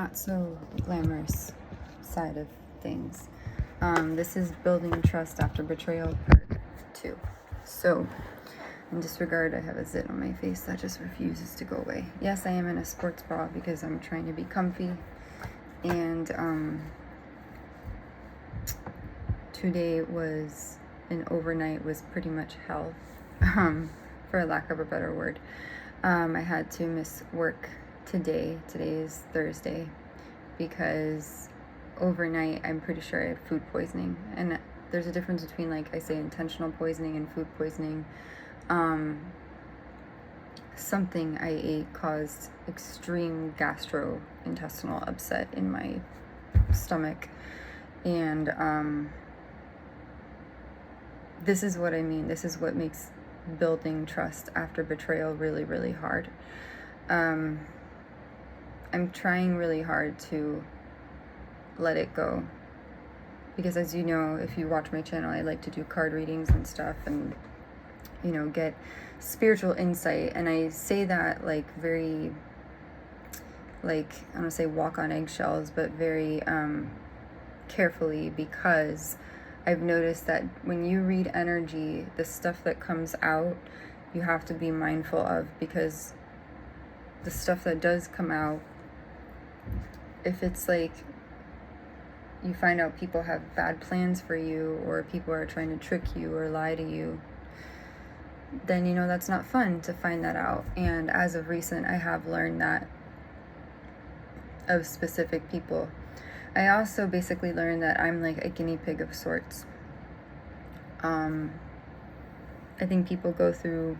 not so glamorous side of things. This is building trust after betrayal part 2. So, in disregard, I have a zit on my face that just refuses to go away. Yes, I am in a sports bra because I'm trying to be comfy, and today was an overnight was pretty much hell, for lack of a better word. I had to miss work today. Today is Thursday because overnight I'm pretty sure I had food poisoning, and there's a difference between, like I say, intentional poisoning and food poisoning. Something I ate caused extreme gastrointestinal upset in my stomach, and this is what I mean. This is what makes building trust after betrayal really, really hard. I'm trying really hard to let it go, because as you know, if you watch my channel, I like to do card readings and stuff, and get spiritual insight. And I say that very, I don't want to say walk on eggshells, but very carefully, because I've noticed that when you read energy, the stuff that comes out, you have to be mindful of, because the stuff that does come out, if it's you find out people have bad plans for you, or people are trying to trick you or lie to you, then that's not fun to find that out. And as of recent, I have learned that of specific people. I also basically learned that I'm like a guinea pig of sorts. I think people go through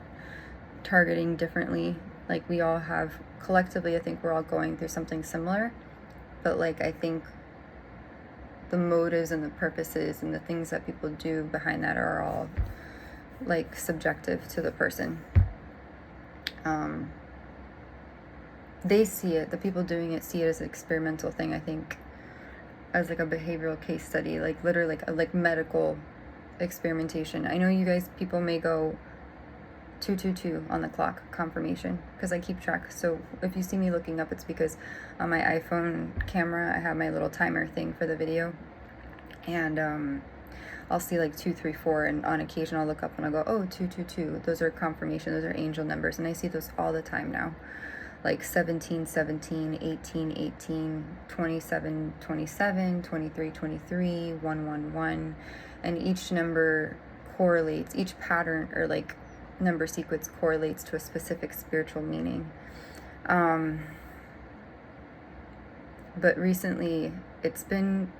targeting differently. Like, we all have, collectively, I think we're all going through something similar, but I think the motives and the purposes and the things that people do behind that are all subjective to the person. They see it, the people doing it see it as an experimental thing, I think, as a behavioral case study, literally like medical experimentation. I know you guys, people may go 222 on the clock, confirmation, because I keep track. So if you see me looking up, it's because on my iPhone camera I have my little timer thing for the video, and I'll see 2, 3, 4, and on occasion I'll look up and I'll go, oh, 222, those are confirmation, those are angel numbers, and I see those all the time now, 17, 17, 18, 18, 27, 27, 23, 23, 111, and each number correlates, each pattern or number sequence correlates to a specific spiritual meaning. But recently it's been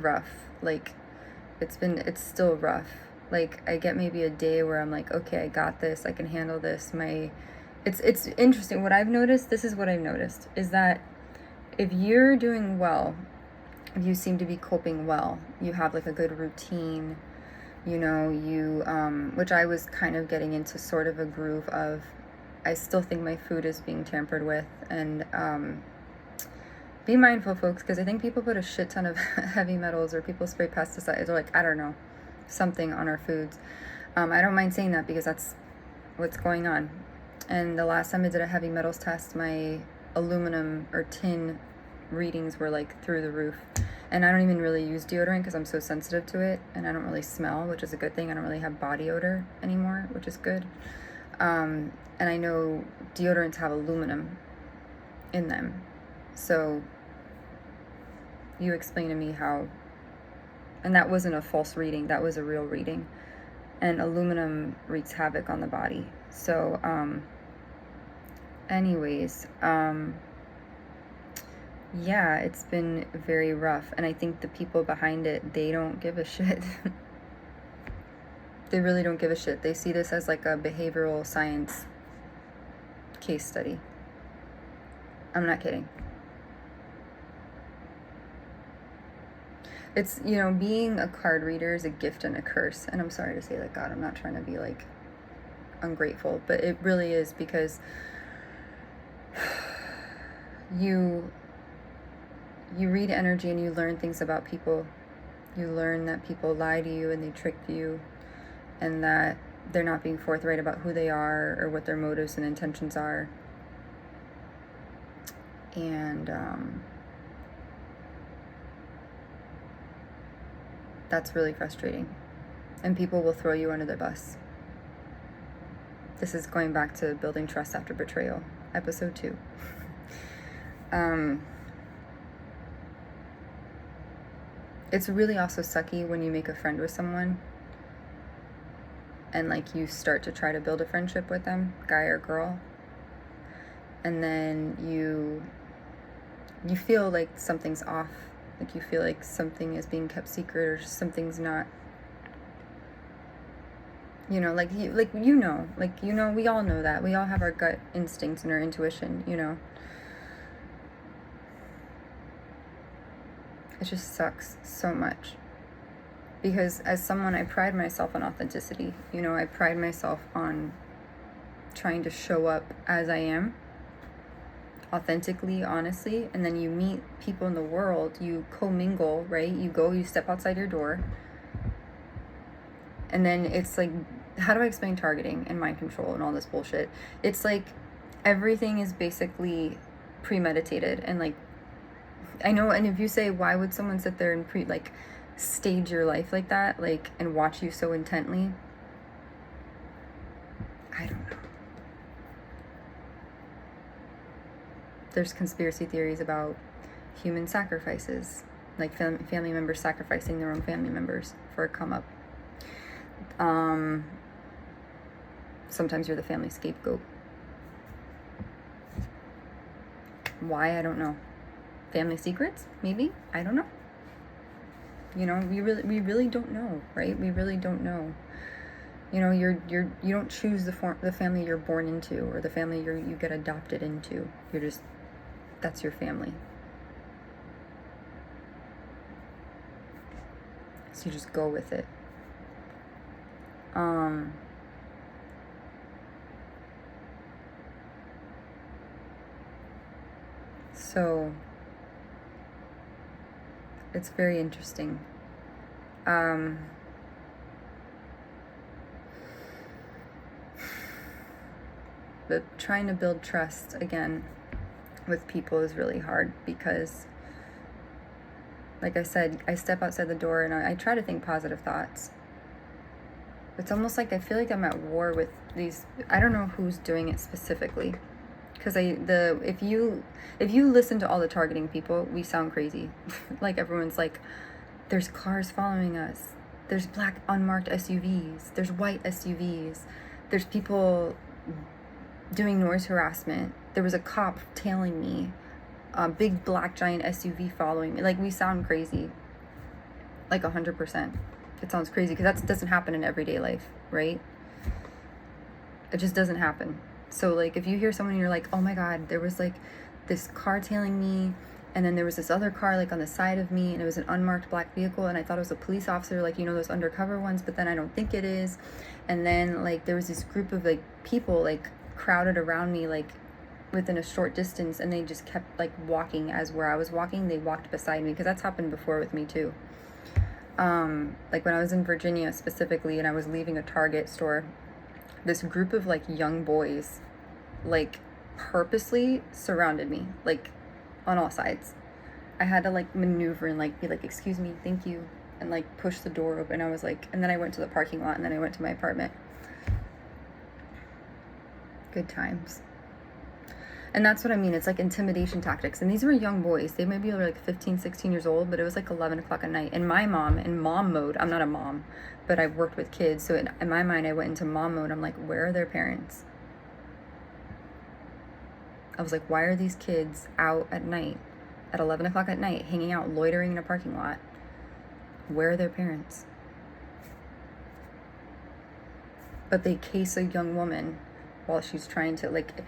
rough. It's still rough. I get maybe a day where I'm okay, I got this, I can handle this. It's interesting. What I've noticed, this is what I've noticed, is that if you're doing well, if you seem to be coping well, you have a good routine, which I was kind of getting into sort of a groove of, I still think my food is being tampered with, and be mindful, folks, because I think people put a shit ton of heavy metals, or people spray pesticides, or I don't know, something on our foods. I don't mind saying that because that's what's going on. And the last time I did a heavy metals test, my aluminum or tin readings were through the roof. And I don't even really use deodorant because I'm so sensitive to it, and I don't really smell, which is a good thing. I don't really have body odor anymore, which is good. And I know deodorants have aluminum in them. So you explain to me how, and that wasn't a false reading, that was a real reading. And aluminum wreaks havoc on the body. So, anyways, yeah, it's been very rough. And I think the people behind it, they don't give a shit. They really don't give a shit. They see this as a behavioral science case study. I'm not kidding. It's, being a card reader is a gift and a curse. And I'm sorry to say that, God, I'm not trying to be ungrateful, but it really is, because you read energy and you learn things about people. You learn that people lie to you and they trick you, and that they're not being forthright about who they are or what their motives and intentions are. And that's really frustrating. And people will throw you under the bus. This is going back to building trust after betrayal, episode 2. It's really also sucky when you make a friend with someone and like you start to try to build a friendship with them, guy or girl, and then you feel like something's off, like you feel like something is being kept secret or something's not, we all know that. We all have our gut instincts and our intuition, It just sucks so much. Because as someone, I pride myself on authenticity. I pride myself on trying to show up as I am, authentically, honestly. And then you meet people in the world, you commingle, right? You step outside your door. And then it's like, how do I explain targeting and mind control and all this bullshit? It's like everything is basically premeditated. And like, I know, and if you say, why would someone sit there and stage your life like that, and watch you so intently? I don't know. There's conspiracy theories about human sacrifices, like family members sacrificing their own family members for a come up. Sometimes you're the family scapegoat. Why? I don't know. Family secrets? Maybe? I don't know. We really don't know, right? We really don't know. You don't choose the family you're born into or the family you get adopted into. That's your family. So you just go with it. So it's very interesting. But trying to build trust again with people is really hard because, like I said, I step outside the door and I try to think positive thoughts. It's almost like I feel like I'm at war with these. I don't know who's doing it specifically, because if you listen to all the targeting people, we sound crazy. Like everyone's like, there's cars following us, there's black unmarked SUVs, there's white SUVs, there's people doing noise harassment, there was a cop tailing me, a big black giant SUV following me. Like, we sound crazy, like 100%. It sounds crazy because that doesn't happen in everyday life, right? It just doesn't happen. So like, if you hear someone and you're like, oh my god, there was like this car tailing me, and then there was this other car like on the side of me, and it was an unmarked black vehicle, and I thought it was a police officer, like, those undercover ones, but then I don't think it is. And then like there was this group of like people like crowded around me, like within a short distance, and they just kept like walking as where I was walking. They walked beside me, because that's happened before with me too. Like when I was in Virginia specifically, and I was leaving a Target store, this group of like young boys like purposely surrounded me, like on all sides. I had to like maneuver and like be like, excuse me, thank you, and like push the door open. I was like, and then I went to the parking lot, and then I went to my apartment. Good times. And that's what I mean. It's like intimidation tactics. And these were young boys. They maybe were like 15, 16 years old, but it was like 11 o'clock at night. And my mom, in mom mode, I'm not a mom, but I've worked with kids. So in my mind, I went into mom mode. I'm like, where are their parents? I was like, why are these kids out at night, at 11 o'clock at night, hanging out, loitering in a parking lot? Where are their parents? But they case a young woman while she's trying to like...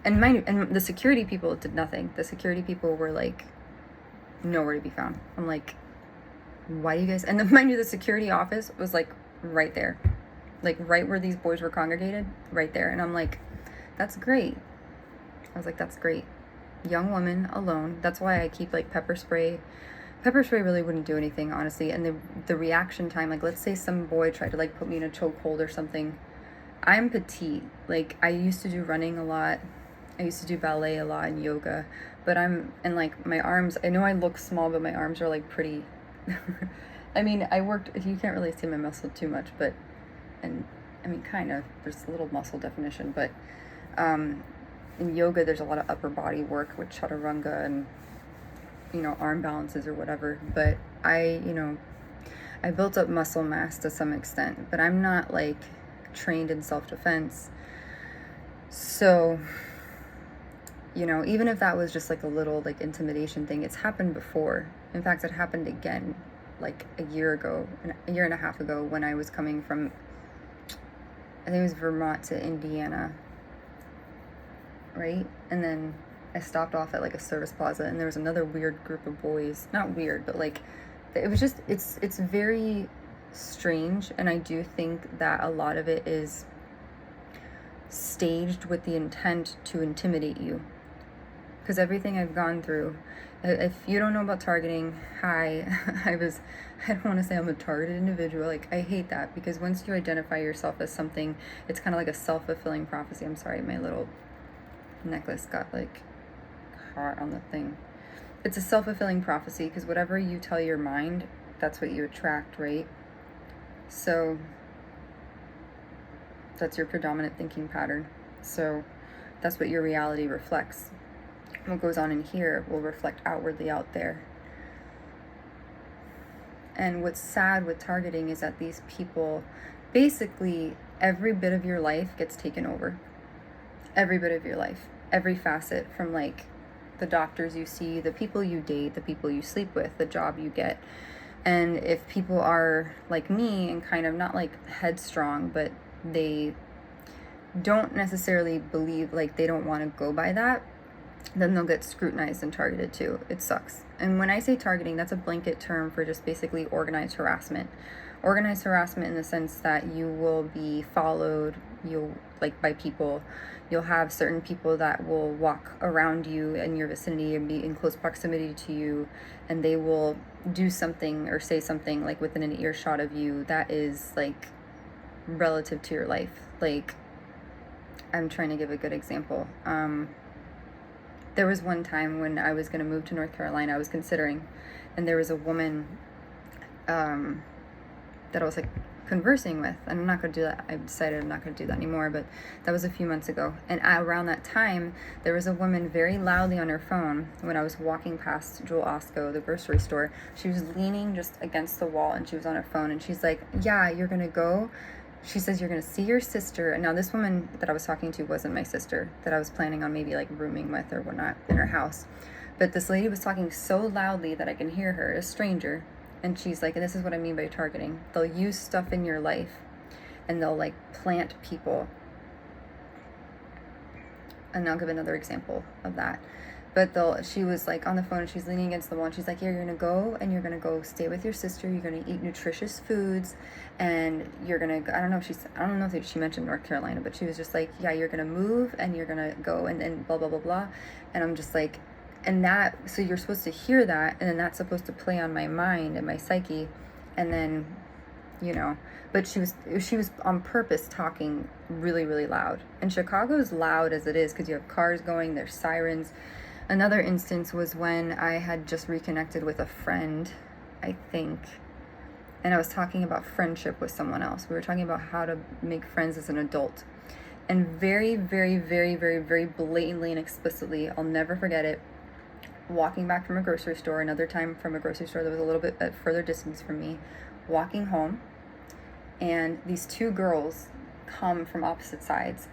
And the security people did nothing. The security people were like nowhere to be found. I'm like, why do you guys? And then mind you, the security office was like right there, like right where these boys were congregated, right there. And I'm like, that's great. I was like, that's great. Young woman alone. That's why I keep like pepper spray. Pepper spray really wouldn't do anything, honestly. And the reaction time, like let's say some boy tried to like put me in a chokehold or something. I'm petite. Like I used to do running a lot. I used to do ballet a lot and yoga, but and like my arms, I know I look small, but my arms are like pretty. I mean, you can't really see my muscle too much, but, and I mean, kind of, there's a little muscle definition, but in yoga, there's a lot of upper body work with chaturanga and, arm balances or whatever. But I built up muscle mass to some extent, but I'm not like trained in self-defense. So, even if that was just like a little like intimidation thing, it's happened before. In fact, it happened again like a year and a half ago, when I was coming from, I think it was Vermont to Indiana, right? And then I stopped off at like a service plaza, and there was another weird group of boys. Not weird, but like, it was just, it's very strange. And I do think that a lot of it is staged with the intent to intimidate you. Because everything I've gone through, if you don't know about targeting, hi, I don't want to say I'm a targeted individual. Like, I hate that, because once you identify yourself as something, it's kind of like a self-fulfilling prophecy. I'm sorry, my little necklace got like caught on the thing. It's a self-fulfilling prophecy, because whatever you tell your mind, that's what you attract, right? So that's your predominant thinking pattern. So that's what your reality reflects. What goes on in here will reflect outwardly out there. And what's sad with targeting is that these people, basically every bit of your life gets taken over. Every bit of your life, every facet, from like the doctors you see, the people you date, the people you sleep with, the job you get. And if people are like me and kind of not like headstrong, but they don't necessarily believe, like they don't want to go by that, then they'll get scrutinized and targeted too. It sucks. And when I say targeting, that's a blanket term for just basically organized harassment. Organized harassment in the sense that you will be followed, by people. You'll have certain people that will walk around you in your vicinity and be in close proximity to you, and they will do something or say something like within an earshot of you that is like relative to your life. Like, I'm trying to give a good example. There was one time when I was going to move to North Carolina, I was considering, and there was a woman that I was like conversing with, and I'm not going to do that. I decided I'm not going to do that anymore, but that was a few months ago. And around that time, there was a woman very loudly on her phone when I was walking past Jewel Osco, the grocery store. She was leaning just against the wall, and she was on her phone, and she's like, yeah, you're going to go. She says, you're going to see your sister. And now this woman that I was talking to wasn't my sister that I was planning on maybe like rooming with or whatnot in her house. But this lady was talking so loudly that I can hear her, a stranger. And she's like, and this is what I mean by targeting. They'll use stuff in your life and they'll like plant people. And I'll give another example of that. But she was like on the phone, and she's leaning against the wall, and she's like, yeah, you're gonna go and you're gonna go stay with your sister, you're gonna eat nutritious foods, and you're gonna, I don't know if she mentioned North Carolina, but she was just like, yeah, you're gonna move and you're gonna go and blah blah blah blah. And I'm just like, and that, so you're supposed to hear that, and then that's supposed to play on my mind and my psyche, and then but she was on purpose talking really, really loud. And Chicago's loud as it is, because you have cars going, there's sirens. Another instance was when I had just reconnected with a friend, I think, and I was talking about friendship with someone else. We were talking about how to make friends as an adult. And very, very, very, very, very blatantly and explicitly, I'll never forget it, walking back from a grocery store, another time from a grocery store that was a little bit at further distance from me, walking home, and these two girls come from opposite sides,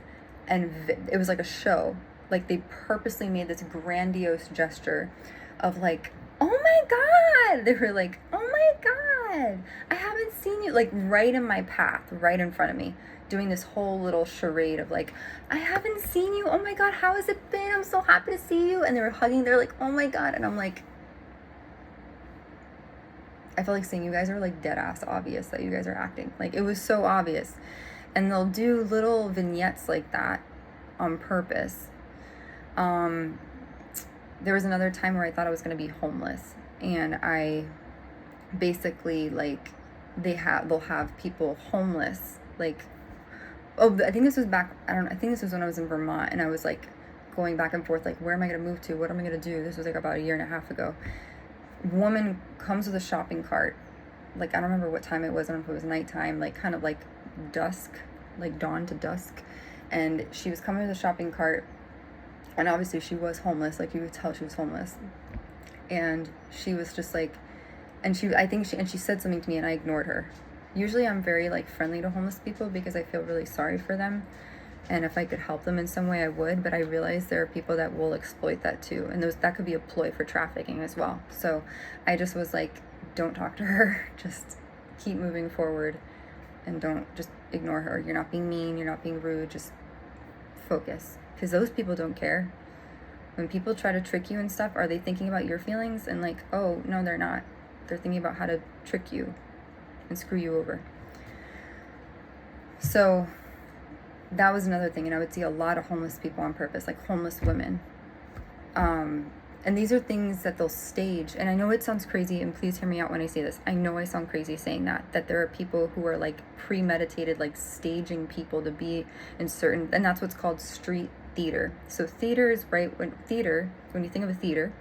and it was like a show. Like, they purposely made this grandiose gesture of like, oh my God. They were like, oh my God, I haven't seen you, like right in my path, right in front of me, doing this whole little charade of like, I haven't seen you. Oh my God, how has it been? I'm so happy to see you. And they were hugging. They're like, oh my God. And I'm like, I felt like saying, you guys are like dead ass obvious that you guys are acting. Like, it was so obvious. And they'll do little vignettes like that on purpose. There was another time where I thought I was going to be homeless, and I basically like, they'll have people homeless, like, I think this was when I was in Vermont, and I was like going back and forth, like, where am I going to move to? What am I going to do? This was like about a year and a half ago. Woman comes with a shopping cart. Like, I don't remember what time it was. I don't know if it was nighttime, like kind of like dusk, like dawn to dusk. And she was coming with a shopping cart. And obviously she was homeless. Like, you could tell she was homeless. And she was just like, and she said something to me and I ignored her. Usually I'm very like friendly to homeless people because I feel really sorry for them. And if I could help them in some way, I would. But I realize there are people that will exploit that too. And that could be a ploy for trafficking as well. So I just was like, don't talk to her. Just keep moving forward and don't just ignore her. You're not being mean. You're not being rude. Just focus. Because those people don't care. When people try to trick you and stuff, are they thinking about your feelings? And like, oh, no, they're not. They're thinking about how to trick you and screw you over. So that was another thing. And I would see a lot of homeless people on purpose, like homeless women. And these are things that they'll stage. And I know it sounds crazy, and please hear me out when I say this. I know I sound crazy saying that there are people who are like premeditated, like staging people to be in certain, and that's what's called street theater. So theater is when you think of a theater,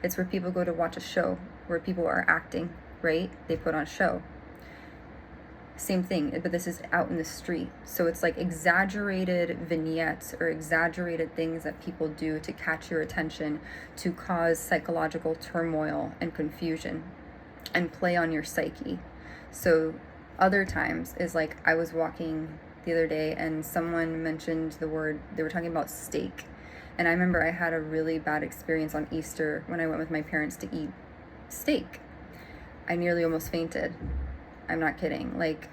it's where people go to watch a show, where people are acting, right? They put on a show. Same thing, but this is out in the street. So it's like exaggerated vignettes or exaggerated things that people do to catch your attention, to cause psychological turmoil and confusion and play on your psyche. So other times is like, I was walking the other day and someone mentioned they were talking about steak. And I remember I had a really bad experience on Easter when I went with my parents to eat steak. I nearly almost fainted. I'm not kidding. Like,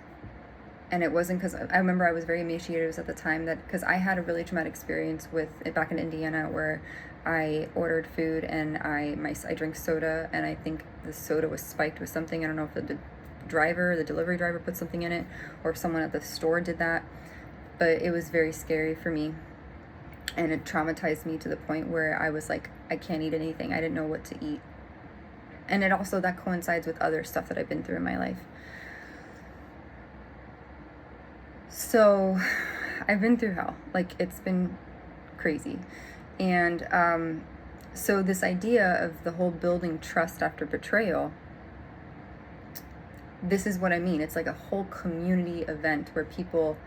and it wasn't because I remember I was very emaciated. It was at the time that, because I had a really traumatic experience with it back in Indiana where I ordered food and I drank soda, and I think the soda was spiked with something. I don't know if the delivery driver put something in it, or if someone at the store did that, but it was very scary for me. And it traumatized me to the point where I was like, I can't eat anything. I didn't know what to eat. And it also, that coincides with other stuff that I've been through in my life. So I've been through hell. Like, it's been crazy. And so this idea of the whole building trust after betrayal, this is what I mean. It's like a whole community event where people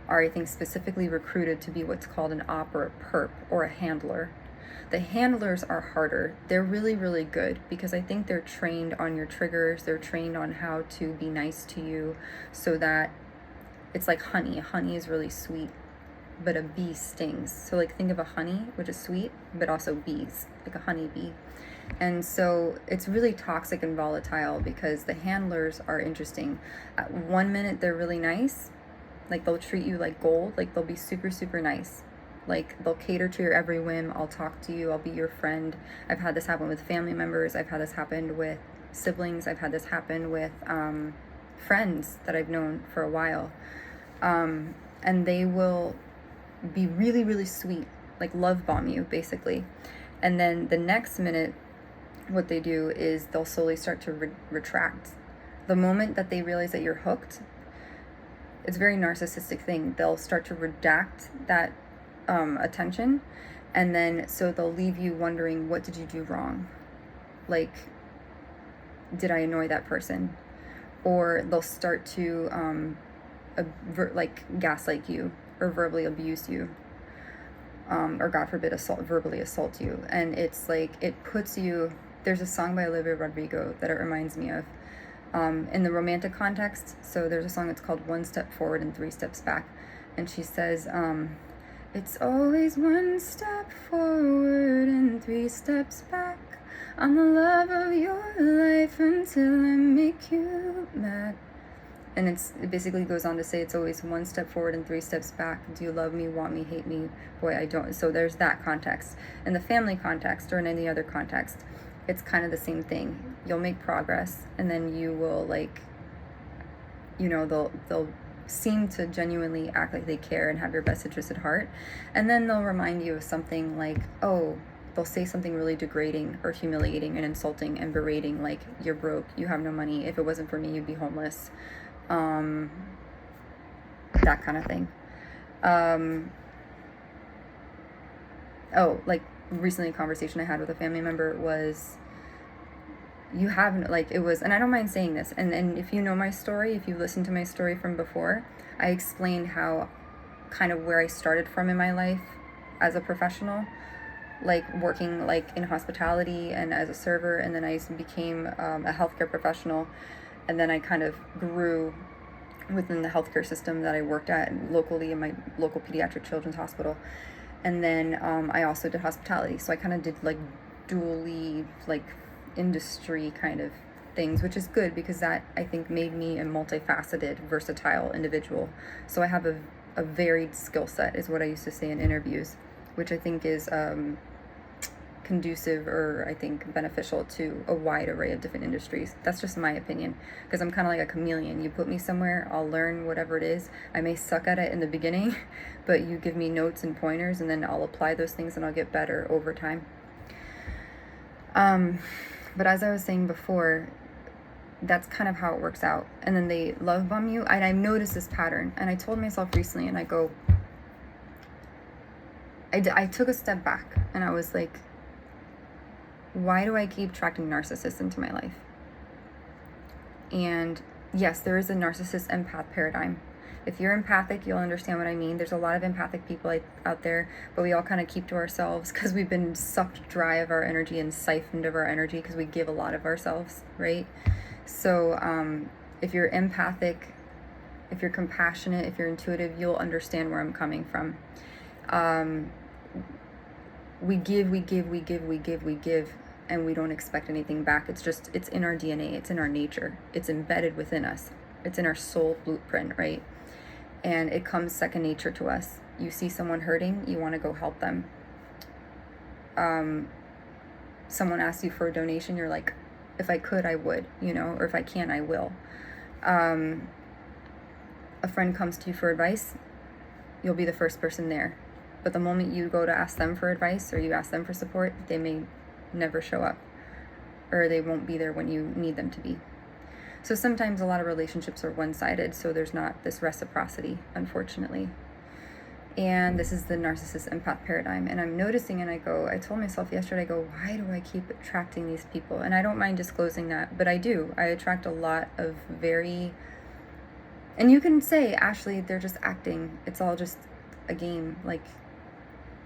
are, I think, specifically recruited to be what's called an op or a perp or a handler. The handlers are harder. They're really, really good because I think they're trained on your triggers. They're trained on how to be nice to you, so that it's like honey. Honey is really sweet, but a bee stings. So like, think of a honey, which is sweet, but also bees, like a honey bee. And so it's really toxic and volatile because the handlers are interesting. At 1 minute, they're really nice. Like, they'll treat you like gold. Like, they'll be super, super nice. Like, they'll cater to your every whim. I'll talk to you. I'll be your friend. I've had this happen with family members. I've had this happen with siblings. I've had this happen with friends that I've known for a while. And they will be really, really sweet, like love bomb you, basically. And then the next minute, what they do is they'll slowly start to retract. The moment that they realize that you're hooked, it's a very narcissistic thing. They'll start to redact that attention, and then so they'll leave you wondering, what did you do wrong? Like, did I annoy that person? Or they'll start to gaslight you or verbally abuse you, or God forbid verbally assault you. And it's like, it puts you, there's a song by Olivia Rodrigo that it reminds me of, in the romantic context. So there's a song that's called 1 Step Forward and 3 Steps Back, and she says, it's always 1 step forward and 3 steps back. I'm the love of your life until I make you mad. And it basically goes on to say, it's always 1 step forward and 3 steps back. Do you love me, want me, hate me? Boy, I don't. So there's that context. In the family context or in any other context, it's kind of the same thing. You'll make progress, and then you will, like, you know, they'll seem to genuinely act like they care and have your best interest at heart. And then they'll remind you of something like, oh, they'll say something really degrading or humiliating and insulting and berating, like, you're broke, you have no money, if it wasn't for me, you'd be homeless. That kind of thing. Oh, like recently a conversation I had with a family member was, you haven't, like, it was, and I don't mind saying this, and if you know my story, if you listened to my story from before, I explained how, kind of where I started from in my life as a professional, like working like in hospitality and as a server, and then I became a healthcare professional, and then I kind of grew within the healthcare system that I worked at locally in my local pediatric children's hospital. And then I also did hospitality, so I kind of did like dually, like, industry kind of things, which is good because that, I think, made me a multifaceted, versatile individual. So I have a varied skill set, is what I used to say in interviews, which I think is conducive, or I think beneficial to a wide array of different industries. That's just my opinion, because I'm kind of like a chameleon. You put me somewhere, I'll learn whatever it is. I may suck at it in the beginning, but you give me notes and pointers, and then I'll apply those things and I'll get better over time. But as I was saying before, that's kind of how it works out. And then they love bomb you, and I've noticed this pattern, and I told myself recently, and I go, I took a step back and I was like, why do I keep attracting narcissists into my life? And yes, there is a narcissist empath paradigm. If you're empathic, you'll understand what I mean. There's a lot of empathic people out there, but we all kind of keep to ourselves because we've been sucked dry of our energy and siphoned of our energy because we give a lot of ourselves, right? So if you're empathic, if you're compassionate, if you're intuitive, you'll understand where I'm coming from. We give, and we don't expect anything back. It's in our DNA, it's in our nature, it's embedded within us, it's in our soul blueprint, right? And it comes second nature to us. You see someone hurting, you want to go help them. Someone asks you for a donation, you're like, if I could, I would, or if I can, I will. A friend comes to you for advice, you'll be the first person there. But the moment you go to ask them for advice, or you ask them for support, they may never show up, or they won't be there when you need them to be. So sometimes a lot of relationships are one-sided, so there's not this reciprocity, unfortunately. And this is the narcissist empath paradigm. And I'm noticing, and I told myself yesterday, I go, why do I keep attracting these people? And I don't mind disclosing that, but I do. I attract a lot of and you can say, Ashley, they're just acting. It's all just a game. Like,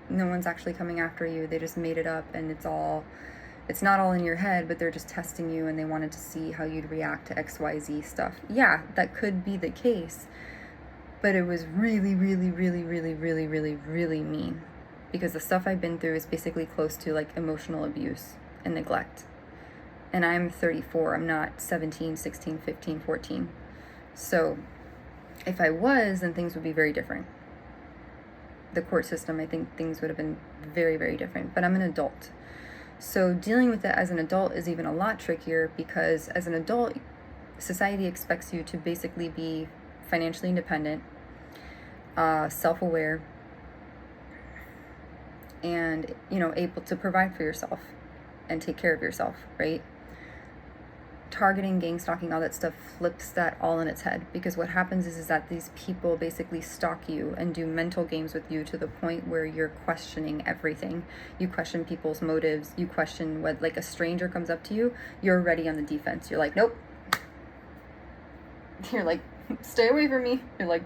no one's actually coming after you. They just made it up, and it's not all in your head, but they're just testing you, and they wanted to see how you'd react to XYZ stuff. Yeah, that could be the case, but it was really, really, really, really, really, really, really mean, because the stuff I've been through is basically close to like emotional abuse and neglect. And I'm 34, I'm not 17, 16, 15, 14. So if I was, then things would be very different. The court system, I think things would have been very, very different, but I'm an adult. So dealing with it as an adult is even a lot trickier, because as an adult, society expects you to basically be financially independent, self-aware, and, able to provide for yourself and take care of yourself, right? Targeting, gangstalking, all that stuff flips that all in its head, because what happens is that these people basically stalk you and do mental games with you to the point where you're questioning everything. You question people's motives. You question what, like, a stranger comes up to you, you're already on the defense. You're like, nope. You're like, stay away from me. You're like,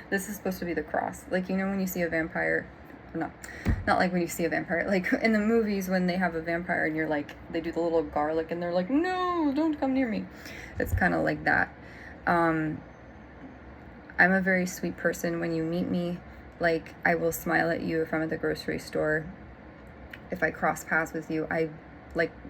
this is supposed to be the cross. Like, when you see a vampire, not like when you see a vampire, like in the movies when they have a vampire and you're like, they do the little garlic and they're like, no, don't come near me. It's kind of like that. I'm a very sweet person. When you meet me, like, I will smile at you if I'm at the grocery store. If I cross paths with you,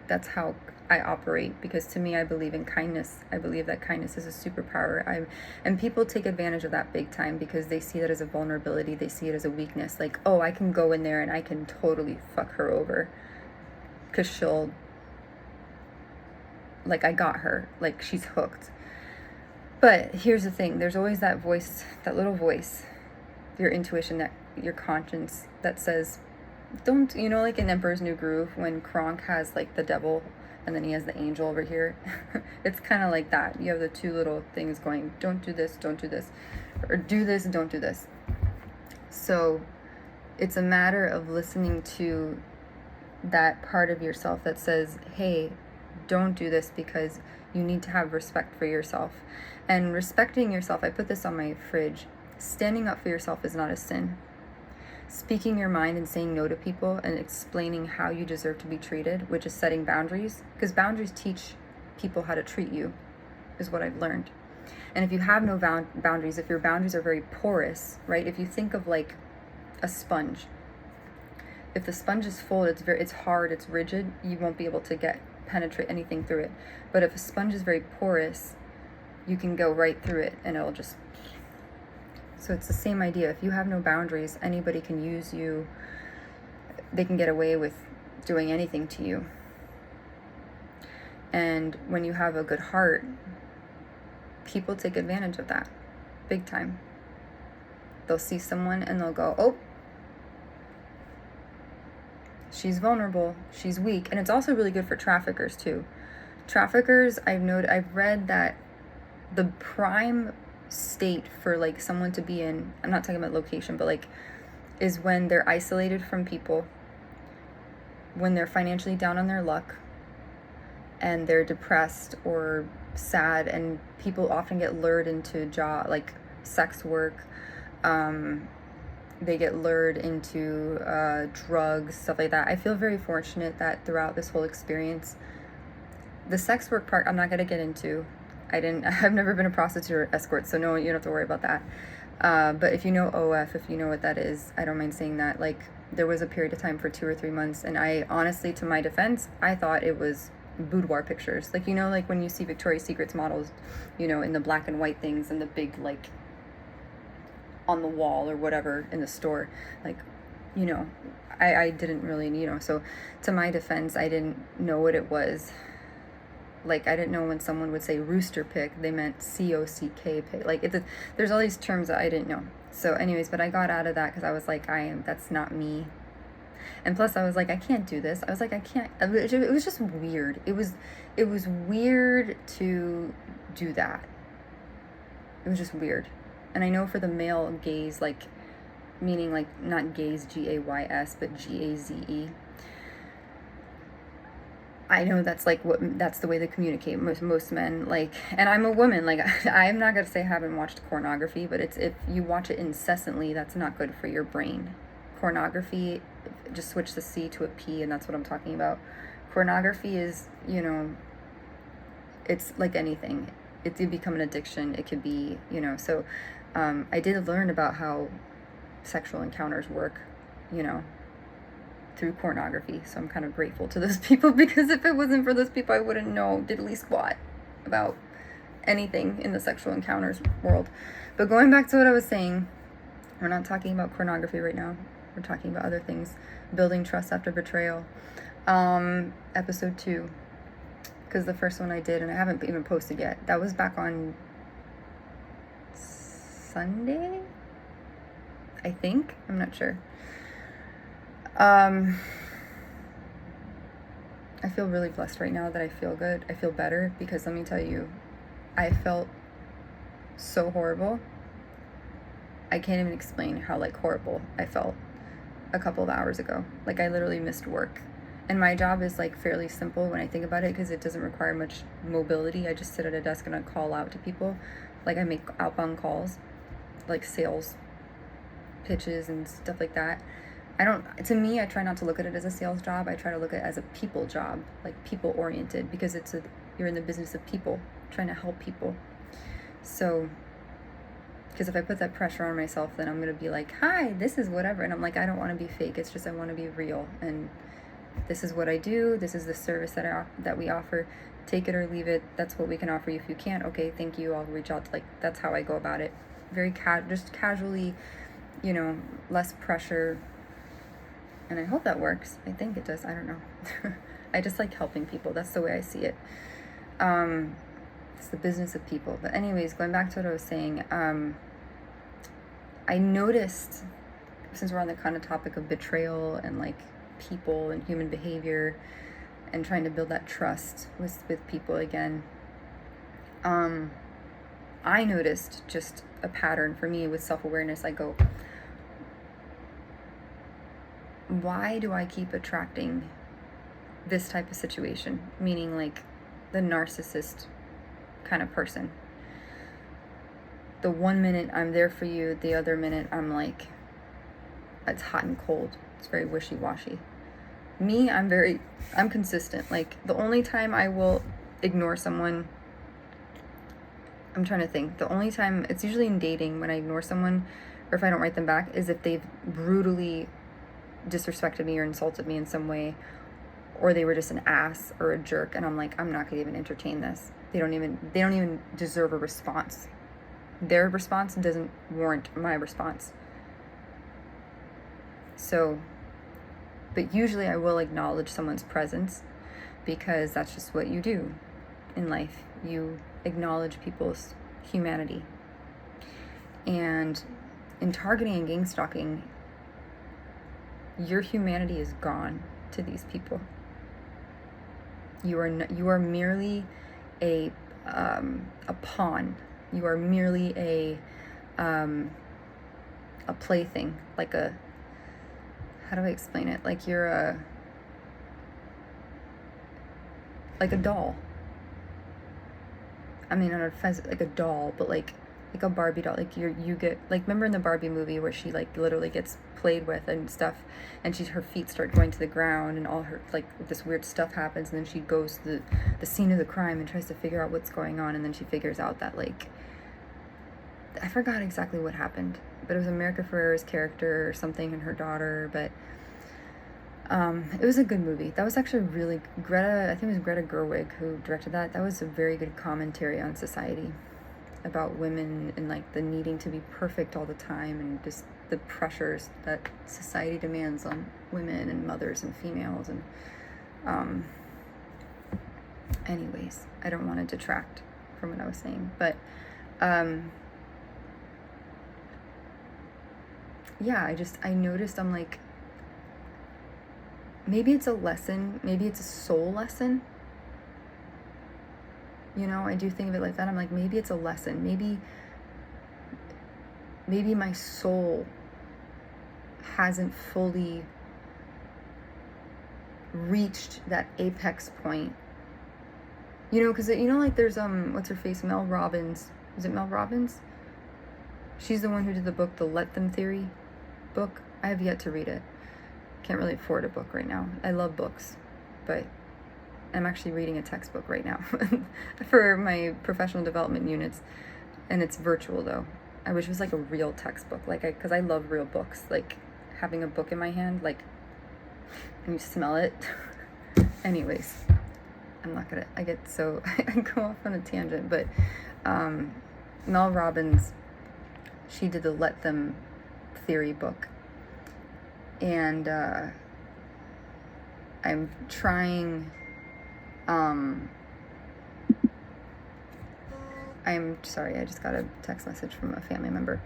that's how I operate, because to me, I believe in kindness. I believe that kindness is a superpower. And people take advantage of that big time, because they see that as a vulnerability. They see it as a weakness. Like, oh, I can go in there and I can totally fuck her over, because she'll, like, I got her. Like, she's hooked. But here's the thing. There's always that voice, that little voice, your intuition, that your conscience that says, don't, like in Emperor's New Groove, when Kronk has like the devil and then he has the angel over here. It's kind of like that. You have the two little things going, don't do this, or do this, don't do this. So it's a matter of listening to that part of yourself that says, hey, don't do this, because you need to have respect for yourself. And respecting yourself, I put this on my fridge, standing up for yourself is not a sin. Speaking your mind and saying no to people and explaining how you deserve to be treated, which is setting boundaries, because boundaries teach people how to treat you, is what I've learned. And if you have no boundaries, if your boundaries are very porous, right? If you think of like a sponge, if the sponge is full, it's hard, it's rigid, you won't be able to penetrate anything through it. But if a sponge is very porous, you can go right through it and it'll just... So it's the same idea. If you have no boundaries, anybody can use you. They can get away with doing anything to you. And when you have a good heart, people take advantage of that big time. They'll see someone and they'll go, oh, she's vulnerable, she's weak. And it's also really good for traffickers too. Traffickers, I've read that the prime state for like someone to be in, I'm not talking about location, but like, is when they're isolated from people, when they're financially down on their luck, and they're depressed or sad, and people often get lured into like sex work. They get lured into drugs, stuff like that. I feel very fortunate that throughout this whole experience, the sex work part I'm not going to get into. I've never been a prostitute or escort, so no, you don't have to worry about that. But if you know OF, if you know what that is, I don't mind saying that. Like, there was a period of time for 2 or 3 months, and I honestly, to my defense, I thought it was boudoir pictures. Like, you know, like when you see Victoria's Secret's models, you know, in the black and white things and the big, like, on the wall or whatever in the store. Like, you know, I didn't really, you know, so to my defense, I didn't know what it was. Like, I didn't know when someone would say rooster pick, they meant COCK pick. Like, there's all these terms that I didn't know. So anyways, but I got out of that because I was like, that's not me. And plus I was like, I can't do this. I was like, I can't, it was just weird. It was weird to do that. It was just weird. And I know for the male gaze, like, meaning like not gaze, Gays, but Gaze. I know that's like that's the way they communicate, most men, like, and I'm a woman, like, I'm not gonna say I haven't watched pornography, but if you watch it incessantly, that's not good for your brain. Pornography, just switch the C to a P, and that's what I'm talking about. Pornography is, you know, it's like anything. It could become an addiction. It could be, you know, so I did learn about how sexual encounters work, you know, through pornography. So I'm kind of grateful to those people, because if it wasn't for those people, I wouldn't know diddly squat about anything in the sexual encounters world. But going back to what I was saying, we're not talking about pornography right now. We're talking about other things. Building trust after betrayal. Episode 2. Because the first one I did, and I haven't even posted yet. That was back on Sunday, I think. I'm not sure. I feel really blessed right now that I feel good. I feel better, because let me tell you, I felt so horrible. I can't even explain how, like, horrible I felt a couple of hours ago. Like, I literally missed work. And my job is, like, fairly simple when I think about it, because it doesn't require much mobility. I just sit at a desk and I call out to people. Like, I make outbound calls, like sales pitches and stuff like that. To me, I try not to look at it as a sales job. I try to look at it as a people job, like people oriented, because you're in the business of people, trying to help people. So, because if I put that pressure on myself, then I'm going to be like, hi, this is whatever. And I'm like, I don't want to be fake. It's just, I want to be real. And this is what I do. This is the service that we offer. Take it or leave it. That's what we can offer you. If you can't, okay, thank you. I'll reach out to, like, that's how I go about it. Very just casually, you know, less pressure. And I hope that works. I think it does. I don't know. I just like helping people. That's the way I see it. It's the business of people. But anyways, going back to what I was saying, I noticed, since we're on the kind of topic of betrayal and like people and human behavior and trying to build that trust with people again, I noticed just a pattern for me with self-awareness. I go, why do I keep attracting this type of situation? Meaning like the narcissist kind of person. The 1 minute I'm there for you, the other minute I'm like, it's hot and cold. It's very wishy-washy. Me, I'm consistent. Like, the only time I will ignore someone, I'm trying to think, the only time, it's usually in dating when I ignore someone, or if I don't write them back, is if they've brutally disrespected me or insulted me in some way, or they were just an ass or a jerk, and I'm like, I'm not gonna even entertain this. They don't even deserve a response. Their response doesn't warrant my response. So, but usually I will acknowledge someone's presence, because that's just what you do in life. You acknowledge people's humanity. And in targeting and gangstalking, your humanity is gone to these people. You are merely a pawn. You are merely a plaything, like a, how do I explain it? Like you're like a doll. I mean, not like a doll, but like a Barbie doll. Like you get, like, remember in the Barbie movie where she like literally gets played with and stuff, and her feet start going to the ground, and all her, like, this weird stuff happens, and then she goes to the scene of the crime and tries to figure out what's going on, and then she figures out that, like, I forgot exactly what happened, but it was America Ferrera's character or something, and her daughter, but it was a good movie. That was actually really, I think it was Greta Gerwig who directed that. That was a very good commentary on society, about women and like the needing to be perfect all the time, and just the pressures that society demands on women and mothers and females. And anyways, I don't want to detract from what I was saying, but yeah, I noticed, I'm like, maybe it's a lesson, maybe it's a soul lesson. You know, I do think of it like that. I'm like, maybe it's a lesson. Maybe my soul hasn't fully reached that apex point. You know, because, you know, like there's, what's her face? Mel Robbins. Is it Mel Robbins? She's the one who did the book, the Let Them Theory book. I have yet to read it. Can't really afford a book right now. I love books, but I'm actually reading a textbook right now for my professional development units, and it's virtual though. I wish it was like a real textbook, like, because I love real books, like having a book in my hand, like, and you smell it. Anyways, I'm not gonna, I get so, I go off on a tangent, but Mel Robbins, she did the Let Them Theory book, and I'm trying, I'm sorry, I just got a text message from a family member.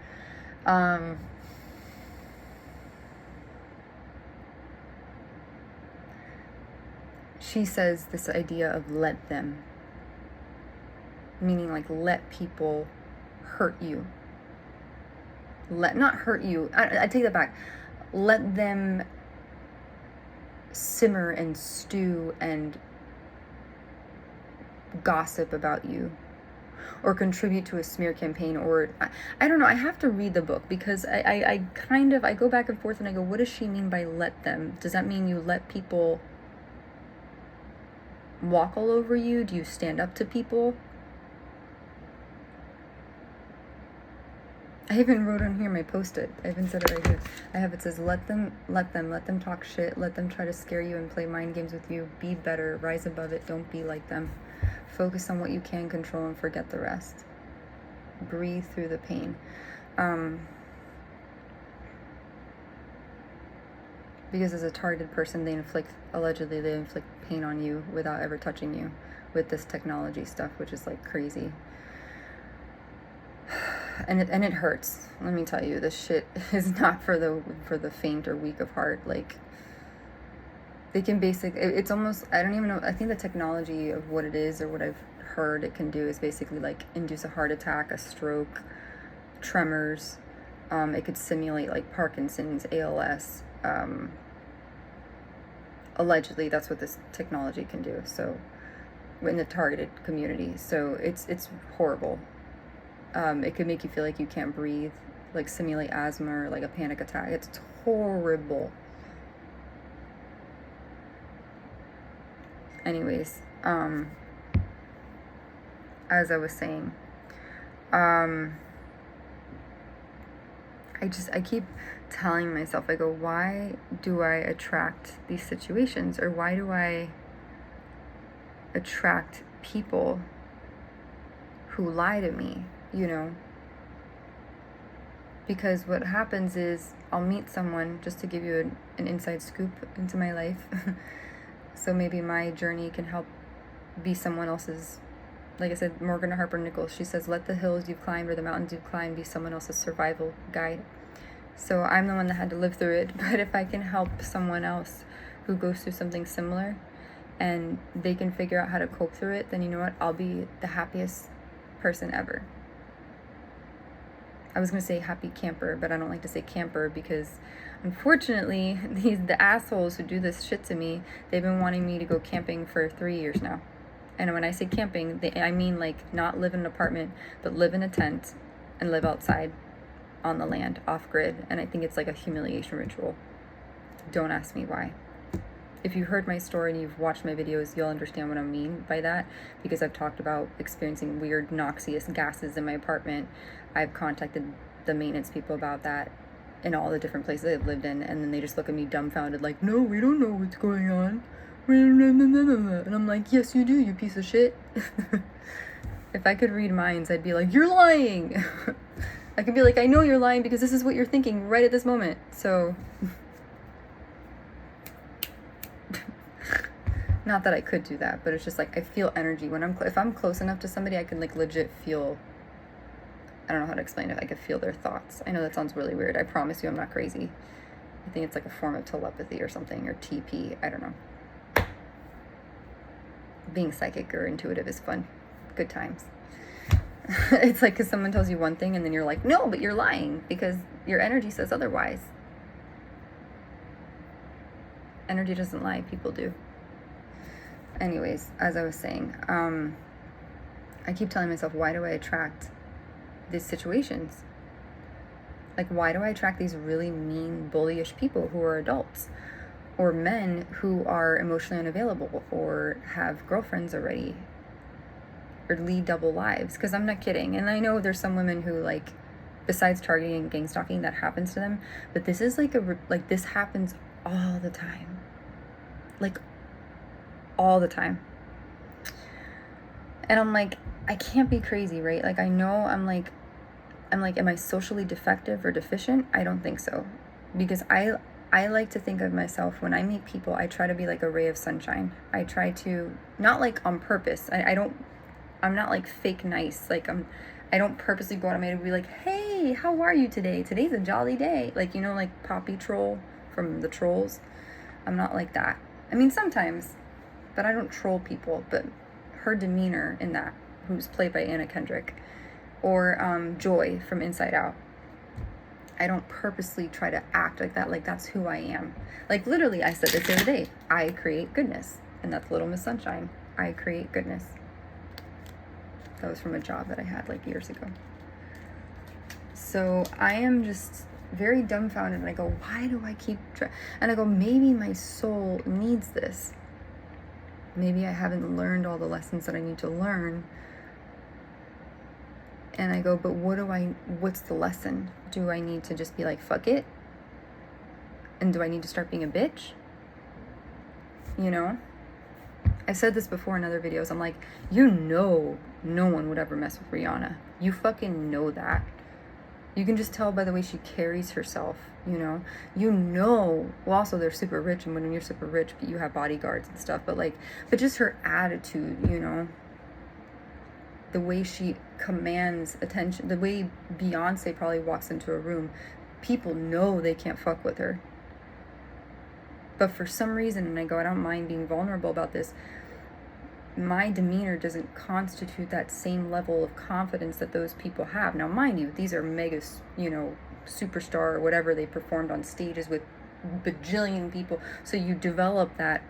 She says this idea of let them, meaning like let people hurt you. Not hurt you, I take that back. Let them simmer and stew and gossip about you, or contribute to a smear campaign, or I don't know. I have to read the book, because I go back and forth, and I go, what does she mean by let them? Does that mean you let people walk all over you? Do you stand up to people? I even wrote on here my post-it. I even said it right here. I have, it says, let them talk shit, let them try to scare you and play mind games with you. Be better, rise above it, don't be like them. Focus on what you can control and forget the rest. Breathe through the pain. Because as a targeted person, allegedly they inflict pain on you without ever touching you with this technology stuff, which is like crazy. And it hurts. Let me tell you, this shit is not for the faint or weak of heart. Like, they can it's almost, I don't even know, I think the technology of what it is, or what I've heard it can do, is basically like induce a heart attack, a stroke, tremors. It could simulate like Parkinson's, ALS, allegedly that's what this technology can do. So in the targeted community, so it's horrible. It could make you feel like you can't breathe, like simulate asthma or like a panic attack. It's horrible. Anyways, as I was saying, I keep telling myself, I go, why do I attract these situations, or why do I attract people who lie to me, because what happens is I'll meet someone, just to give you an inside scoop into my life. So maybe my journey can help be someone else's. Like I said, Morgan Harper Nichols, she says, let the hills you've climbed or the mountains you've climbed be someone else's survival guide. So I'm the one that had to live through it, but if I can help someone else who goes through something similar and they can figure out how to cope through it, then you know what? I'll be the happiest person ever. I was going to say happy camper, but I don't like to say camper because unfortunately, the assholes who do this shit to me, they've been wanting me to go camping for 3 years now. And when I say camping, I mean like not live in an apartment, but live in a tent and live outside on the land, off grid. And I think it's like a humiliation ritual. Don't ask me why. If you heard my story and you've watched my videos, you'll understand what I mean by that, because I've talked about experiencing weird noxious gases in my apartment. I've contacted the maintenance people about that in all the different places I've lived in, and then they just look at me dumbfounded like, no, we don't know what's going on. And I'm like, yes, you do, you piece of shit. If I could read minds, I'd be like, you're lying. I could be like, I know you're lying because this is what you're thinking right at this moment. So not that I could do that, but it's just like I feel energy when if I'm close enough to somebody, I can like legit feel. I don't know how to explain it. I can feel their thoughts. I know that sounds really weird. I promise you, I'm not crazy. I think it's like a form of telepathy or something, or TP. I don't know. Being psychic or intuitive is fun. Good times. It's like because someone tells you one thing and then you're like, no, but you're lying because your energy says otherwise. Energy doesn't lie. People do. Anyways, as I was saying, I keep telling myself, why do I attract these situations? Like, why do I attract these really mean, bullyish people who are adults, or men who are emotionally unavailable, or have girlfriends already, or lead double lives? Because I'm not kidding. And I know there's some women who, like, besides targeting and gangstalking, that happens to them, but this is like this happens all the time, like all the time. And I'm like, I can't be crazy, right? Like, I know I'm like, am I socially defective or deficient? I don't think so. Because I like to think of myself, when I meet people, I try to be like a ray of sunshine. I try to, not like on purpose. I'm not like fake nice. Like I don't purposely go out of my way to be like, hey, how are you today? Today's a jolly day. Like, like Poppy Troll from the Trolls. I'm not like that. I mean, sometimes, but I don't troll people. But her demeanor in that, who's played by Anna Kendrick, or Joy from Inside Out, I don't purposely try to act like that. Like, that's who I am. Like, literally, I said this the other day, I create goodness. And that's Little Miss Sunshine. I create goodness. That was from a job that I had like years ago. So I am just very dumbfounded, and I go, why do I keep and I go, maybe my soul needs this. Maybe I haven't learned all the lessons that I need to learn. And I go, but what's the lesson? Do I need to just be like, fuck it? And do I need to start being a bitch? I said this before in other videos. I'm like, no one would ever mess with Rihanna. You fucking know that. You can just tell by the way she carries herself, well, also they're super rich, and when you're super rich, you have bodyguards and stuff, but just her attitude, the way she commands attention, the way Beyonce probably walks into a room, people know they can't fuck with her. But for some reason, and I don't mind being vulnerable about this, my demeanor doesn't constitute that same level of confidence that those people have. Now, mind you, these are mega, superstar or whatever they performed on stages with bajillion people. So you develop that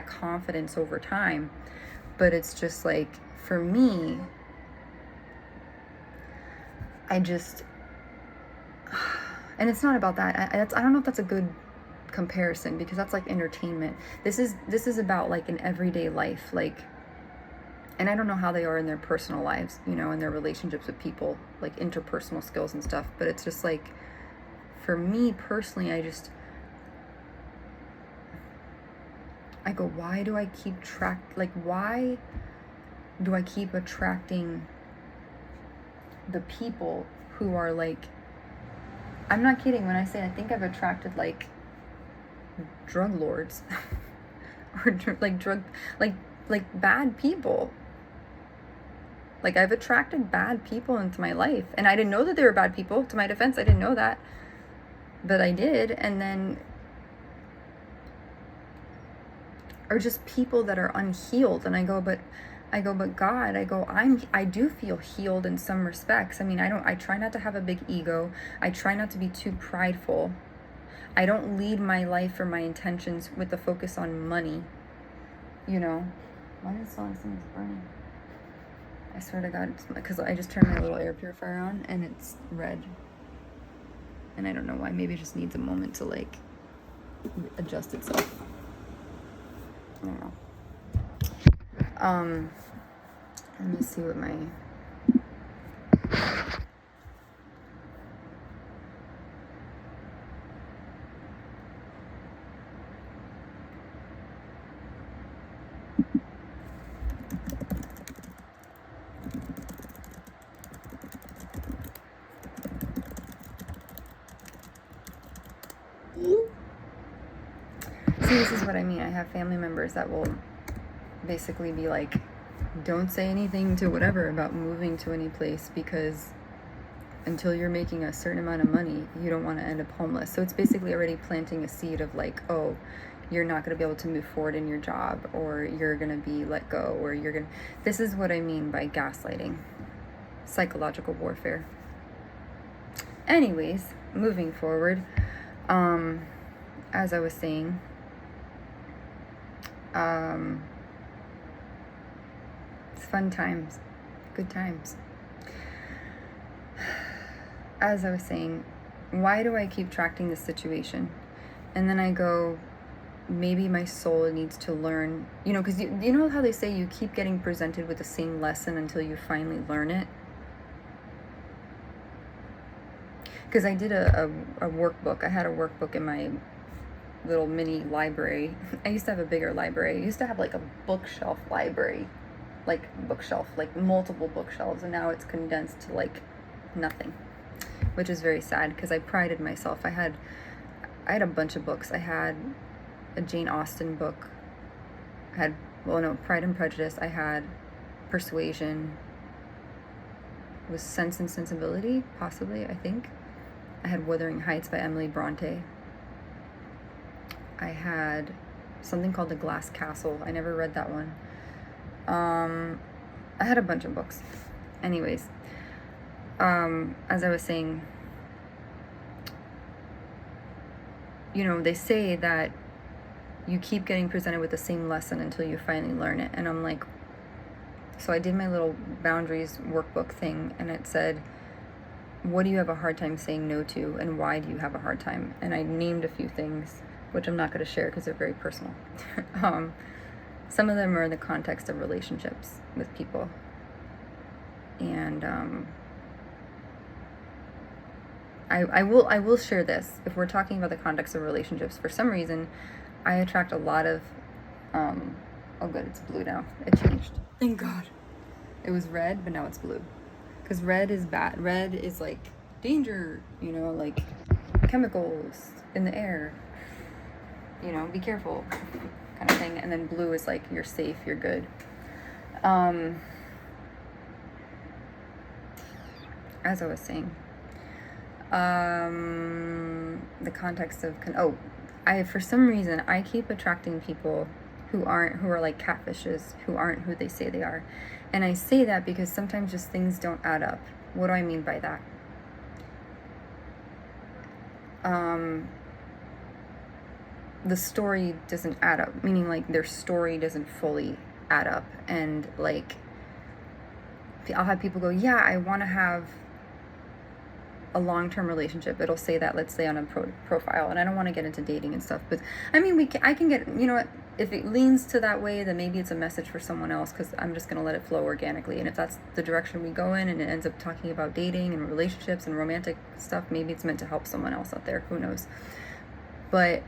confidence over time. But it's just like, for me, I just, and it's not about that. I don't know if that's a good comparison, because that's like entertainment. This is about like an everyday life, like, and I don't know how they are in their personal lives, you know, in their relationships with people, like interpersonal skills and stuff. But it's just like, for me personally, I go, why do I keep why do I keep attracting the people who are like, I'm not kidding when I say I think I've attracted like drug lords or like bad people. Like, I've attracted bad people into my life, and I didn't know that they were bad people. To my defense, I didn't know that, but I did. And then, or just people that are unhealed, and I go, but God, I do feel healed in some respects. I mean, I try not to have a big ego. I try not to be too prideful. I don't lead my life or my intentions with the focus on money, you know. Why is something's burning? I swear to God, it's because I just turned my little air purifier on and it's red. And I don't know why. Maybe it just needs a moment to like adjust itself. I don't know. Let me see what my... See, this is what I mean. I have family members that will basically be like, don't say anything to whatever about moving to any place, because until you're making a certain amount of money, you don't want to end up homeless. So it's basically already planting a seed of like, oh, you're not going to be able to move forward in your job, or you're going to be let go, or you're going to... This is what I mean by gaslighting. Psychological warfare. Anyways, moving forward, as I was saying, it's fun times, good times. As I was saying, why do I keep attracting this situation? And then I go, maybe my soul needs to learn, you know, because you know how they say you keep getting presented with the same lesson until you finally learn it? Because I did a workbook. I had a workbook in my little mini library. I used to have a bigger library. I used to have like a bookshelf library, like multiple bookshelves, and now it's condensed to like nothing, which is very sad, because I prided myself. I had a bunch of books. I had a Jane Austen book. I had, Pride and Prejudice. I had Persuasion. It was Sense and Sensibility, possibly, I think. I had Wuthering Heights by Emily Bronte. I had something called The Glass Castle. I never read that one. I had a bunch of books. Anyways, as I was saying, you know, they say that you keep getting presented with the same lesson until you finally learn it. And I'm like, so I did my little boundaries workbook thing, and it said, what do you have a hard time saying no to, and why do you have a hard time? And I named a few things, which I'm not going to share because they're very personal. Some of them are in the context of relationships with people. And I will share this. If we're talking about the context of relationships, for some reason, I attract a lot of, oh good, it's blue now. It changed. Thank God. It was red, but now it's blue. Because red is bad. Red is like danger, you know, like chemicals in the air. You know, be careful kind of thing. And then blue is like, you're safe, you're good. As I was saying, the context of, for some reason, I keep attracting people who are like catfishes, who aren't who they say they are. And I say that because sometimes just things don't add up. What do I mean by that? the story doesn't add up, meaning like their story doesn't fully add up. And like, I'll have people go, yeah, I want to have a long-term relationship. It'll say that, let's say, on a profile, and I don't want to get into dating and stuff, but I mean, I can get, you know what, if it leans to that way, then maybe it's a message for someone else, because I'm just going to let it flow organically. And if that's the direction we go in and it ends up talking about dating and relationships and romantic stuff, maybe it's meant to help someone else out there, who knows. But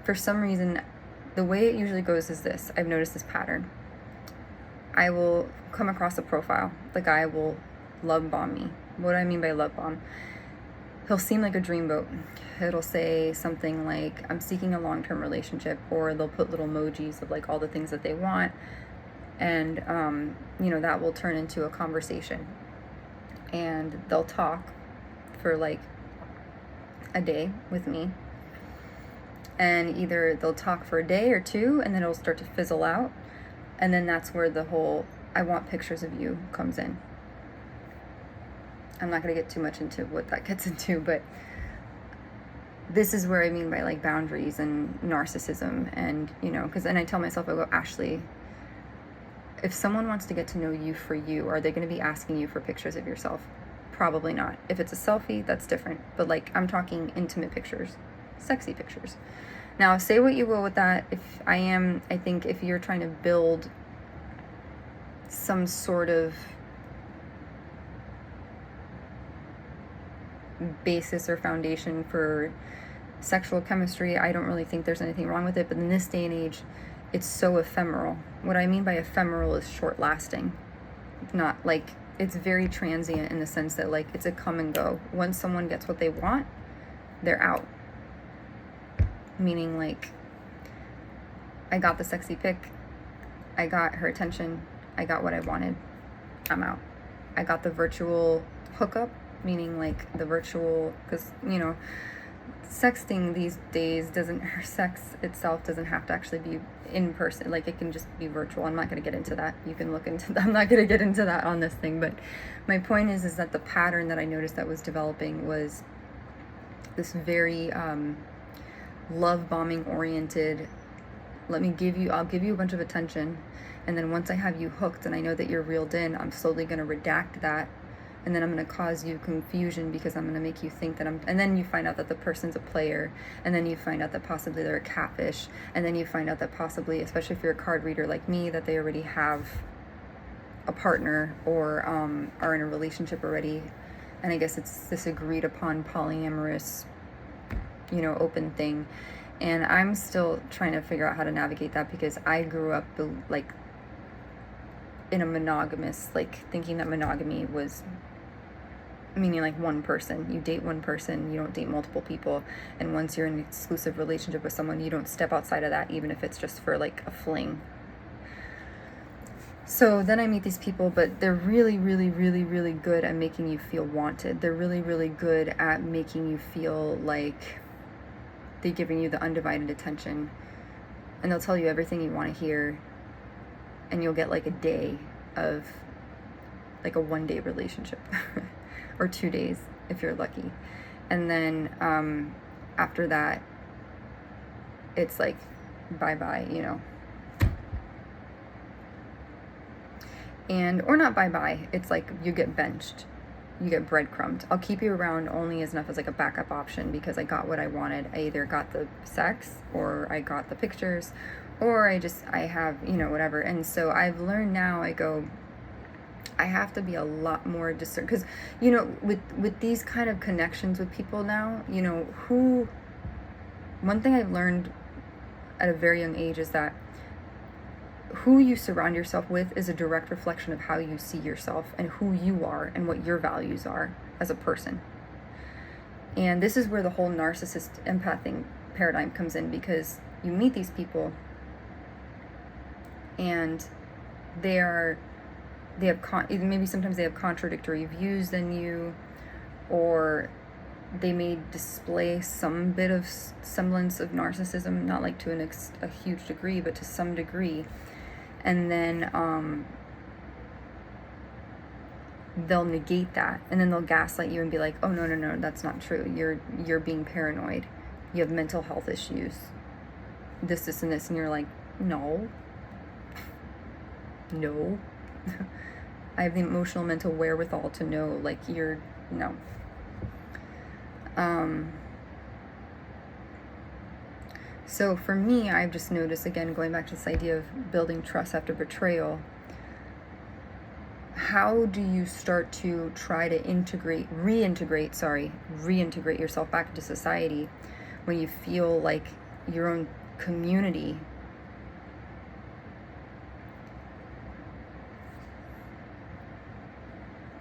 for some reason, the way it usually goes is this. I've noticed this pattern. I will come across a profile. The guy will love bomb me. What do I mean by love bomb? He'll seem like a dreamboat. It'll say something like, I'm seeking a long-term relationship, or they'll put little emojis of like all the things that they want. And, you know, that will turn into a conversation. And they'll talk for like a day with me. And either they'll talk for a day or two, and then it'll start to fizzle out. And then that's where the whole, I want pictures of you comes in. I'm not going to get too much into what that gets into, but this is where I mean by like boundaries and narcissism. And, you know, because then I tell myself, I go, Ashley, if someone wants to get to know you for you, are they going to be asking you for pictures of yourself? Probably not. If it's a selfie, that's different. But like, I'm talking intimate pictures, sexy pictures. Now, say what you will with that. I think if you're trying to build some sort of basis or foundation for sexual chemistry, I don't really think there's anything wrong with it. But in this day and age, it's so ephemeral. What I mean by ephemeral is short lasting. Not like, it's very transient in the sense that like it's a come and go. Once someone gets what they want, they're out. Meaning like, I got the sexy pic, I got her attention, I got what I wanted, I'm out. I got the virtual hookup, meaning like the virtual, because, you know, sexting these days sex itself doesn't have to actually be in person. Like, it can just be virtual. I'm not going to get into that. You can look into that. I'm not going to get into that on this thing. But my point is that the pattern that I noticed that was developing was this very love bombing oriented, I'll give you a bunch of attention, and then once I have you hooked and I know that you're reeled in, I'm slowly going to redact that, and then I'm going to cause you confusion because I'm going to make you think that and then you find out that the person's a player, and then you find out that possibly they're a catfish, and then you find out that possibly, especially if you're a card reader like me, that they already have a partner or are in a relationship already. And I guess it's this agreed upon polyamorous, you know, open thing. And I'm still trying to figure out how to navigate that, because I grew up like in a monogamous, like thinking that monogamy was meaning like one person. You date one person, you don't date multiple people. And once you're in an exclusive relationship with someone, you don't step outside of that, even if it's just for like a fling. So then I meet these people, but they're really, really, really, really good at making you feel wanted. They're really, really good at making you feel like they're giving you the undivided attention. And they'll tell you everything you want to hear. And you'll get like a day of like a 1 day relationship or 2 days if you're lucky. And then after that, it's like bye-bye, you know. And, or not bye-bye, it's like you get benched. You get breadcrumbed. I'll keep you around only as enough as like a backup option, because I got what I wanted. I either got the sex, or I got the pictures, or I have, you know, whatever. And so I've learned now, I have to be a lot more discerning, because, you know, with these kind of connections with people now, you know, one thing I've learned at a very young age is that who you surround yourself with is a direct reflection of how you see yourself and who you are and what your values are as a person. And this is where the whole narcissist empathing paradigm comes in, because you meet these people and maybe sometimes they have contradictory views than you, or they may display some bit of semblance of narcissism, not like to a huge degree, but to some degree. And then they'll negate that, and then they'll gaslight you and be like, oh, no, that's not true. You're being paranoid. you have mental health issues, this, and this, and you're like, no. I have the emotional, mental wherewithal to know, like, no. So for me, I've just noticed, again, going back to this idea of building trust after betrayal, how do you start to try to reintegrate yourself back into society when you feel like your own community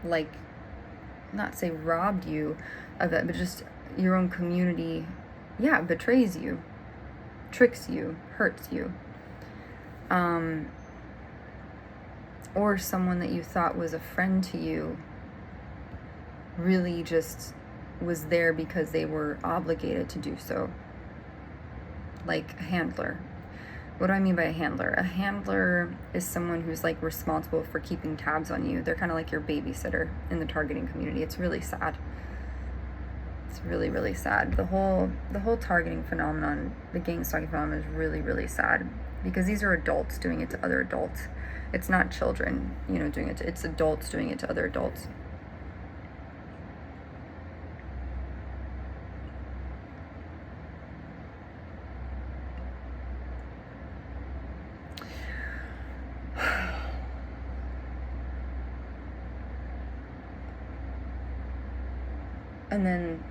like, not say robbed you of it, but just your own community, betrays you, tricks you, hurts you, or someone that you thought was a friend to you really just was there because they were obligated to do so. Like a handler. What do I mean by a handler? A handler is someone who's like responsible for keeping tabs on you. They're kind of like your babysitter in the targeting community. It's really sad. It's really, really sad. The whole targeting phenomenon, the gangstalking phenomenon, is really, really sad, because these are adults doing it to other adults. It's not children, doing it it's adults doing it to other adults. And then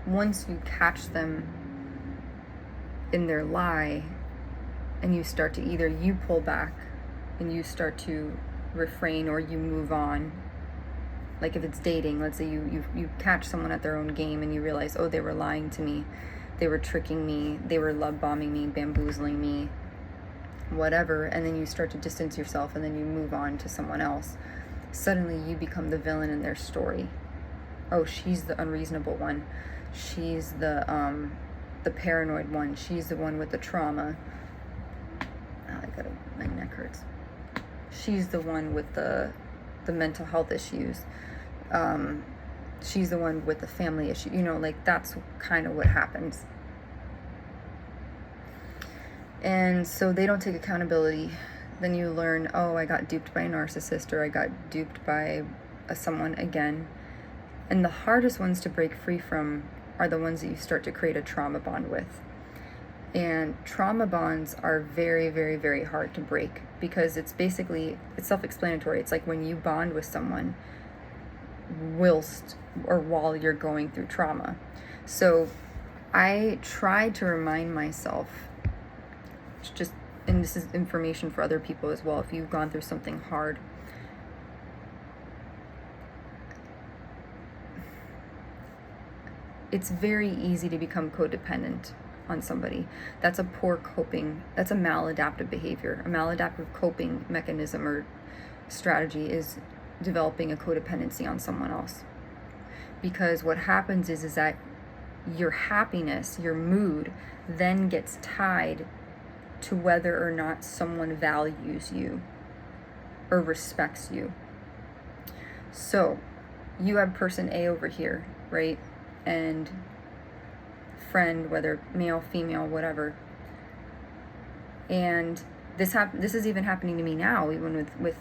once you catch them in their lie, and you start to either you pull back and you start to refrain, or you move on. Like if it's dating, let's say you catch someone at their own game and you realize, oh, they were lying to me, they were tricking me, they were love bombing me, bamboozling me, whatever, and then you start to distance yourself and then you move on to someone else. Suddenly you become the villain in their story. Oh, she's the unreasonable one. She's the paranoid one. She's the one with the trauma. My neck hurts. She's the one with the mental health issues. She's the one with the family issue. Like that's kind of what happens. And so they don't take accountability. Then you learn, oh, I got duped by a narcissist, or I got duped by someone again. And the hardest ones to break free from are the ones that you start to create a trauma bond with. And trauma bonds are very, very, very hard to break, because it's self-explanatory. It's like when you bond with someone while you're going through trauma. So I try to remind myself, and this is information for other people as well, if you've gone through something hard, it's very easy to become codependent on somebody. That's a maladaptive behavior. A maladaptive coping mechanism or strategy is developing a codependency on someone else. Because what happens is that your happiness, your mood, then gets tied to whether or not someone values you or respects you. So you have person A over here, right? And friend, whether male, female, whatever. And this is even happening to me now, even with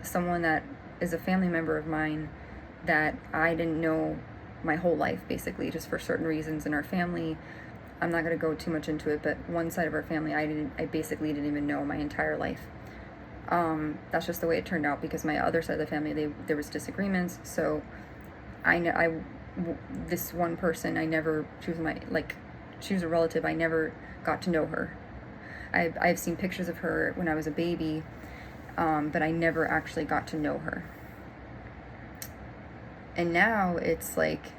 someone that is a family member of mine that I didn't know my whole life, basically, just for certain reasons in our family. I'm not going to go too much into it, but one side of our family I basically didn't even know my entire life. That's just the way it turned out, because my other side of the family, there was disagreements. So this one person, she was a relative, I never got to know her. I've seen pictures of her when I was a baby, but I never actually got to know her. And now it's like,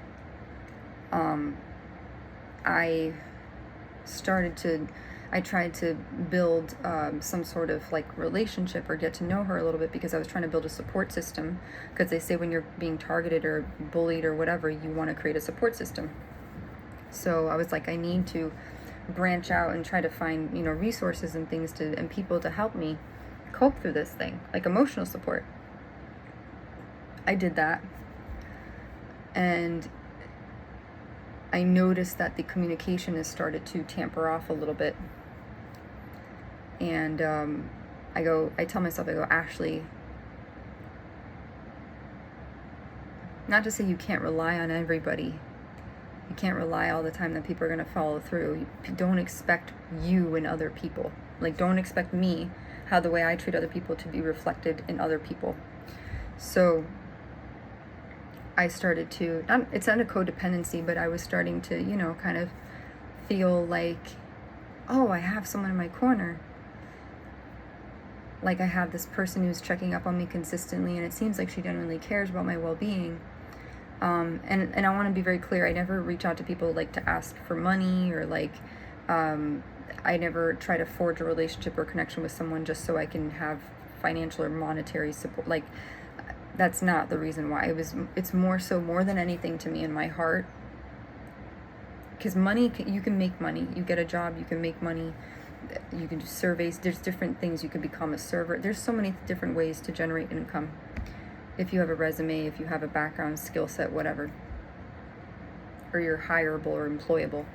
I tried to build some sort of like relationship or get to know her a little bit, because I was trying to build a support system, because they say when you're being targeted or bullied or whatever, you want to create a support system. So I was like, I need to branch out and try to find, resources and things and people to help me cope through this thing, like emotional support. I did that. And I noticed that the communication has started to tamper off a little bit. And I tell myself, Ashley, not to say you can't rely on everybody. You can't rely all the time that people are going to follow through. Don't expect you and other people. Like, don't expect me, how the way I treat other people, to be reflected in other people. So I started to, it's not a codependency, but I was starting to, kind of feel like, oh, I have someone in my corner. Like, I have this person who's checking up on me consistently, and it seems like she genuinely cares about my well-being. And I want to be very clear, I never reach out to people like to ask for money, or like, I never try to forge a relationship or connection with someone just so I can have financial or monetary support. Like, that's not the reason why. It's more than anything to me in my heart. Because money, you can make money. You get a job, you can make money. You can do surveys. There's different things. You can become a server. There's so many different ways to generate income. If you have a resume, if you have a background, skill set, whatever. Or you're hireable or employable.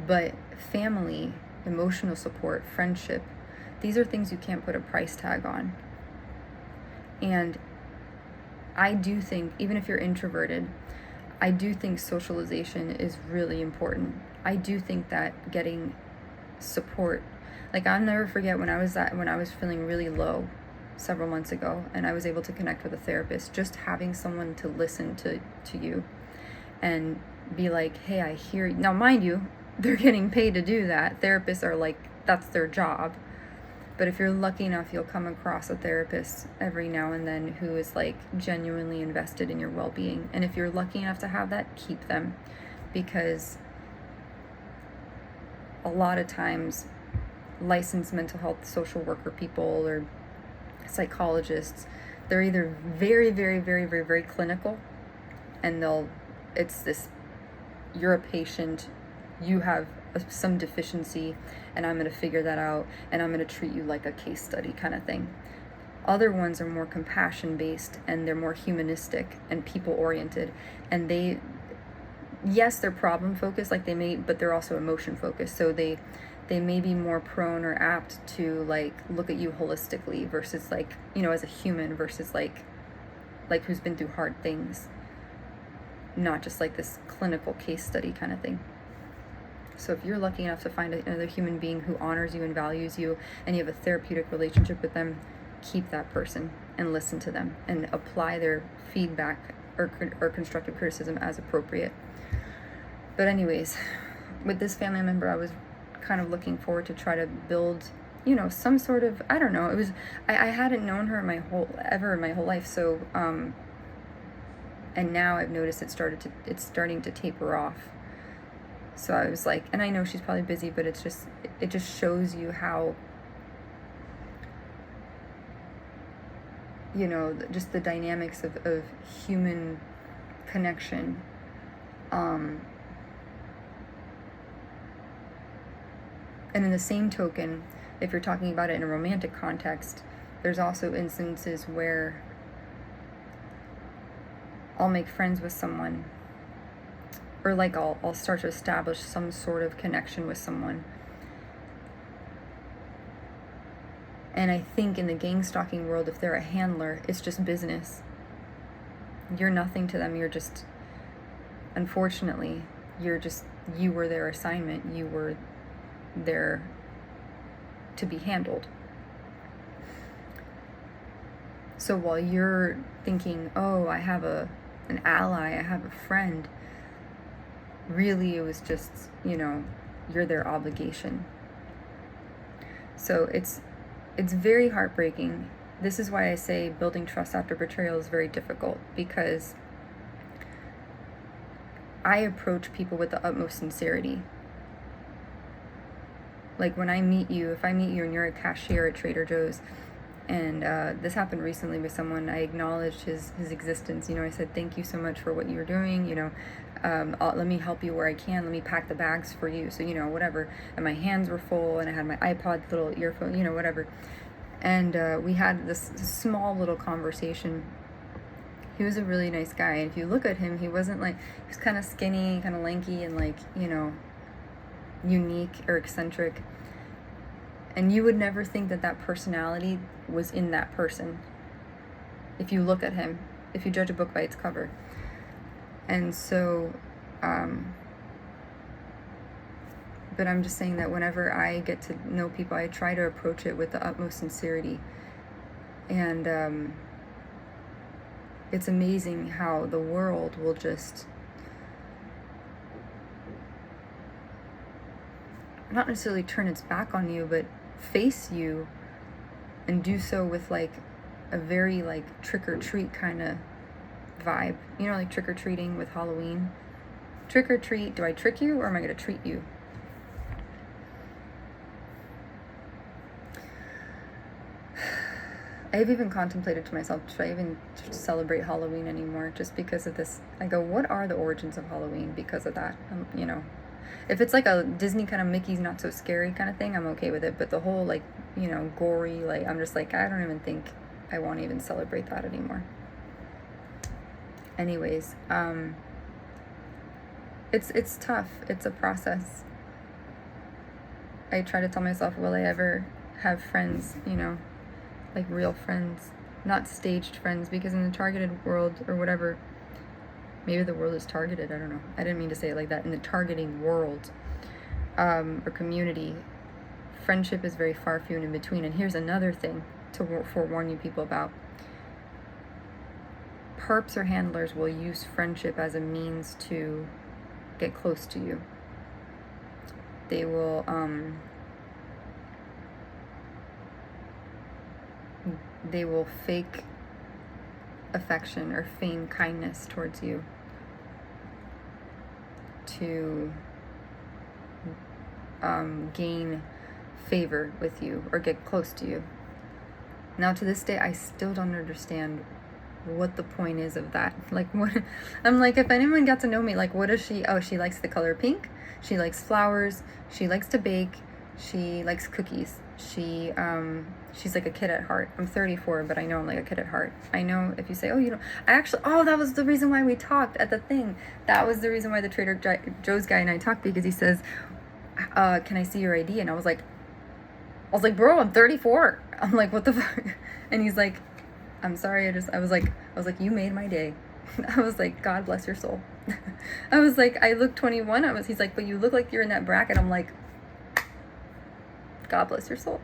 But family, emotional support, friendship, these are things you can't put a price tag on. And I do think, even if you're introverted, I do think socialization is really important. I do think that getting support, like, I'll never forget when I was feeling really low several months ago, and I was able to connect with a therapist. Just having someone to listen to you and be like, hey, I hear you. Now, mind you, they're getting paid to do that. Therapists are like, that's their job. But if you're lucky enough, you'll come across a therapist every now and then who is like genuinely invested in your well-being. And if you're lucky enough to have that, keep them. Because a lot of times, licensed mental health social worker people or psychologists, they're either very, very, very, very, very clinical, and it's this, you're a patient, you have some deficiency, and I'm going to figure that out, and I'm going to treat you like a case study kind of thing. Other ones are more compassion based, and they're more humanistic and people oriented, and yes, they're problem focused, but they're also emotion focused. So they may be more prone or apt to like look at you holistically versus like, as a human, versus like who's been through hard things, not just like this clinical case study kind of thing. So if you're lucky enough to find another human being who honors you and values you, and you have a therapeutic relationship with them, keep that person and listen to them and apply their feedback or constructive criticism as appropriate. But anyways, with this family member, I was kind of looking forward to try to build, some sort of, I don't know, it was, I hadn't known her in my whole life, so, and now I've noticed it's starting to taper off. So I was like, and I know she's probably busy, but it just shows you how, just the dynamics of human connection. And in the same token, if you're talking about it in a romantic context, there's also instances where I'll make friends with someone, or like I'll start to establish some sort of connection with someone. And I think in the gangstalking world, if they're a handler, it's just business. You're nothing to them. Unfortunately, you were their assignment. You were there to be handled. So while you're thinking, oh, I have an ally, I have a friend, really it was just, you're their obligation. So it's very heartbreaking. This is why I say building trust after betrayal is very difficult, because I approach people with the utmost sincerity. Like when I meet you, if I meet you and you're a cashier at Trader Joe's, and this happened recently with someone, I acknowledged his existence. I said, thank you so much for what you were doing. Let me help you where I can. Let me pack the bags for you. So, whatever. And my hands were full, and I had my iPod, little earphone, whatever. And we had this small little conversation. he was a really nice guy. And if you look at him, he wasn't like, he was kind of skinny, kind of lanky, and like, you know, unique or eccentric. And you would never think that that personality was in that person if you look at him, if you judge a book by its cover. And so, but I'm just saying that whenever I get to know people, I try to approach it with the utmost sincerity. And it's amazing how the world will just not necessarily turn its back on you, but face you, and do so with like a very like trick-or-treat kind of vibe. You know, like trick-or-treating with Halloween. Trick or treat, do I trick you or am I going to treat you? I've even contemplated to myself, should I even celebrate Halloween anymore? Just because of this. I go, what are the origins of Halloween because of that? You know, if it's like a Disney kind of Mickey's Not So Scary kind of thing, I'm okay with it. But the whole like, you know, gory, like, I'm just like, I don't even think I want to even celebrate that anymore. Anyways, it's tough. It's a process. I try to tell myself, will I ever have friends, you know, like real friends, not staged friends, because in the targeted world or whatever, maybe the world is targeted, I don't know, I didn't mean to say it like that, in the targeting world or community, friendship is very far few and in between. And here's another thing to forewarn you people about. Perps or handlers will use friendship as a means to get close to you. They will fake affection or feign kindness towards you to gain favor with you or get close to you. Now, to this day, I still don't understand what the point is of that. Like, what? I'm like, if anyone got to know me, like, what is she? Oh, she likes the color pink. She likes flowers. She likes to bake. She likes cookies. She's like a kid at heart. I'm 34, but I know I'm like a kid at heart. I know if you say, oh, you know, that was the reason why we talked at the thing. That was the reason why the Trader Joe's guy and I talked, because he says, can I see your ID? And I was like, bro, I'm 34. I'm like, what the fuck? And he's like, I'm sorry. I was like, you made my day. I was like, God bless your soul. I was like, I look 21. He's like, but you look like you're in that bracket. I'm like, God bless your soul.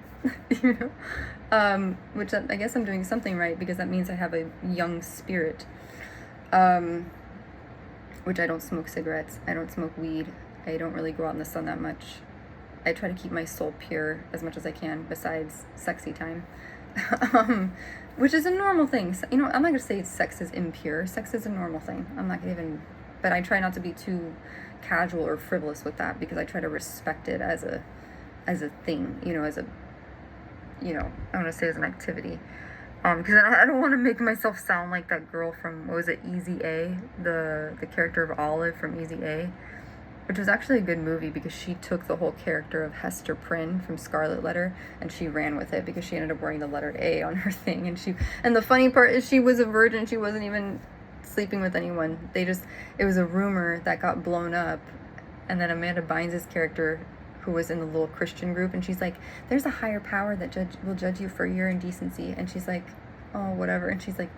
You know, which I guess I'm doing something right, because that means I have a young spirit. Which I don't smoke cigarettes. I don't smoke weed. I don't really go out in the sun that much. I try to keep my soul pure as much as I can, besides sexy time. Which is a normal thing. You know, I'm not going to say sex is impure. Sex is a normal thing. I'm not going to even... But I try not to be too casual or frivolous with that, because I try to respect it as a thing, you know, I want to say as an activity. Because I don't want to make myself sound like that girl from, what was it, Easy A? The character of Olive from Easy A. Which was actually a good movie, because she took the whole character of Hester Prynne from Scarlet Letter and she ran with it, because she ended up wearing the letter A on her thing. And the funny part is she was a virgin. She wasn't even sleeping with anyone. It was a rumor that got blown up. And then Amanda Bynes' character, who was in the little Christian group, and she's like, there's a higher power that will judge you for your indecency. And she's like, oh, whatever. And she's like,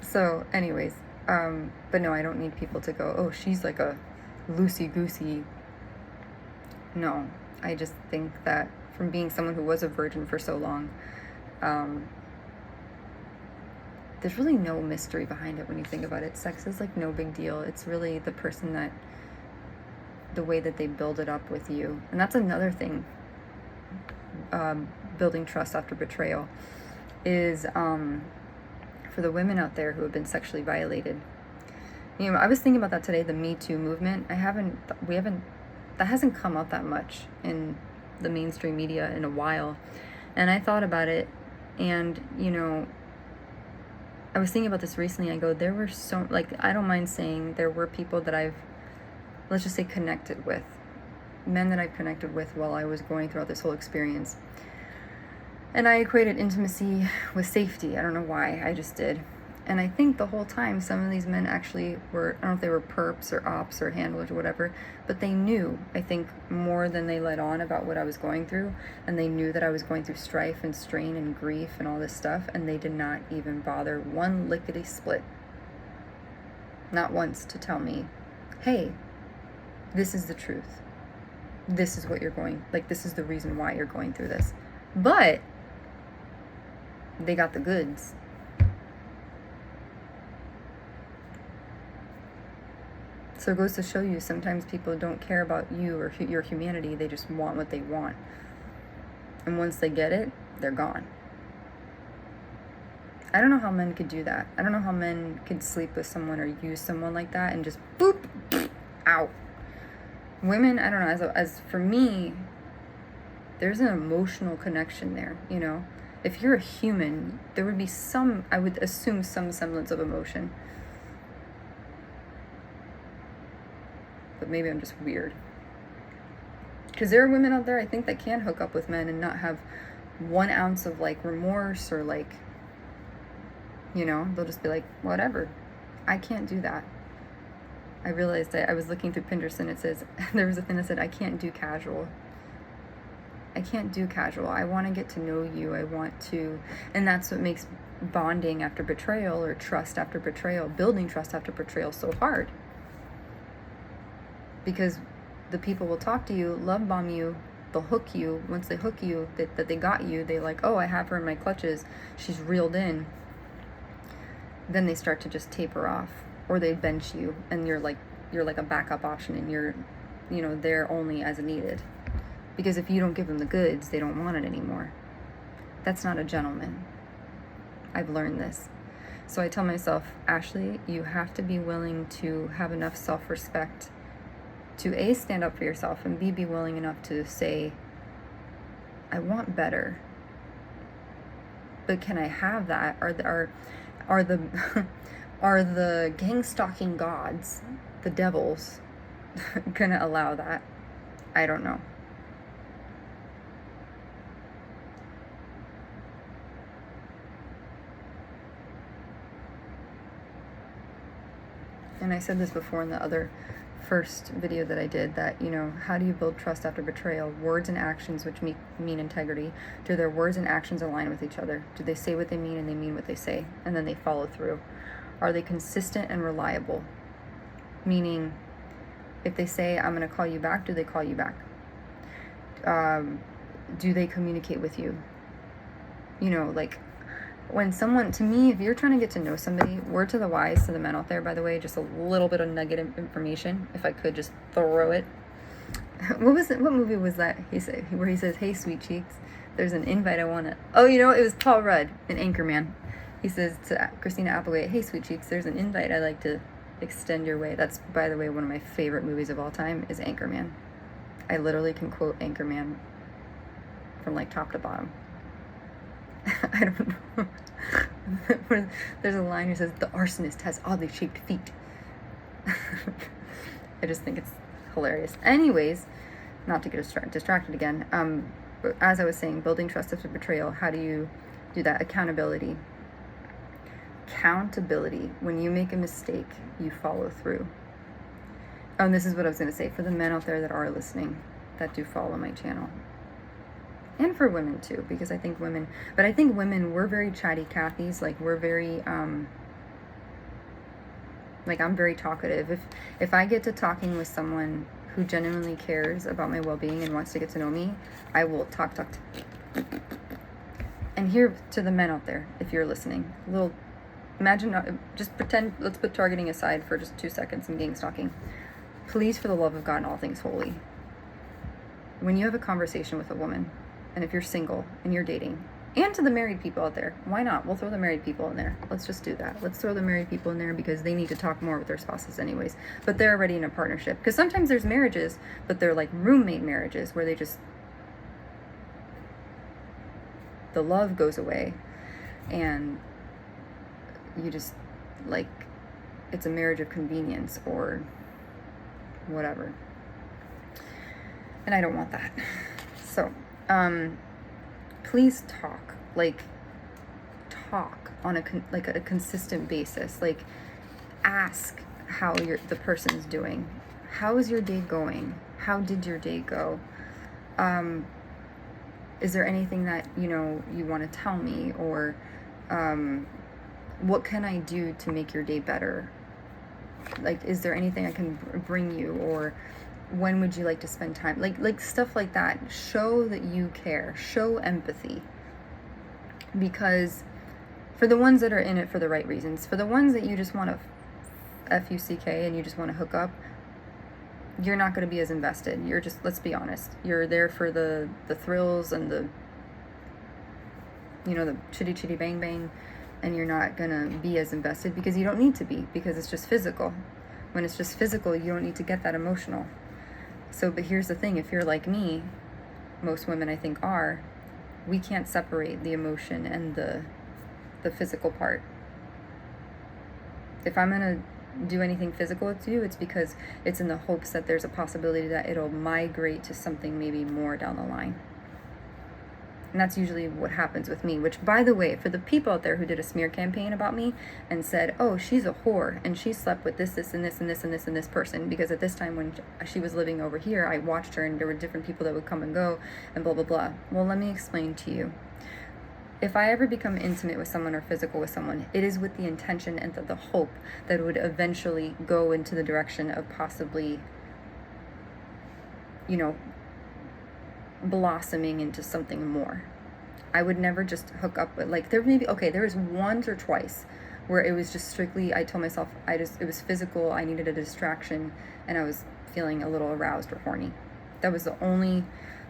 so anyways, but no, I don't need people to go, oh, she's like a loosey-goosey. No, I just think that from being someone who was a virgin for so long, there's really no mystery behind it when you think about it. Sex is like no big deal. It's really the person the way that they build it up with you. And that's another thing, building trust after betrayal, is for the women out there who have been sexually violated. You know, I was thinking about that today, the Me Too movement. that hasn't come up that much in the mainstream media in a while. And I thought about it, and, you know, I was thinking about this recently. I go, there were I don't mind saying there were people that let's just say connected with, men that I've connected with while I was going throughout this whole experience. And I equated intimacy with safety. I don't know why, I just did. And I think the whole time some of these men actually were, I don't know if they were perps or ops or handlers or whatever, but they knew, I think, more than they let on about what I was going through. And they knew that I was going through strife and strain and grief and all this stuff. And they did not even bother one lickety split, not once, to tell me, hey, this is the truth. This is what you're going, like, this is the reason why you're going through this. But they got the goods. So it goes to show you, sometimes people don't care about you or your humanity. They just want what they want. And once they get it, they're gone. I don't know how men could do that. I don't know how men could sleep with someone or use someone like that and just boop, out. Women, I don't know, as for me, there's an emotional connection there, you know? If you're a human, there would be some, I would assume, some semblance of emotion. But maybe I'm just weird. Because there are women out there, I think, that can hook up with men and not have 1 ounce of, like, remorse or, like, you know, they'll just be like, whatever. I can't do that. I realized that I was looking through Pinterest and it says, there was a thing that said, I can't do casual. I can't do casual. I want to get to know you. I want to, and that's what makes bonding after betrayal or trust after betrayal, building trust after betrayal so hard. Because the people will talk to you, love bomb you, they'll hook you. Once they hook you, that they got you, they like, oh, I have her in my clutches, she's reeled in. Then they start to just taper off, or they bench you, and you're like a backup option, and you're, you know, there only as needed. Because if you don't give them the goods, they don't want it anymore. That's not a gentleman. I've learned this. So I tell myself, Ashley, you have to be willing to have enough self-respect to A, stand up for yourself, and B, be willing enough to say, I want better. But can I have that? Are the are the gangstalking gods, the devils, gonna allow that? I don't know. And I said this before in the other first video that I did, that, you know, how do you build trust after betrayal? Words and actions, which mean integrity. Do their words and actions align with each other? Do they say what they mean and they mean what they say? And then they follow through. Are they consistent and reliable? Meaning, if they say, I'm going to call you back, do they call you back? Do they communicate with you? You know, like, when someone, to me, if you're trying to get to know somebody, word to the wise, to the men out there, by the way, just a little bit of nugget of information, if I could just throw it. What was it? What movie was that? Where he says, hey, sweet cheeks, there's an invite I want to, oh, you know, it was Paul Rudd in Anchorman. He says to Christina Applegate, hey, sweet cheeks, there's an invite I'd like to extend your way. That's, by the way, one of my favorite movies of all time is Anchorman. I literally can quote Anchorman from, like, top to bottom. I don't know. There's a line who says, the arsonist has oddly shaped feet. I just think it's hilarious. Anyways, not to get distracted again. But as I was saying, building trust after betrayal, how do you do that? Accountability. Accountability. When you make a mistake, you follow through. Oh, and this is what I was going to say for the men out there that are listening, that do follow my channel. And for women too, because I think women, we're very chatty Cathys. Like, we're very, like, I'm very talkative. If I get to talking with someone who genuinely cares about my well-being and wants to get to know me, I will talk. And here, to the men out there, if you're listening, imagine, just pretend, let's put targeting aside for just 2 seconds and gangstalking. Please, for the love of God and all things holy, when you have a conversation with a woman, and if you're single and you're dating, and to the married people out there, why not? We'll throw the married people in there. Let's just do that. Let's throw the married people in there, because they need to talk more with their spouses anyways. But they're already in a partnership. Because sometimes there's marriages, but they're like roommate marriages, where the love goes away, and you just, like, it's a marriage of convenience or whatever. And I don't want that. So, please talk. Like, talk on like a consistent basis. Like, ask how the person's doing. How is your day going? How did your day go? Is there anything that, you want to tell me? Or what can I do to make your day better? Like, is there anything I can bring you? Or when would you like to spend time? Like stuff like that. Show that you care. Show empathy. Because for the ones that are in it for the right reasons, for the ones that you just want to F-U-C-K and you just want to hook up, you're not going to be as invested. You're just, let's be honest, you're there for the thrills and the chitty chitty bang bang, and you're not going to be as invested because you don't need to be, because it's just physical. When it's just physical, you don't need to get that emotional. So, but here's the thing, if you're like me, most women I think are, we can't separate the emotion and the physical part. If I'm going to do anything physical with you, it's because it's in the hopes that there's a possibility that it'll migrate to something maybe more down the line. And that's usually what happens with me, which, by the way, for the people out there who did a smear campaign about me and said, oh, she's a whore and she slept with this and this and this and this and this person, because at this time when she was living over here, I watched her and there were different people that would come and go and blah, blah, blah. Well, let me explain to you. If I ever become intimate with someone or physical with someone, it is with the intention and the hope that it would eventually go into the direction of possibly, blossoming into something more. I would never just hook up with, like, there was once or twice where it was just strictly, I told myself, it was physical, I needed a distraction, and I was feeling a little aroused or horny. That was the only,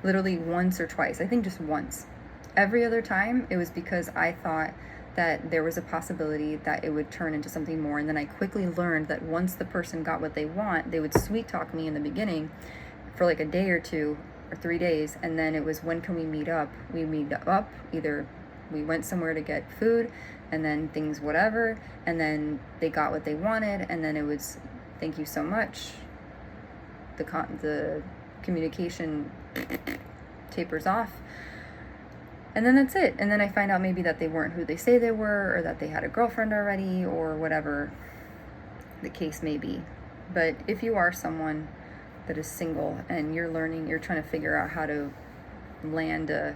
literally once or twice, I think just once. Every other time, it was because I thought that there was a possibility that it would turn into something more. And then I quickly learned that once the person got what they want, they would sweet talk me in the beginning for like a day or 2 or 3 days. And then it was, when can we meet up? We meet up, either we went somewhere to get food and then things, whatever. And then they got what they wanted. And then it was, thank you so much. The communication tapers off. And then that's it. And then I find out maybe that they weren't who they say they were, or that they had a girlfriend already, or whatever the case may be. But if you are someone that is single and you're trying to figure out how to land a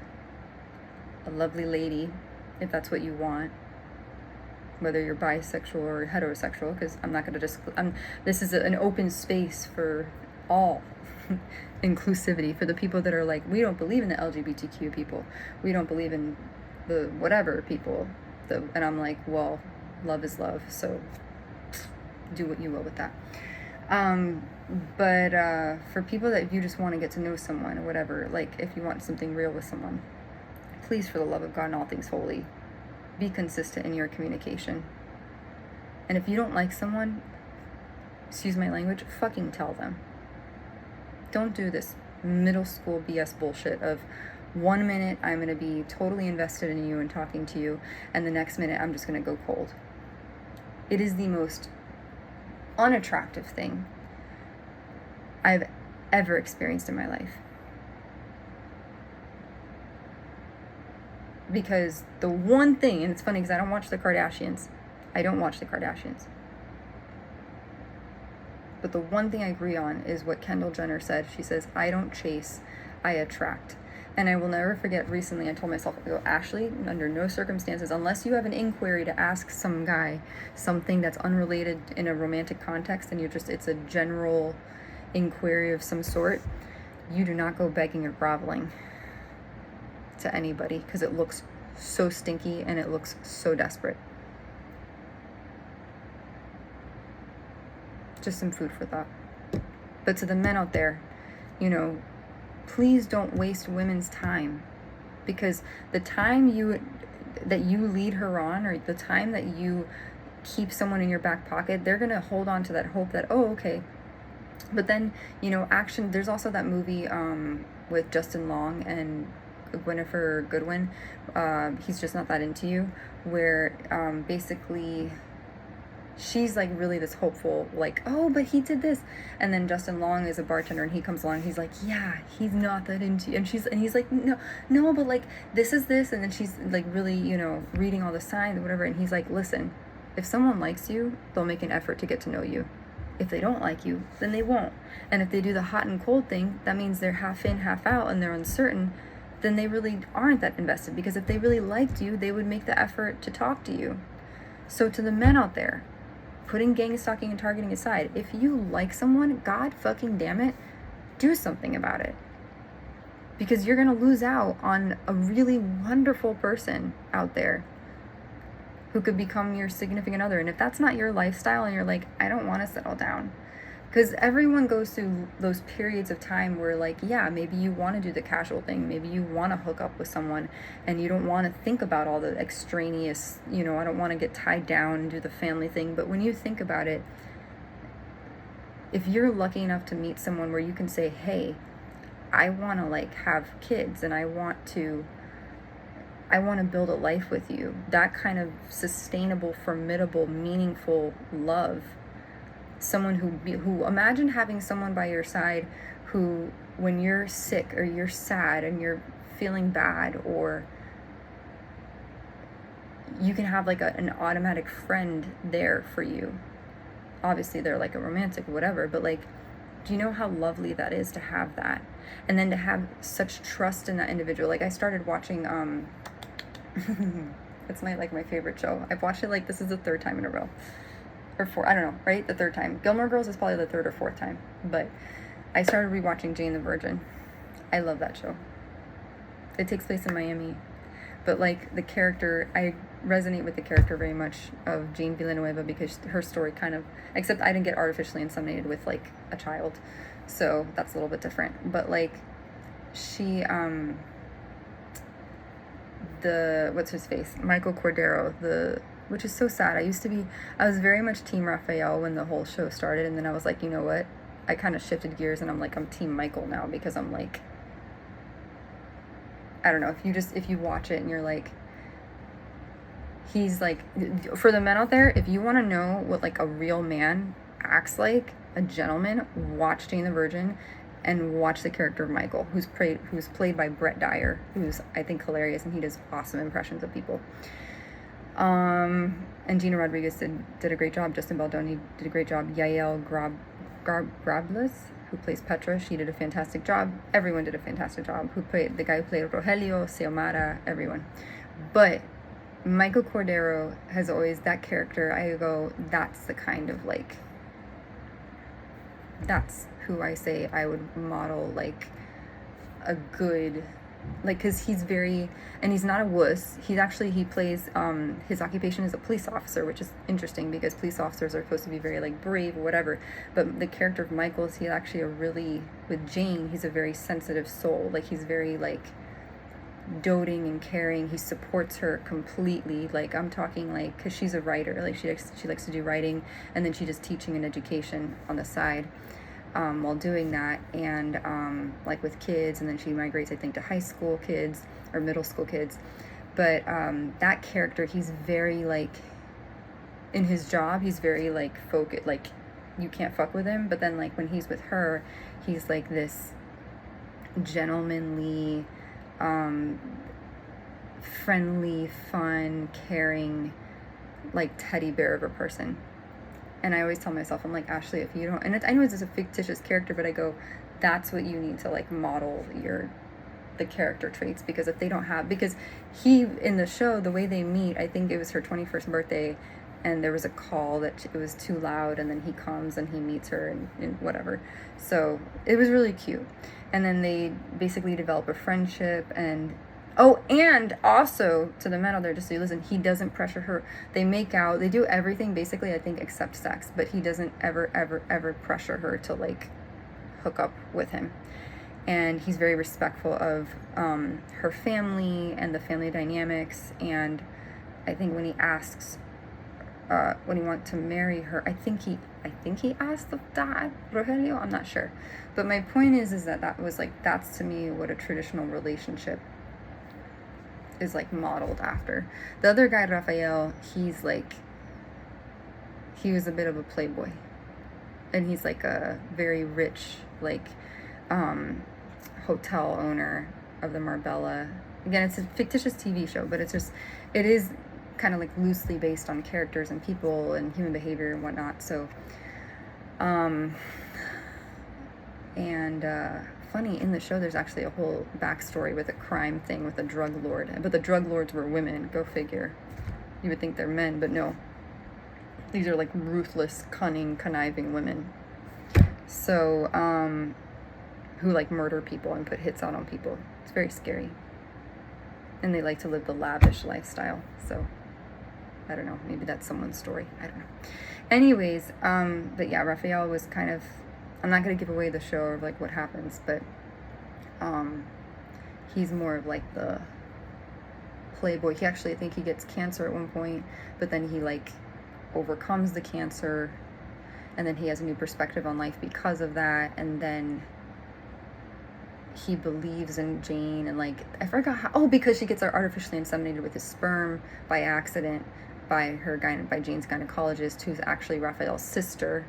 lovely lady, if that's what you want, whether you're bisexual or heterosexual, because I'm not going to this is an open space for all inclusivity, for the people that are like, we don't believe in the LGBTQ people, we don't believe in the whatever people, and I'm like, well, love is love, so do what you will with that. But for people that you just want to get to know someone or whatever, like if you want something real with someone, please, for the love of God and all things holy, be consistent in your communication. And if you don't like someone, excuse my language, fucking tell them. Don't do this middle school BS bullshit of 1 minute I'm going to be totally invested in you and talking to you, and the next minute I'm just going to go cold. It is the most unattractive thing I've ever experienced in my life. Because the one thing, and it's funny because I don't watch the Kardashians. But the one thing I agree on is what Kendall Jenner said. She says, I don't chase, I attract. And I will never forget, recently I told myself, I go, Ashley, under no circumstances, unless you have an inquiry to ask some guy something that's unrelated in a romantic context, and it's a general inquiry of some sort, you do not go begging or groveling to anybody, because it looks so stinky and it looks so desperate. Just some food for thought. But to the men out there, please don't waste women's time, because the time that you lead her on, or the time that you keep someone in your back pocket, they're gonna hold on to that hope that, oh, okay. But then, action. There's also that movie with Justin Long and Gwyneth Goodwin, He's Just Not That Into You, where basically she's like really this hopeful, like, oh, but he did this. And then Justin Long is a bartender, and he comes along, he's like, yeah, he's not that into you. And he's like, no, but like, this is this. And then she's like really, you know, reading all the signs or whatever. And he's like, listen, if someone likes you, they'll make an effort to get to know you. If they don't like you, then they won't. And if they do the hot and cold thing, that means they're half in, half out, and they're uncertain, then they really aren't that invested. Because if they really liked you, they would make the effort to talk to you. So to the men out there, putting gangstalking and targeting aside, if you like someone, God fucking damn it, do something about it. Because you're gonna lose out on a really wonderful person out there who could become your significant other. And if that's not your lifestyle and you're like, I don't want to settle down, because everyone goes through those periods of time where, like, yeah, maybe you want to do the casual thing, maybe you want to hook up with someone and you don't want to think about all the extraneous, you know, I don't want to get tied down and do the family thing. But when you think about it, if you're lucky enough to meet someone where you can say, hey, I want to like have kids and I want to build a life with you, that kind of sustainable, formidable, meaningful love. Someone who imagine having someone by your side who, when you're sick or you're sad and you're feeling bad, or you can have like an automatic friend there for you. Obviously they're like a romantic whatever, but like, do you know how lovely that is to have that? And then to have such trust in that individual. Like, I started watching it's my favorite show. I've watched it, like, this is the third time in a row, or four, I don't know, right? The third time. Gilmore Girls is probably the third or fourth time, but I started rewatching Jane the Virgin. I love that show. It takes place in Miami, but like the character, I resonate with the character very much of Jane Villanueva, because her story kind of, except I didn't get artificially inseminated with like a child, so that's a little bit different. But like, she the what's his face, Michael Cordero, which is so sad. I was very much Team Raphael when the whole show started, and then I was like, you know what, I kind of shifted gears and I'm Team Michael now, because I'm like, I don't know, if you watch it and you're like, he's like, for the men out there, if you want to know what like a real man acts like, a gentleman, watch Jane the Virgin and watch the character of Michael, who's played by Brett Dyer, who's, I think, hilarious, and he does awesome impressions of people. And Gina Rodriguez did a great job. Justin Baldoni did a great job. Yael Grablis, who plays Petra, she did a fantastic job. Everyone did a fantastic job. The guy who played Rogelio, Xiomara, everyone. But Michael Cordero has always, that character, I go, that's the kind of like, that's who I say I would model like a good, like, because he's very, and he's not a wuss. He plays, his occupation is a police officer, which is interesting because police officers are supposed to be very like brave or whatever. But the character of Michael is, he's actually with Jane, he's a very sensitive soul. Like, he's very like doting and caring. He supports her completely. Like, I'm talking like, because she's a writer, like she likes to do writing, and then she does teaching and education on the side. While doing that, and like with kids, and then she migrates, I think, to high school kids or middle school kids. But that character, he's very like, in his job, he's very like focused, like you can't fuck with him. But then like when he's with her, he's like this gentlemanly, friendly, fun, caring, like teddy bear of a person. And I always tell myself, I'm like, Ashley, if you don't, and I know it's a fictitious character, but I go, that's what you need to like model the character traits, because if they don't have, because he, in the show, the way they meet, I think it was her 21st birthday, and there was a call that it was too loud, and then he comes and he meets her and whatever. So it was really cute. And then they basically develop a friendship, and and also, to the men out there, just so you listen, he doesn't pressure her. They make out, they do everything basically, I think, except sex, but he doesn't ever pressure her to like hook up with him. And he's very respectful of her family and the family dynamics. And I think when he asks when he wants to marry her, I think he asked the dad, Rogelio, I'm not sure. But my point is that was like, that's to me what a traditional relationship is like modeled after. The other guy, Raphael, he's he was a bit of a playboy, and he's like a very rich, like, hotel owner of the Marbella. Again, it's a fictitious TV show, but it is kind of like loosely based on characters and people and human behavior and whatnot. So, funny, in the show there's actually a whole backstory with a crime thing with a drug lord, but the drug lords were women. Go figure. You would think they're men, but no. These are like ruthless, cunning, conniving women. So, who like murder people and put hits out on people. It's very scary. And they like to live the lavish lifestyle. So, I don't know. Maybe that's someone's story. I don't know. Anyways, but yeah, Raphael was kind of, I'm not going to give away the show or like what happens, but he's more of like the playboy. He actually, I think he gets cancer at one point, but then he like overcomes the cancer, and then he has a new perspective on life because of that, and then he believes in Jane, and like, I forgot how, because she gets artificially inseminated with his sperm by accident by Jane's gynecologist, who's actually Raphael's sister,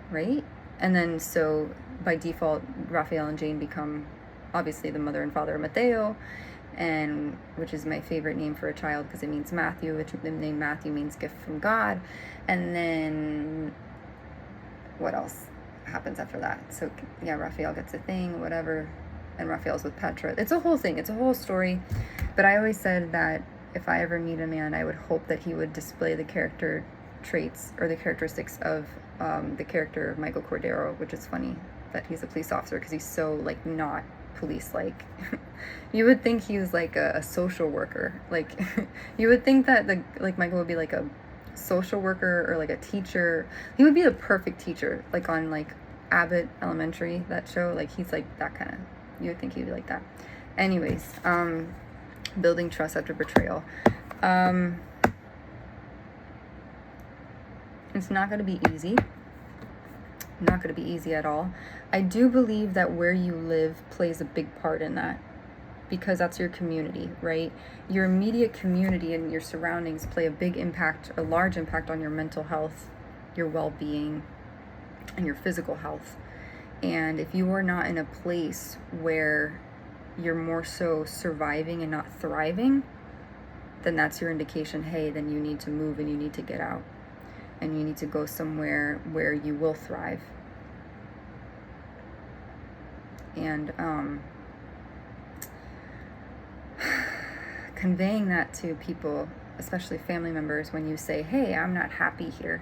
right? And then so by default, Raphael and Jane become obviously the mother and father of Matteo, and which is my favorite name for a child because it means Matthew, which the name Matthew means gift from God. And then what else happens after that? So yeah, Raphael gets a thing, whatever, and Raphael's with Petra. It's a whole thing, it's a whole story. But I always said that if I ever meet a man, I would hope that he would display the character traits or the characteristics of the character of Michael Cordero, which is funny that he's a police officer because he's so like not police-like. You would think he was like a social worker. Like you would think that Michael would be like a social worker or like a teacher. He would be the perfect teacher, like on like Abbott Elementary, that show. Like he's like that kind of, you would think he'd be like that. Anyways, building trust after betrayal. It's not going to be easy. Not going to be easy at all. I do believe that where you live plays a big part in that, because that's your community, right? Your immediate community and your surroundings play a large impact on your mental health, your well-being, and your physical health. And if you are not in a place where you're more so surviving and not thriving, then that's your indication, hey, then you need to move and you need to get out. And you need to go somewhere where you will thrive. And conveying that to people, especially family members, when you say, hey, I'm not happy here.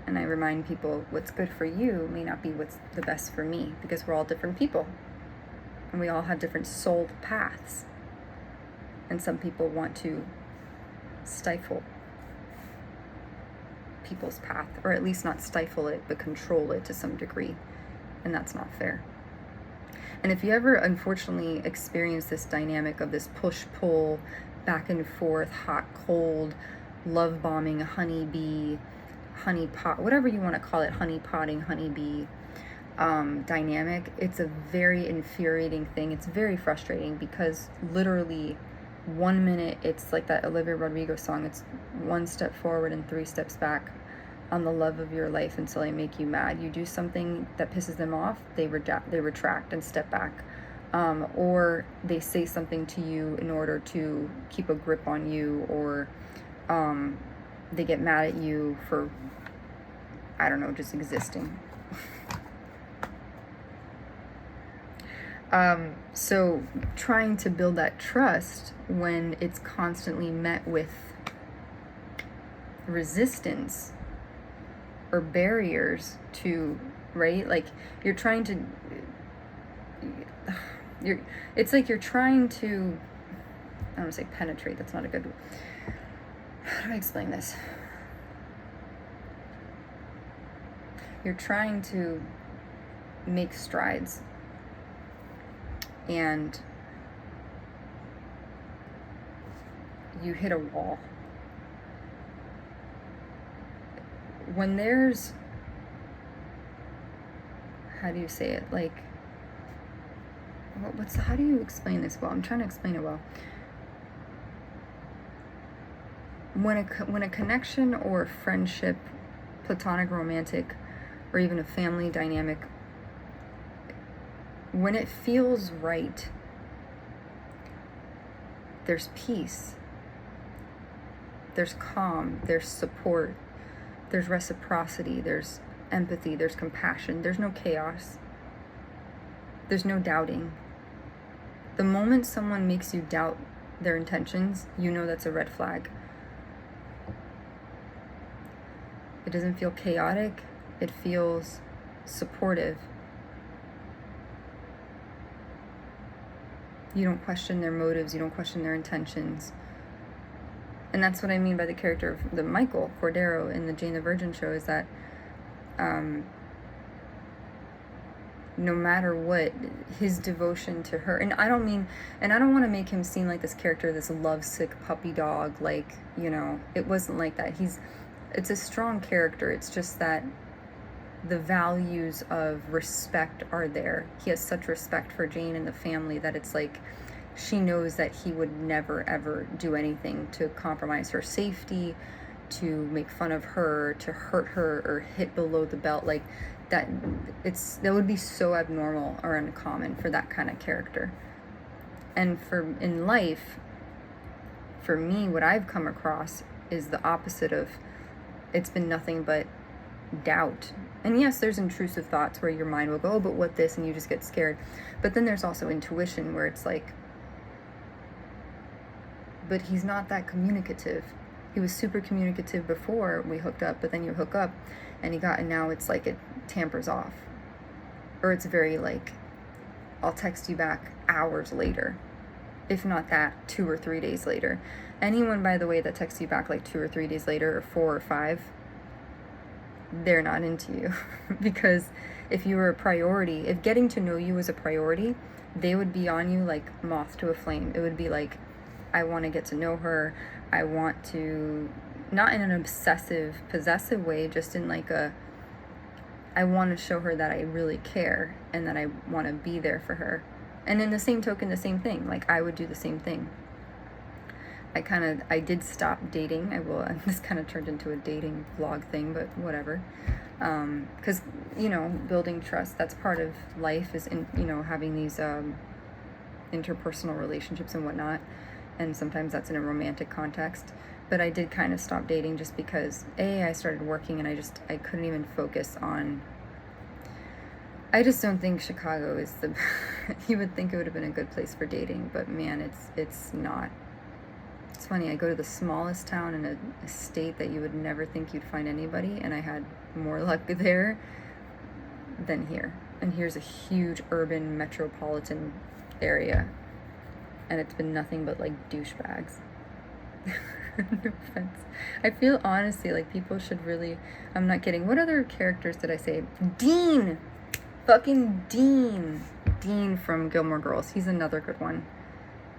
And I remind people, what's good for you may not be what's the best for me, because we're all different people. And we all have different soul paths. And some people want to stifle people's path, or at least not stifle it, but control it to some degree. And that's not fair. And if you ever unfortunately experience this dynamic of this push-pull, back and forth, hot, cold, love bombing, honeybee, honeypot, whatever you want to call it, honeypotting, honeybee dynamic, it's a very infuriating thing. It's very frustrating because literally 1 minute it's like that Olivia Rodrigo song, it's 1 step forward and 3 steps back on the love of your life until I make you mad. You do something that pisses them off, they retract and step back, or they say something to you in order to keep a grip on you, or they get mad at you for, I don't know, just existing. So trying to build that trust when it's constantly met with resistance or barriers to, right? Like you're trying to, it's like you're trying to, I don't want to say penetrate, that's not a good, how do I explain this? You're trying to make strides and you hit a wall. When there's, how do you say it? Like, how do you explain this well? I'm trying to explain it well. when a connection or friendship, platonic, romantic, or even a family dynamic, when it feels right, there's peace, there's calm, there's support, there's reciprocity, there's empathy, there's compassion, there's no chaos, there's no doubting. The moment someone makes you doubt their intentions, you know that's a red flag. It doesn't feel chaotic, it feels supportive. You don't question their motives, you don't question their intentions. And that's what I mean by the character of the Michael Cordero in the Jane the Virgin show, is that no matter what, his devotion to her, and I don't want to make him seem like this character, this lovesick puppy dog, like, you know, it wasn't like that. It's a strong character. It's just that the values of respect are there. He has such respect for Jane and the family that it's like she knows that he would never ever do anything to compromise her safety, to make fun of her, to hurt her, or hit below the belt. Like that would be so abnormal or uncommon for that kind of character. And in life, for me, what I've come across is the opposite of, it's been nothing but doubt. And yes, there's intrusive thoughts where your mind will go, oh, but what this, and you just get scared. But then there's also intuition where it's like, but he's not that communicative. He was super communicative before we hooked up, but then you hook up and now it's like it tampers off. Or it's very like, I'll text you back hours later. If not that, 2 or 3 days later. Anyone, by the way, that texts you back like 2 or 3 days later, or 4 or 5, they're not into you. Because if you were a priority, if getting to know you was a priority, they would be on you like moth to a flame. It would be like, I want to get to know her. I want to, not in an obsessive, possessive way, just in like I want to show her that I really care and that I want to be there for her. And in the same token, the same thing. Like, I would do the same thing. I did stop dating. This kind of turned into a dating vlog thing, but whatever. Because, you know, building trust, that's part of life, is, having these interpersonal relationships and whatnot. And sometimes that's in a romantic context. But I did kind of stop dating just because, I started working and I couldn't even focus on, I just don't think Chicago is you would think it would have been a good place for dating, but man, it's not. It's funny, I go to the smallest town in a state that you would never think you'd find anybody, and I had more luck there than here. And here's a huge urban metropolitan area, and it's been nothing but like douchebags. No offense. I feel honestly like people should really, I'm not kidding. What other characters did I say? Dean! Fucking Dean. Dean from Gilmore Girls. He's another good one.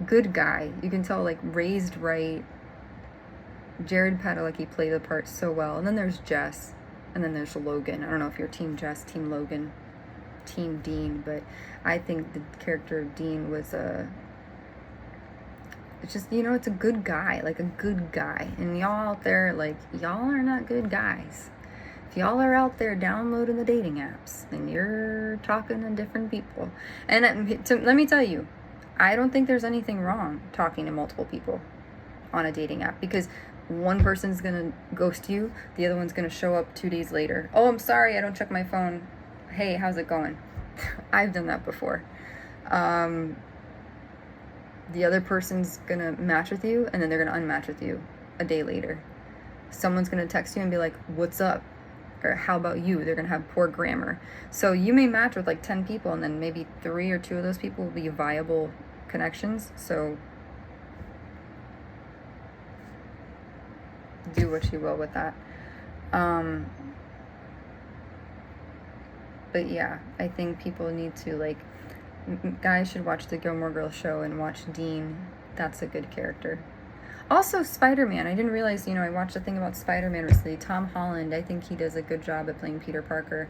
Good guy. You can tell, like, raised right. Jared Padalecki played the part so well. And then there's Jess. And then there's Logan. I don't know if you're Team Jess, Team Logan, Team Dean. But I think the character of Dean was it's just, it's a good guy. Like, a good guy. And y'all out there, like, y'all are not good guys. If y'all are out there downloading the dating apps, then you're talking to different people. And let me tell you, I don't think there's anything wrong talking to multiple people on a dating app, because one person's gonna ghost you, the other one's gonna show up 2 days later. Oh, I'm sorry, I don't check my phone. Hey, how's it going? I've done that before. The other person's gonna match with you, and then they're gonna unmatch with you a day later. Someone's gonna text you and be like, what's up? Or how about you? They're gonna have poor grammar. So you may match with like 10 people, and then maybe 3 or 2 of those people will be viable connections. So do what you will with that. But yeah, I think people need to, like, guys should watch the Gilmore Girls show and watch Dean. That's a good character. Also, Spider-Man. I didn't realize, I watched a thing about Spider-Man recently. Tom Holland, I think he does a good job at playing Peter Parker.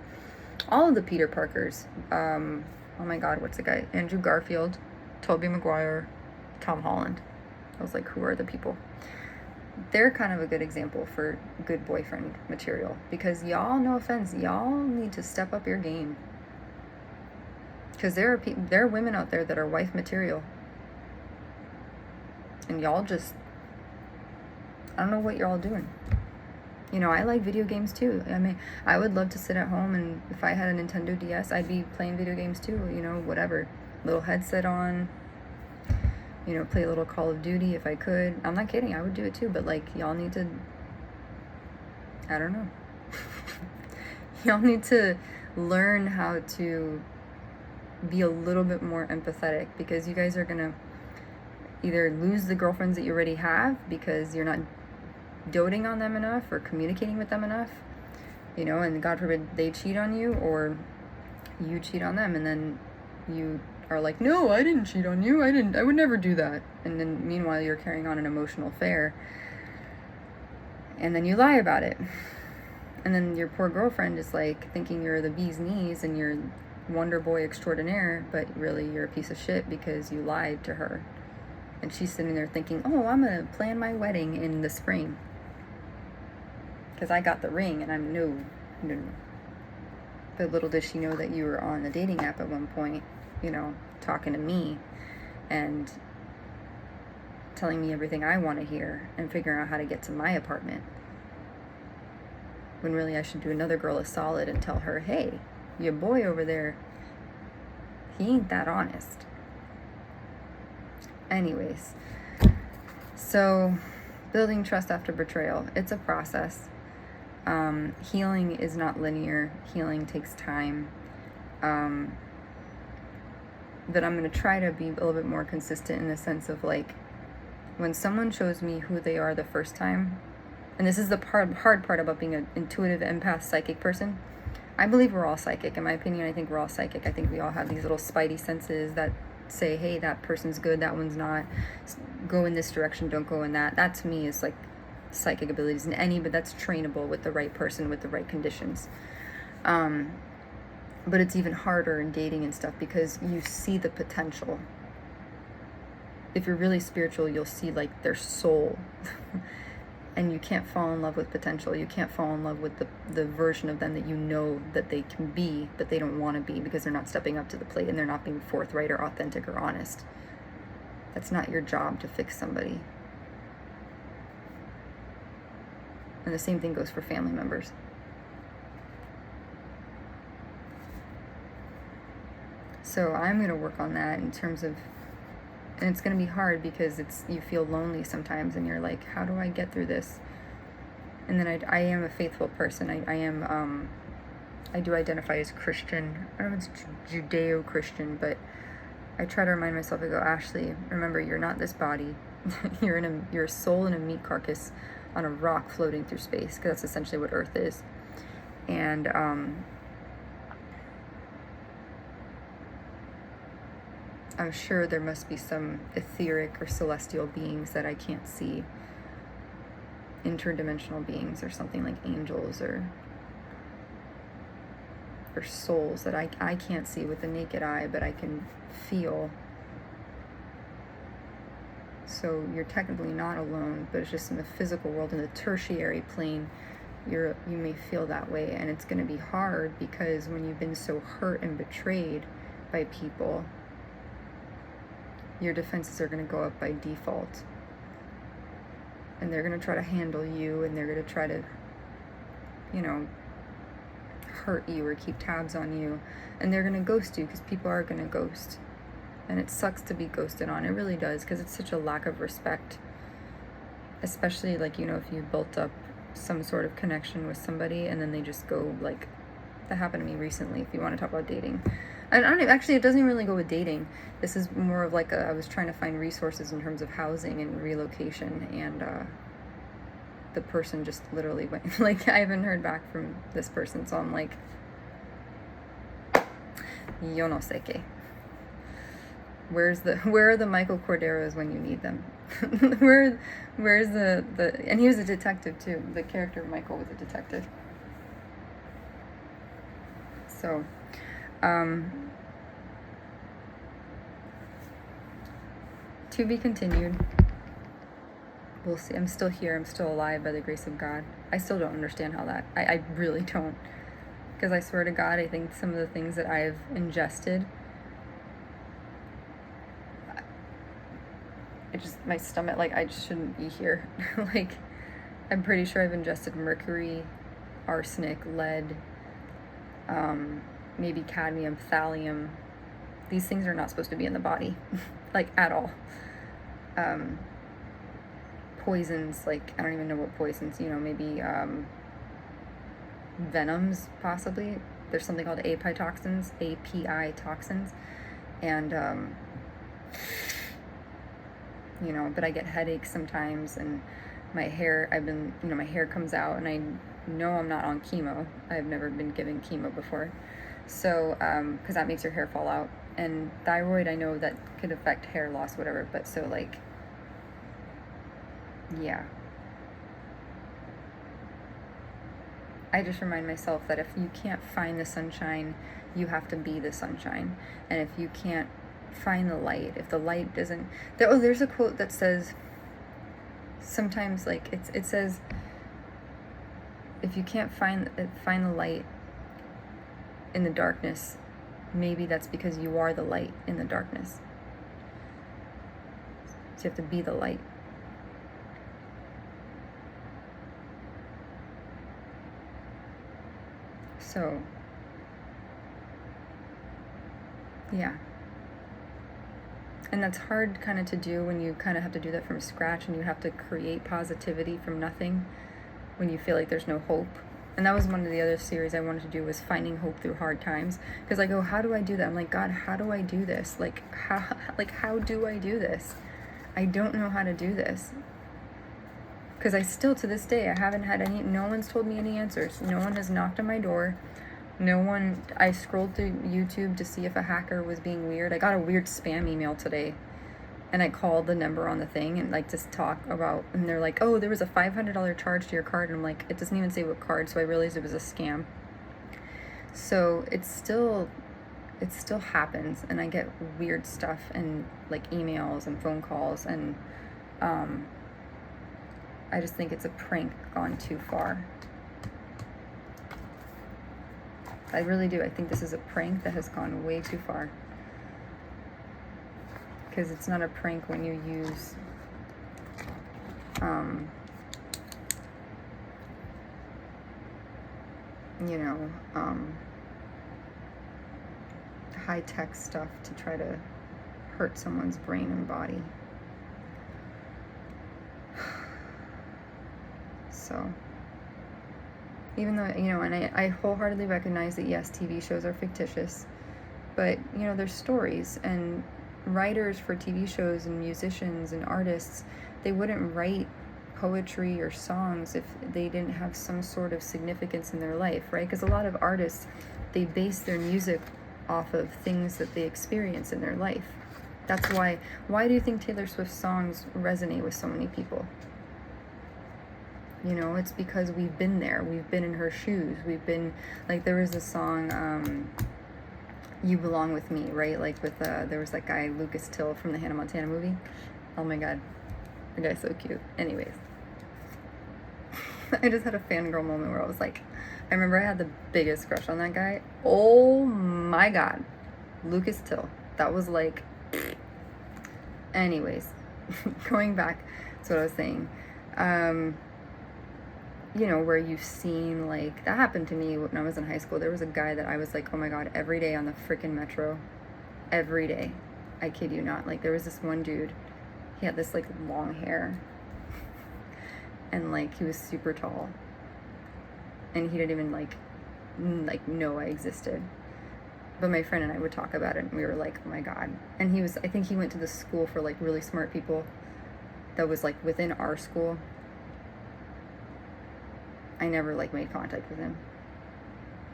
All of the Peter Parkers. Oh my god, what's the guy? Andrew Garfield, Tobey Maguire, Tom Holland. I was like, who are the people? they're kind of a good example for good boyfriend material, because y'all, no offense, y'all need to step up your game. Because there are women out there that are wife material, and y'all just, I don't know what you're all doing. You know, I like video games too. I mean, I would love to sit at home, and if I had a Nintendo DS, I'd be playing video games too, you know, whatever. Little headset on, you know, play a little Call of Duty if I could. I'm not kidding, I would do it too, but like, y'all need to, I don't know. Y'all need to learn how to be a little bit more empathetic, because you guys are gonna either lose the girlfriends that you already have because you're not doting on them enough or communicating with them enough, you know, and God forbid they cheat on you, or you cheat on them, and then you are like, no, I didn't cheat on you, I would never do that, and then meanwhile you're carrying on an emotional affair, and then you lie about it, and then your poor girlfriend is like thinking you're the bee's knees and you're wonder boy extraordinaire, but really you're a piece of shit because you lied to her, and she's sitting there thinking, oh, I'm gonna plan my wedding in the spring because I got the ring, and I'm no. But little does she know that you were on a dating app at one point, you know, talking to me and telling me everything I want to hear and figuring out how to get to my apartment, when really I should do another girl a solid and tell her, hey, your boy over there, he ain't that honest. Anyways, so building trust after betrayal, it's a process. Healing is not linear. Healing takes time. But I'm going to try to be a little bit more consistent in the sense of, like, when someone shows me who they are the first time, and this is the hard part about being an intuitive, empath, psychic person. I believe we're all psychic. In my opinion, I think we're all psychic. I think we all have these little spidey senses that say, hey, that person's good, that one's not. Go in this direction, don't go in that. That to me is like psychic abilities in any, but that's trainable with the right person, with the right conditions. But it's even harder in dating and stuff because you see the potential. If you're really spiritual, you'll see like their soul. And you can't fall in love with potential. You can't fall in love with the version of them that you know that they can be, but they don't want to be because they're not stepping up to the plate and they're not being forthright or authentic or honest. That's not your job to fix somebody. And the same thing goes for family members. So I'm going to work on that in terms of, and it's going to be hard because you feel lonely sometimes and you're like, how do I get through this? And then I am a faithful person. I do identify as Christian. I don't know if it's Judeo-Christian, but I try to remind myself, I go, Ashley, remember, you're not this body. You're a soul in a meat carcass on a rock floating through space, because that's essentially what Earth is. And I'm sure there must be some etheric or celestial beings that I can't see, interdimensional beings or something like angels or souls that I can't see with the naked eye, but I can feel. So you're technically not alone, but it's just in the physical world, in the tertiary plane, you may feel that way, and it's going to be hard because when you've been so hurt and betrayed by people, your defenses are going to go up by default, and they're going to try to handle you, and they're going to try to, hurt you or keep tabs on you, and they're going to ghost you because people are going to ghost. And it sucks to be ghosted on. It really does, because it's such a lack of respect. Especially, if you built up some sort of connection with somebody and then they just go, like, that happened to me recently, if you want to talk about dating. And it doesn't even really go with dating. This is more of I was trying to find resources in terms of housing and relocation, and the person just literally went, I haven't heard back from this person, so I'm like, yo no sé qué. Where are the Michael Corderos when you need them? Where's the and he was a detective too. The character of Michael was a detective. So, to be continued. we'll see. I'm still here. I'm still alive by the grace of God. I still don't understand how that, I really don't. Because I swear to God, I think some of the things that I've ingested, it just, my stomach, like, I just shouldn't be here. Like, I'm pretty sure I've ingested mercury, arsenic, lead, maybe cadmium, thallium. These things are not supposed to be in the body, like, at all. Poisons, like, I don't even know what poisons, you know, maybe venoms, possibly. There's something called API toxins, and you know, but I get headaches sometimes, and my hair, my hair comes out, and I know I'm not on chemo. I've never been given chemo before, so because that makes your hair fall out. And thyroid, I know that could affect hair loss, whatever, but so, like, yeah. I just remind myself that if you can't find the sunshine, you have to be the sunshine. And if you can't find the light, if the light doesn't, there's a quote that says, sometimes, like, it says, if you can't find the light in the darkness, maybe that's because you are the light in the darkness. So you have to be the light. So, yeah. And that's hard kind of to do when you kind of have to do that from scratch, and you have to create positivity from nothing when you feel like there's no hope. And that was one of the other series I wanted to do, was finding hope through hard times. Because I go, how do I do that? I'm like, God, how do I do this? Like, how do I do this? I don't know how to do this. Because I still, to this day, I haven't had no one's told me any answers. No one has knocked on my door. I scrolled through YouTube to see if a hacker was being weird. I got a weird spam email today, and I called the number on the thing and, like, just talk about, and they're like, oh, there was a $500 charge to your card. And I'm like, it doesn't even say what card, so I realized it was a scam. So it still happens, and I get weird stuff, and, like, emails and phone calls, and I just think it's a prank gone too far. I really do. I think this is a prank that has gone way too far. Because it's not a prank when you use high-tech stuff to try to hurt someone's brain and body. So, even though, and I wholeheartedly recognize that, yes, TV shows are fictitious, but, there's stories, and writers for TV shows and musicians and artists, they wouldn't write poetry or songs if they didn't have some sort of significance in their life, right? Because a lot of artists, they base their music off of things that they experience in their life. That's why do you think Taylor Swift's songs resonate with so many people? It's because we've been there. We've been in her shoes. We've been, like, there was a song, You Belong With Me, right? Like, with, there was that guy, Lucas Till, from the Hannah Montana movie. Oh my God. The guy's so cute. Anyways. I just had a fangirl moment where I was like, I remember I had the biggest crush on that guy. Oh my God. Lucas Till. That was like, anyways. Going back to what I was saying. Where you've seen, like, that happened to me when I was in high school. There was a guy that I was like, oh my God, every day on the freaking metro. Every day. I kid you not. Like, there was this one dude. He had this, like, long hair. And, like, he was super tall. And he didn't even, like, know I existed. But my friend and I would talk about it, and we were like, oh my God. And I think he went to the school for, like, really smart people that was, like, within our school. I never, like, made contact with him,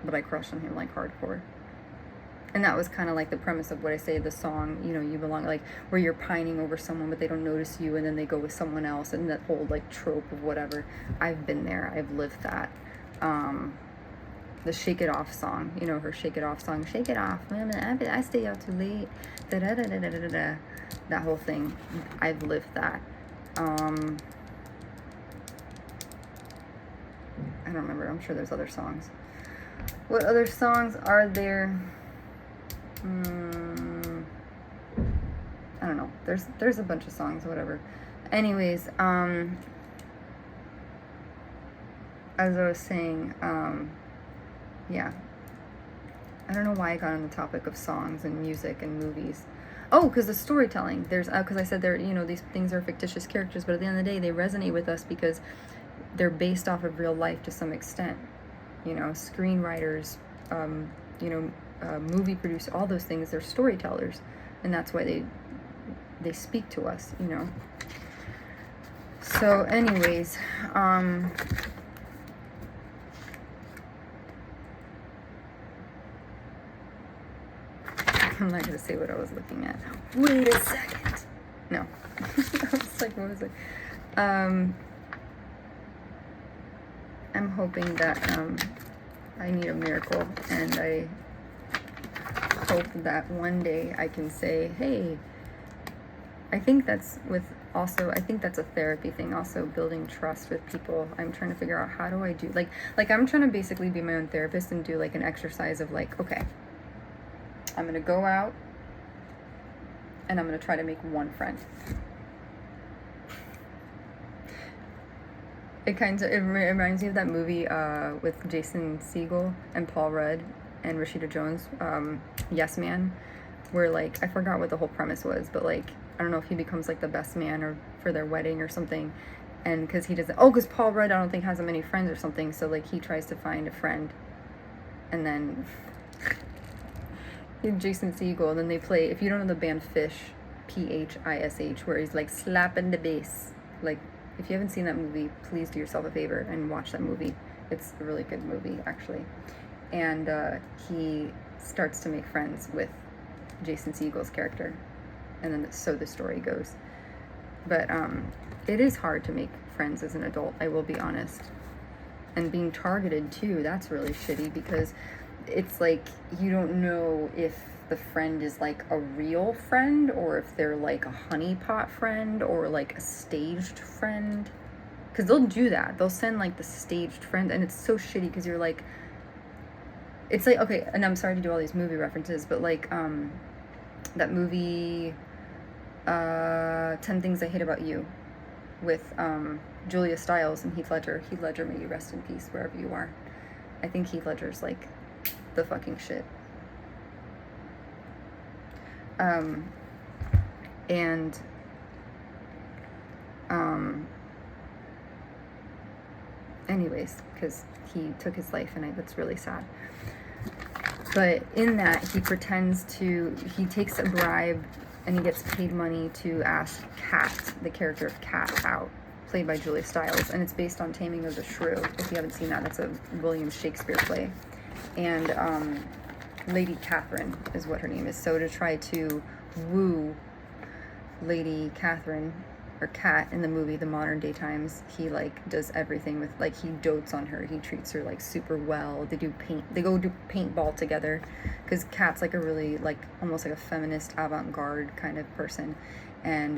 but I crushed on him, like, hardcore. And that was kind of like the premise of what I say, the song, You Belong, like, where you're pining over someone, but they don't notice you, and then they go with someone else, and that whole, like, trope of whatever. I've been there. I've lived that. The Shake It Off song, her Shake It Off song, Shake It Off, I stay out too late, da-da-da-da-da-da-da, that whole thing. I've lived that. I don't remember. I'm sure there's other songs. What other songs are there? I don't know. There's a bunch of songs, whatever. Anyways, as I was saying, yeah. I don't know why I got on the topic of songs and music and movies. Oh, because the storytelling. There's because I said these things are fictitious characters, but at the end of the day, they resonate with us because they're based off of real life to some extent. Screenwriters, movie producers, all those things. They're storytellers, and that's why they speak to us. So, anyways, I'm not going to say what I was looking at. Wait a second. No. I was like, what was it? I'm hoping that I need a miracle, and I hope that one day I can say, hey, I think that's a therapy thing, also building trust with people. I'm trying to figure out how do I do, like I'm trying to basically be my own therapist and do like an exercise of like, okay, I'm going to go out and I'm going to try to make one friend. It reminds me of that movie with Jason Segel and Paul Rudd and Rashida Jones, Yes Man, where like, I forgot what the whole premise was, but like, I don't know if he becomes like the best man or for their wedding or something. And because because Paul Rudd, I don't think has that many friends or something. So like he tries to find a friend, and then Jason Segel, and then they play, if you don't know the band Phish, Phish, where he's like slapping the bass. Like, if you haven't seen that movie, please do yourself a favor and watch that movie. It's a really good movie, actually. And he starts to make friends with Jason Segel's character. And then so the story goes. But it is hard to make friends as an adult, I will be honest. And being targeted too, that's really shitty, because it's like you don't know if the friend is like a real friend or if they're like a honeypot friend or like a staged friend. Because they'll do that. They'll send like the staged friend, and it's so shitty because you're like, it's like, okay, and I'm sorry to do all these movie references, but like that movie 10 Things I Hate About You with Julia Stiles and Heath Ledger. Heath Ledger, may you rest in peace wherever you are. I think Heath Ledger's like the fucking shit. Anyways, because he took his life, and that's really sad. But in that, he takes a bribe, and he gets paid money to ask Kat, the character of Kat, out, played by Julia Stiles, and it's based on Taming of the Shrew. If you haven't seen that, that's a William Shakespeare play. And Lady Catherine is what her name is. So to try to woo Lady Catherine, or Kat, in the movie The Modern Day Times, he like does everything with, like, he dotes on her, he treats her like super well. They go do paintball together, because Kat's like a really, like, almost like a feminist avant-garde kind of person, and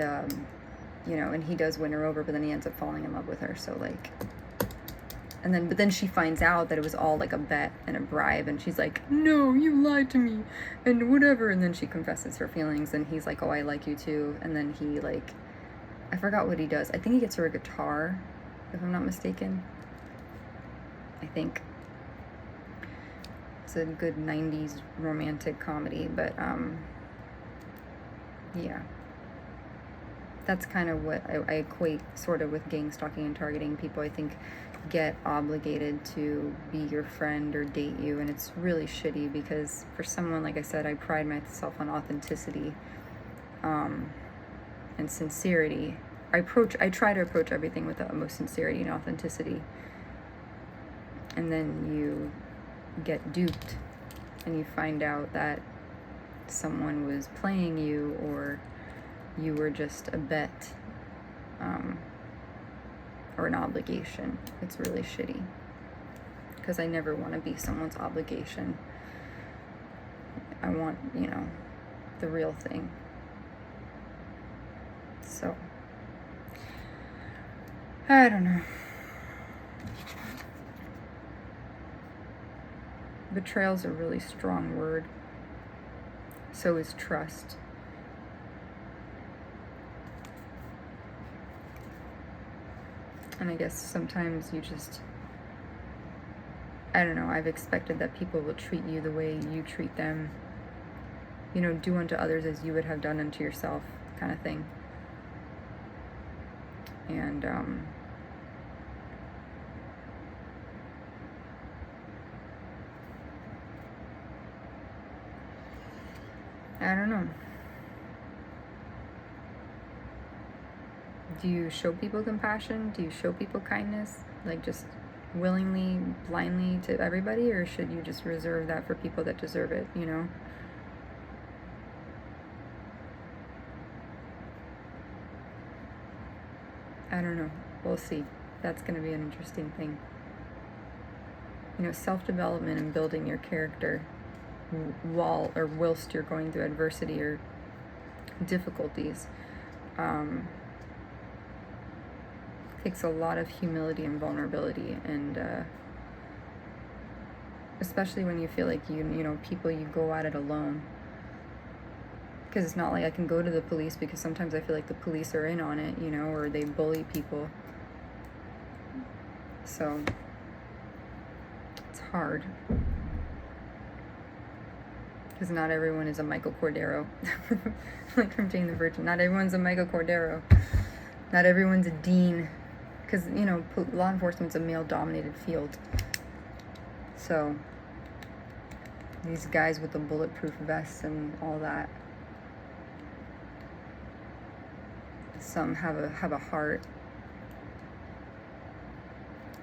and he does win her over, but then he ends up falling in love with her. So like, but then she finds out that it was all like a bet and a bribe, and she's like, no, you lied to me and whatever, and then she confesses her feelings, and he's like, oh, I like you too. And then he, like, I forgot what he does. I think he gets her a guitar, if I'm not mistaken. I think it's a good 90s romantic comedy, but yeah, that's kind of what I equate sort of with gangstalking and targeting. People, I think, get obligated to be your friend or date you, and it's really shitty, because for someone, like I said, I pride myself on authenticity and sincerity. I try to approach everything with the utmost sincerity and authenticity, and then you get duped and you find out that someone was playing you, or you were just a bet or an obligation. It's really shitty, because I never want to be someone's obligation. I want, the real thing. So, I don't know. Betrayal's a really strong word. So is trust. And I guess sometimes you just, I don't know, I've expected that people will treat you the way you treat them. You know, do unto others as you would have done unto yourself, kind of thing. And I don't know. Do you show people compassion? Do you show people kindness? Like just willingly, blindly to everybody? Or should you just reserve that for people that deserve it, you know? I don't know. We'll see. That's going to be an interesting thing. You know, self-development and building your character whilst you're going through adversity or difficulties takes a lot of humility and vulnerability, and especially when you feel like you know people, you go at it alone, because it's not like I can go to the police, because sometimes I feel like the police are in on it, you know, or they bully people. So it's hard, because not everyone is a Michael Cordero. Like from Jane the Virgin, not everyone's a Michael Cordero. Not everyone's a Dean, because, you know, law enforcement's a male-dominated field. So these guys with the bulletproof vests and all that, some have a heart,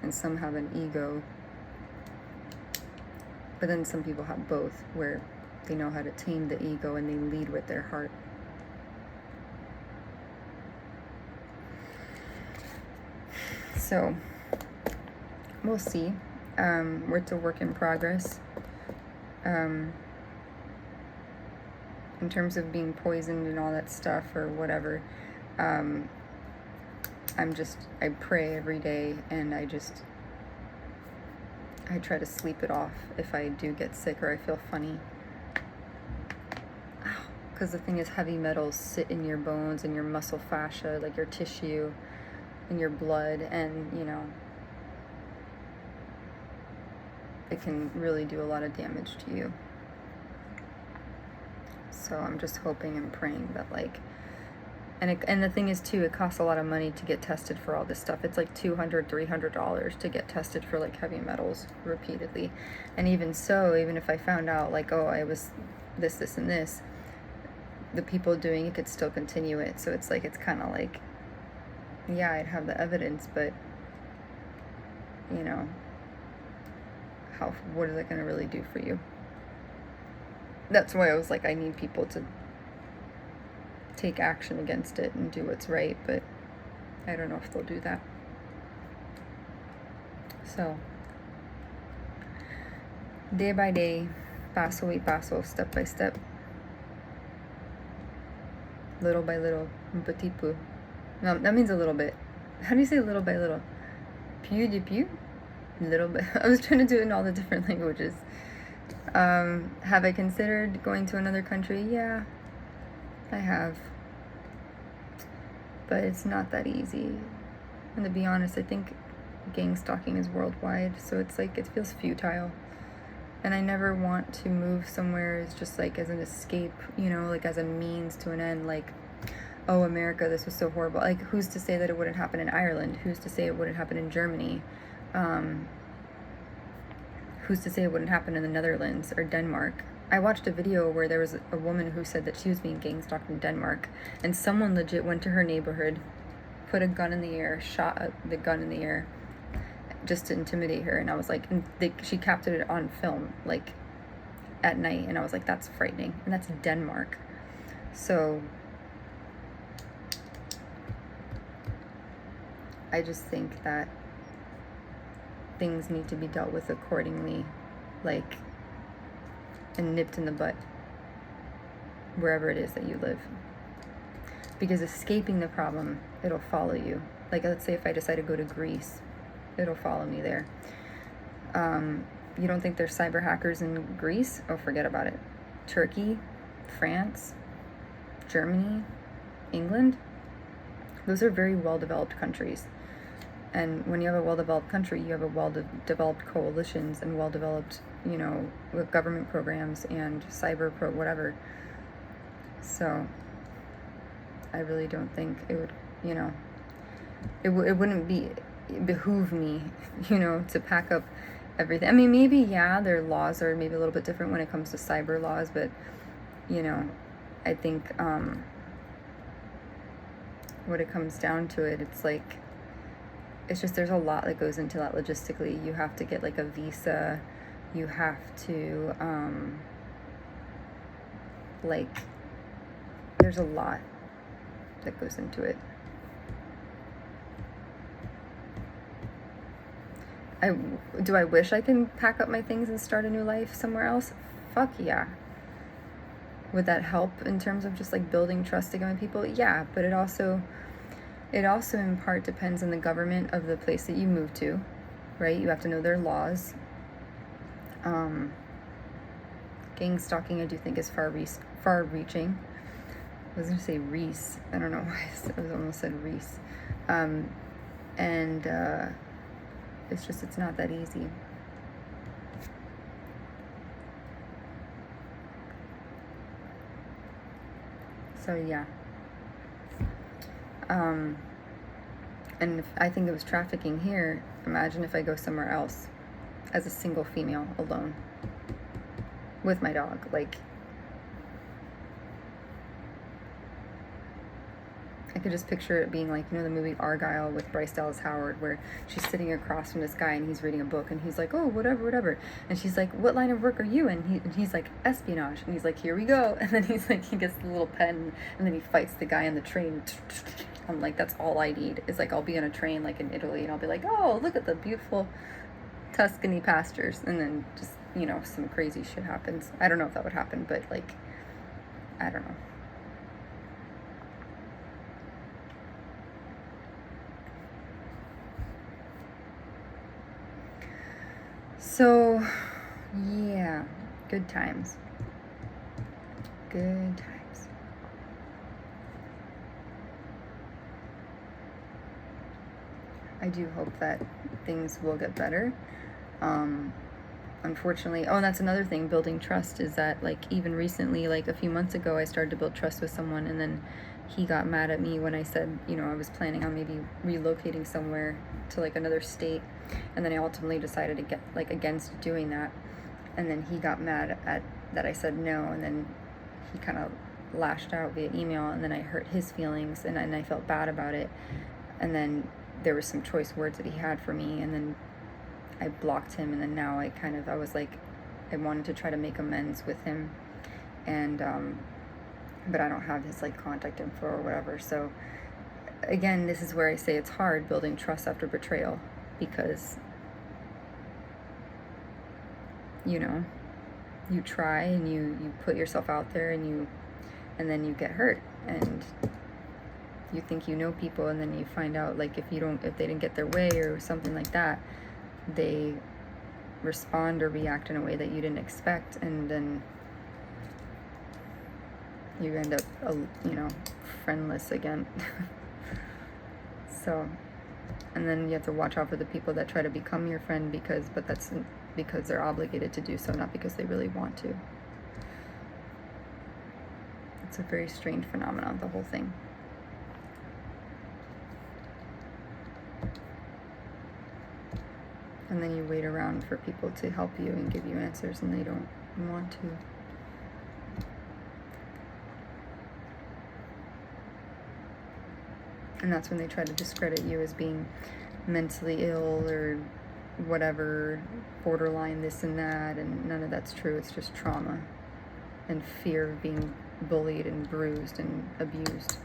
and some have an ego. But then some people have both, where they know how to tame the ego and they lead with their heart. So we'll see. It's a work in progress. In terms of being poisoned and all that stuff or whatever, I pray every day, and I try to sleep it off if I do get sick or I feel funny. Because the thing is, heavy metals sit in your bones and your muscle fascia, like your tissue, in your blood, and, you know, it can really do a lot of damage to you. So I'm just hoping and praying that, like, and the thing is too, it costs a lot of money to get tested for all this stuff. It's like $200-$300 to get tested for like heavy metals repeatedly. And even so, even if I found out like, oh, I was this and this, the people doing it could still continue it. So it's like, it's kind of like, yeah, I'd have the evidence, but, you know, what is that going to really do for you? That's why I was like, I need people to take action against it and do what's right, but I don't know if they'll do that. So, day by day, paso y paso, step by step, little by little, un petit peu. No, that means a little bit. How do you say little by little? Più de più? Little bit. I was trying to do it in all the different languages. Have I considered going to another country? Yeah, I have. But it's not that easy. And to be honest, I think gangstalking is worldwide, so it's like, it feels futile. And I never want to move somewhere as just like as an escape, you know, like as a means to an end, like, oh, America, this was so horrible. Like, who's to say that it wouldn't happen in Ireland? Who's to say it wouldn't happen in Germany? Who's to say it wouldn't happen in the Netherlands or Denmark? I watched a video where there was a woman who said that she was being gang-stalked in Denmark, and someone legit went to her neighborhood, put a gun in the air, shot the gun in the air, just to intimidate her. And I was like, she captured it on film, like, at night, and I was like, that's frightening. And that's Denmark. So I just think that things need to be dealt with accordingly, like, and nipped in the butt wherever it is that you live. Because escaping the problem, it'll follow you. Like, let's say if I decide to go to Greece, it'll follow me there. You don't think there's cyber hackers in Greece? Oh, forget about it. Turkey, France, Germany, England. Those are very well-developed countries. And when you have a well-developed country, you have a well-developed coalitions and well-developed, with government programs and whatever. So I really don't think it would, it wouldn't behoove me, to pack up everything. I mean, maybe, yeah, their laws are maybe a little bit different when it comes to cyber laws, but, I think, when it comes down to it, it's like, it's just, there's a lot that goes into that logistically. You have to get like a visa, you have to, there's a lot that goes into it. Do I wish I can pack up my things and start a new life somewhere else? Fuck yeah. Would that help in terms of just like building trust again with people? Yeah, but it also in part depends on the government of the place that you move to, right? You have to know their laws. Gangstalking, I do think, is far-reaching. I was going to say Reese. I don't know why I almost said Reese. It's not that easy. So, yeah. And if I think it was trafficking here, imagine if I go somewhere else as a single female alone with my dog. Like, I could just picture it being like, the movie Argyle with Bryce Dallas Howard, where she's sitting across from this guy and he's reading a book and he's like, oh, whatever. And she's like, what line of work are you in? And he's like, espionage. And he's like, here we go. And then he's like, he gets the little pen and then he fights the guy on the train. I'm like, that's all I need. Is like, I'll be on a train like in Italy and I'll be like, oh, look at the beautiful Tuscany pastures. And then just, some crazy shit happens. I don't know if that would happen, but like, I don't know. So, yeah, good times. Good times. I do hope that things will get better. Unfortunately, and that's another thing, building trust, is that like even recently, like a few months ago, I started to build trust with someone and then he got mad at me when I said, I was planning on maybe relocating somewhere to like another state, and then I ultimately decided to get like against doing that, and then he got mad at that I said no, and then he kind of lashed out via email, and then I hurt his feelings, and I felt bad about it, and then there were some choice words that he had for me, and then I blocked him, and then now I was like, I wanted to try to make amends with him, and but I don't have his like contact info or whatever. So again, this is where I say it's hard building trust after betrayal, because you try and you put yourself out there and then you get hurt, and you think people, and then you find out like if they didn't get their way or something like that, they respond or react in a way that you didn't expect, and then you end up friendless again. So, and then you have to watch out for the people that try to become your friend but that's because they're obligated to do so, not because they really want to. It's a very strange phenomenon, the whole thing. And then you wait around for people to help you and give you answers, and they don't want to. And that's when they try to discredit you as being mentally ill or whatever, borderline this and that, and none of that's true. It's just trauma and fear of being bullied and bruised and abused.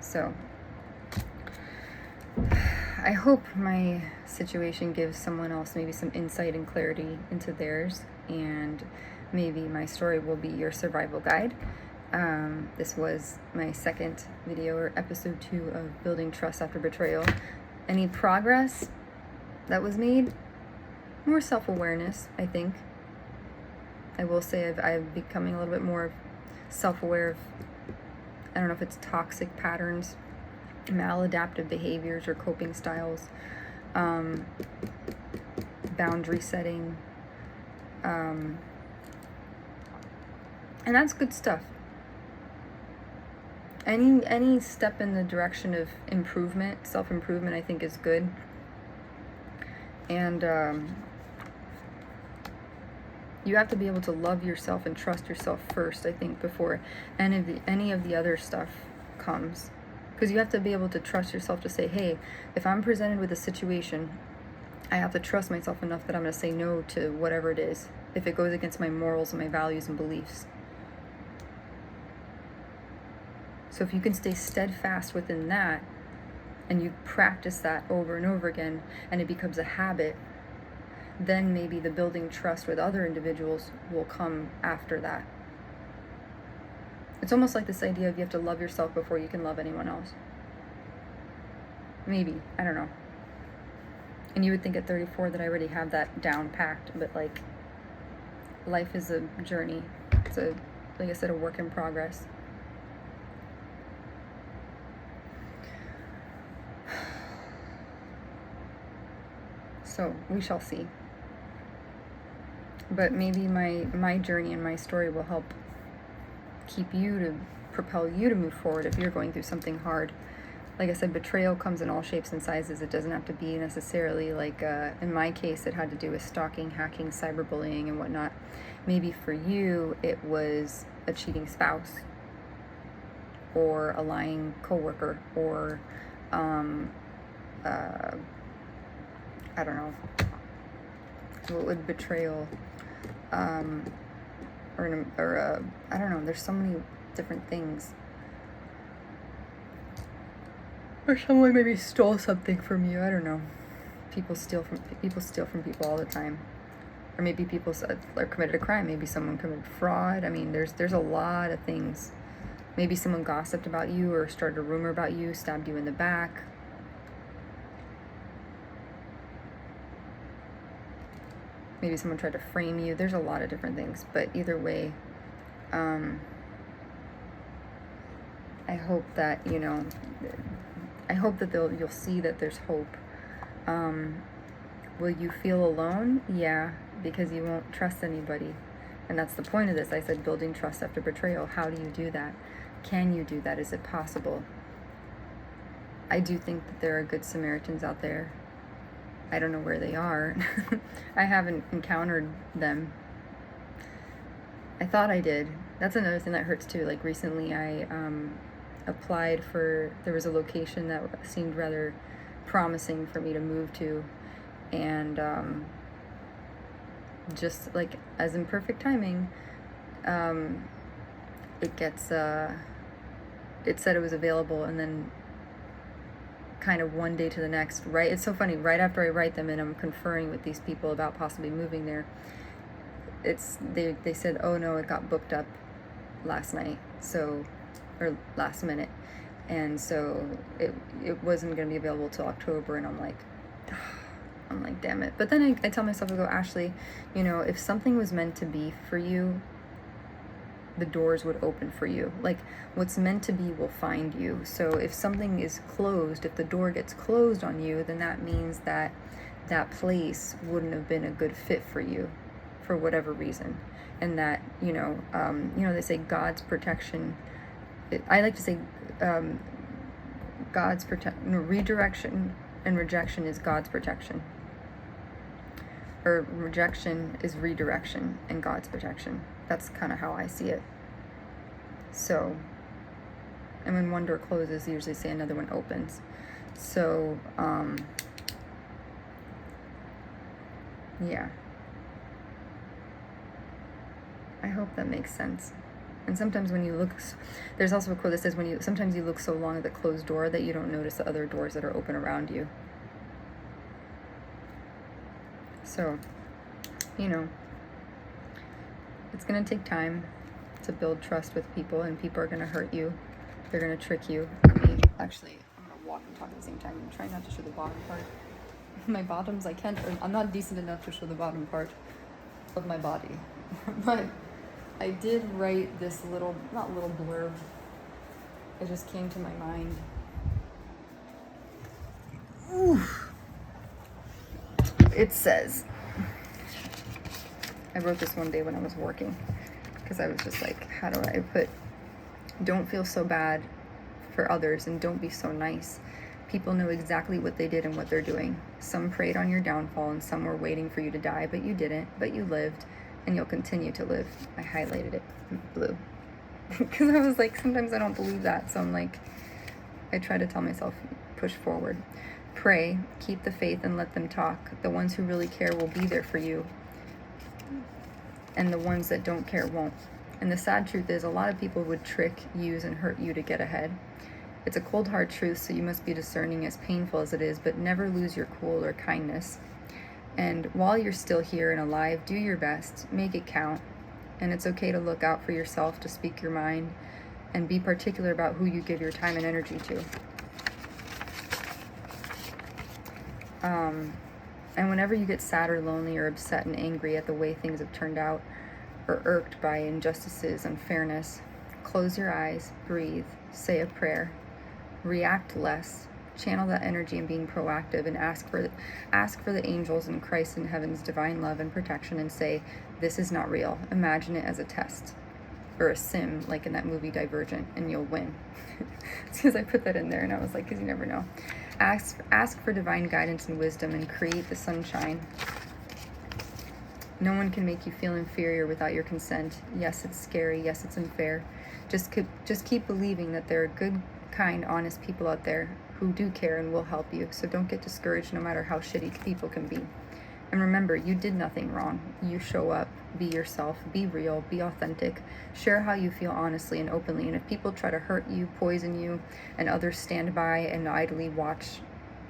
So I hope my situation gives someone else maybe some insight and clarity into theirs, and maybe my story will be your survival guide. This was my second video, or episode 2 of Building Trust After Betrayal. Any progress that was made? more self-awareness, I think. I will say I'm becoming a little bit more self-aware of, I don't know if it's toxic patterns, maladaptive behaviors, or coping styles, boundary setting, and that's good stuff. Any step in the direction of improvement, self-improvement, I think is good. And you have to be able to love yourself and trust yourself first, I think, before any of the other stuff comes. Because you have to be able to trust yourself to say, hey, if I'm presented with a situation, I have to trust myself enough that I'm going to say no to whatever it is, if it goes against my morals and my values and beliefs. So if you can stay steadfast within that, and you practice that over and over again, and it becomes a habit, then maybe the building trust with other individuals will come after that. It's almost like this idea of you have to love yourself before you can love anyone else. Maybe, I don't know. And you would think at 34 that I already have that down packed, but like, life is a journey. It's like I said, a work in progress. So we shall see. But maybe my journey and my story will help keep you, to propel you to move forward if you're going through something hard. Like I said, betrayal comes in all shapes and sizes. It doesn't have to be necessarily like, in my case, it had to do with stalking, hacking, cyberbullying, and whatnot. Maybe for you, it was a cheating spouse, or a lying coworker, or I don't know, what would betrayal, I don't know, there's so many different things. Or someone maybe stole something from you, I don't know. People steal from people all the time. Or maybe people committed a crime, maybe someone committed fraud. I mean, there's a lot of things. Maybe someone gossiped about you, or started a rumor about you, stabbed you in the back. Maybe someone tried to frame you. There's a lot of different things. But either way, I hope that, you'll see that there's hope. Will you feel alone? Yeah, because you won't trust anybody. And that's the point of this. I said building trust after betrayal. How do you do that? Can you do that? Is it possible? I do think that there are good Samaritans out there. I don't know where they are. I haven't encountered them. I thought I did. That's another thing that hurts too. Like recently I applied for, there was a location that seemed rather promising for me to move to, and just like as in perfect timing, it said it was available, and then kind of one day to the next, right? It's so funny, right after I write them and I'm conferring with these people about possibly moving there, they said, oh no, it got booked up last night, or last minute, and so it wasn't going to be available till October. And I'm like, damn it. But then I tell myself, I go, Ashley, if something was meant to be for you, the doors would open for you. Like, what's meant to be will find you. So if something is closed, if the door gets closed on you, then that means that that place wouldn't have been a good fit for you for whatever reason. And that, they say God's protection, I like to say redirection and rejection is God's protection. Or rejection is redirection and God's protection. That's kind of how I see it. So, and when one door closes, they usually say another one opens. So, yeah. I hope that makes sense. And sometimes when you look, there's also a quote that says, sometimes you look so long at the closed door that you don't notice the other doors that are open around you. So, it's going to take time to build trust with people, and people are going to hurt you. They're going to trick you. Actually, I'm going to walk and talk at the same time. I'm trying not to show the bottom part. my bottoms, I'm not decent enough to show the bottom part of my body. But I did write this not little blurb. It just came to my mind. Oof. It says, I wrote this one day when I was working, because I was just like, how do I put, don't feel so bad for others and don't be so nice. People know exactly what they did and what they're doing. Some preyed on your downfall and some were waiting for you to die, but you didn't, but you lived and you'll continue to live. I highlighted it in blue because I was like, sometimes I don't believe that. So I'm like, I try to tell myself, push forward. Pray, keep the faith and let them talk. The ones who really care will be there for you. And the ones that don't care won't. And the sad truth is a lot of people would trick, use, and hurt you to get ahead. It's a cold, hard truth, so you must be discerning, as painful as it is, but never lose your cool or kindness. And while you're still here and alive, do your best, make it count. And it's okay to look out for yourself, to speak your mind, and be particular about who you give your time and energy to. And whenever you get sad or lonely or upset and angry at the way things have turned out, or irked by injustices, unfairness, close your eyes, breathe, say a prayer, react less, channel that energy in being proactive, and ask for the angels and Christ in heaven's divine love and protection, and say, this is not real. Imagine it as a test or a sim, like in that movie Divergent, and you'll win. It's because I put that in there and I was like, because you never know. Ask for divine guidance and wisdom and create the sunshine. No one can make you feel inferior without your consent. Yes, it's scary. Yes, it's unfair. Just keep believing that there are good, kind, honest people out there who do care and will help you. So don't get discouraged no matter how shitty people can be. And remember, you did nothing wrong. You show up, be yourself, be real, be authentic, share how you feel honestly and openly. And if people try to hurt you, poison you, and others stand by and idly watch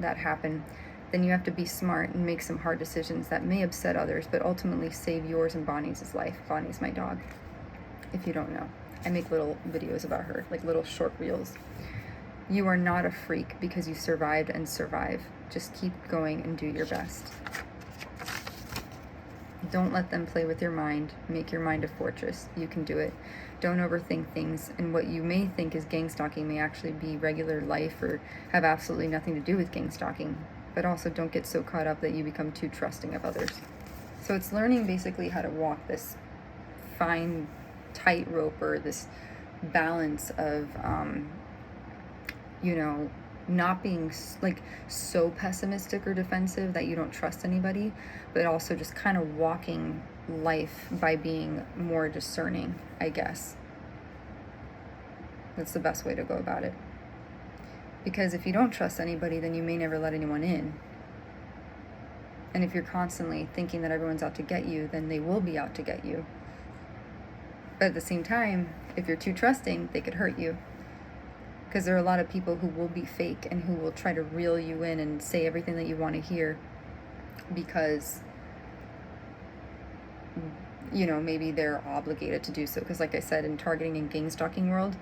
that happen, then you have to be smart and make some hard decisions that may upset others, but ultimately save yours and Bonnie's life. Bonnie's my dog, if you don't know. I make little videos about her, like little short reels. You are not a freak because you survived and survive. Just keep going and do your best. Don't let them play with your mind. Make your mind a fortress. You can do it. Don't overthink things, and what you may think is gangstalking may actually be regular life or have absolutely nothing to do with gangstalking. But also don't get so caught up that you become too trusting of others. So it's learning basically how to walk this fine tightrope, or this balance of, not being like so pessimistic or defensive that you don't trust anybody, but also just kind of walking life by being more discerning, I guess. That's the best way to go about it. Because if you don't trust anybody, then you may never let anyone in. And if you're constantly thinking that everyone's out to get you, then they will be out to get you. But at the same time, if you're too trusting, they could hurt you. Because there are a lot of people who will be fake and who will try to reel you in and say everything that you want to hear because, maybe they're obligated to do so. Because like I said, in targeting and gangstalking world,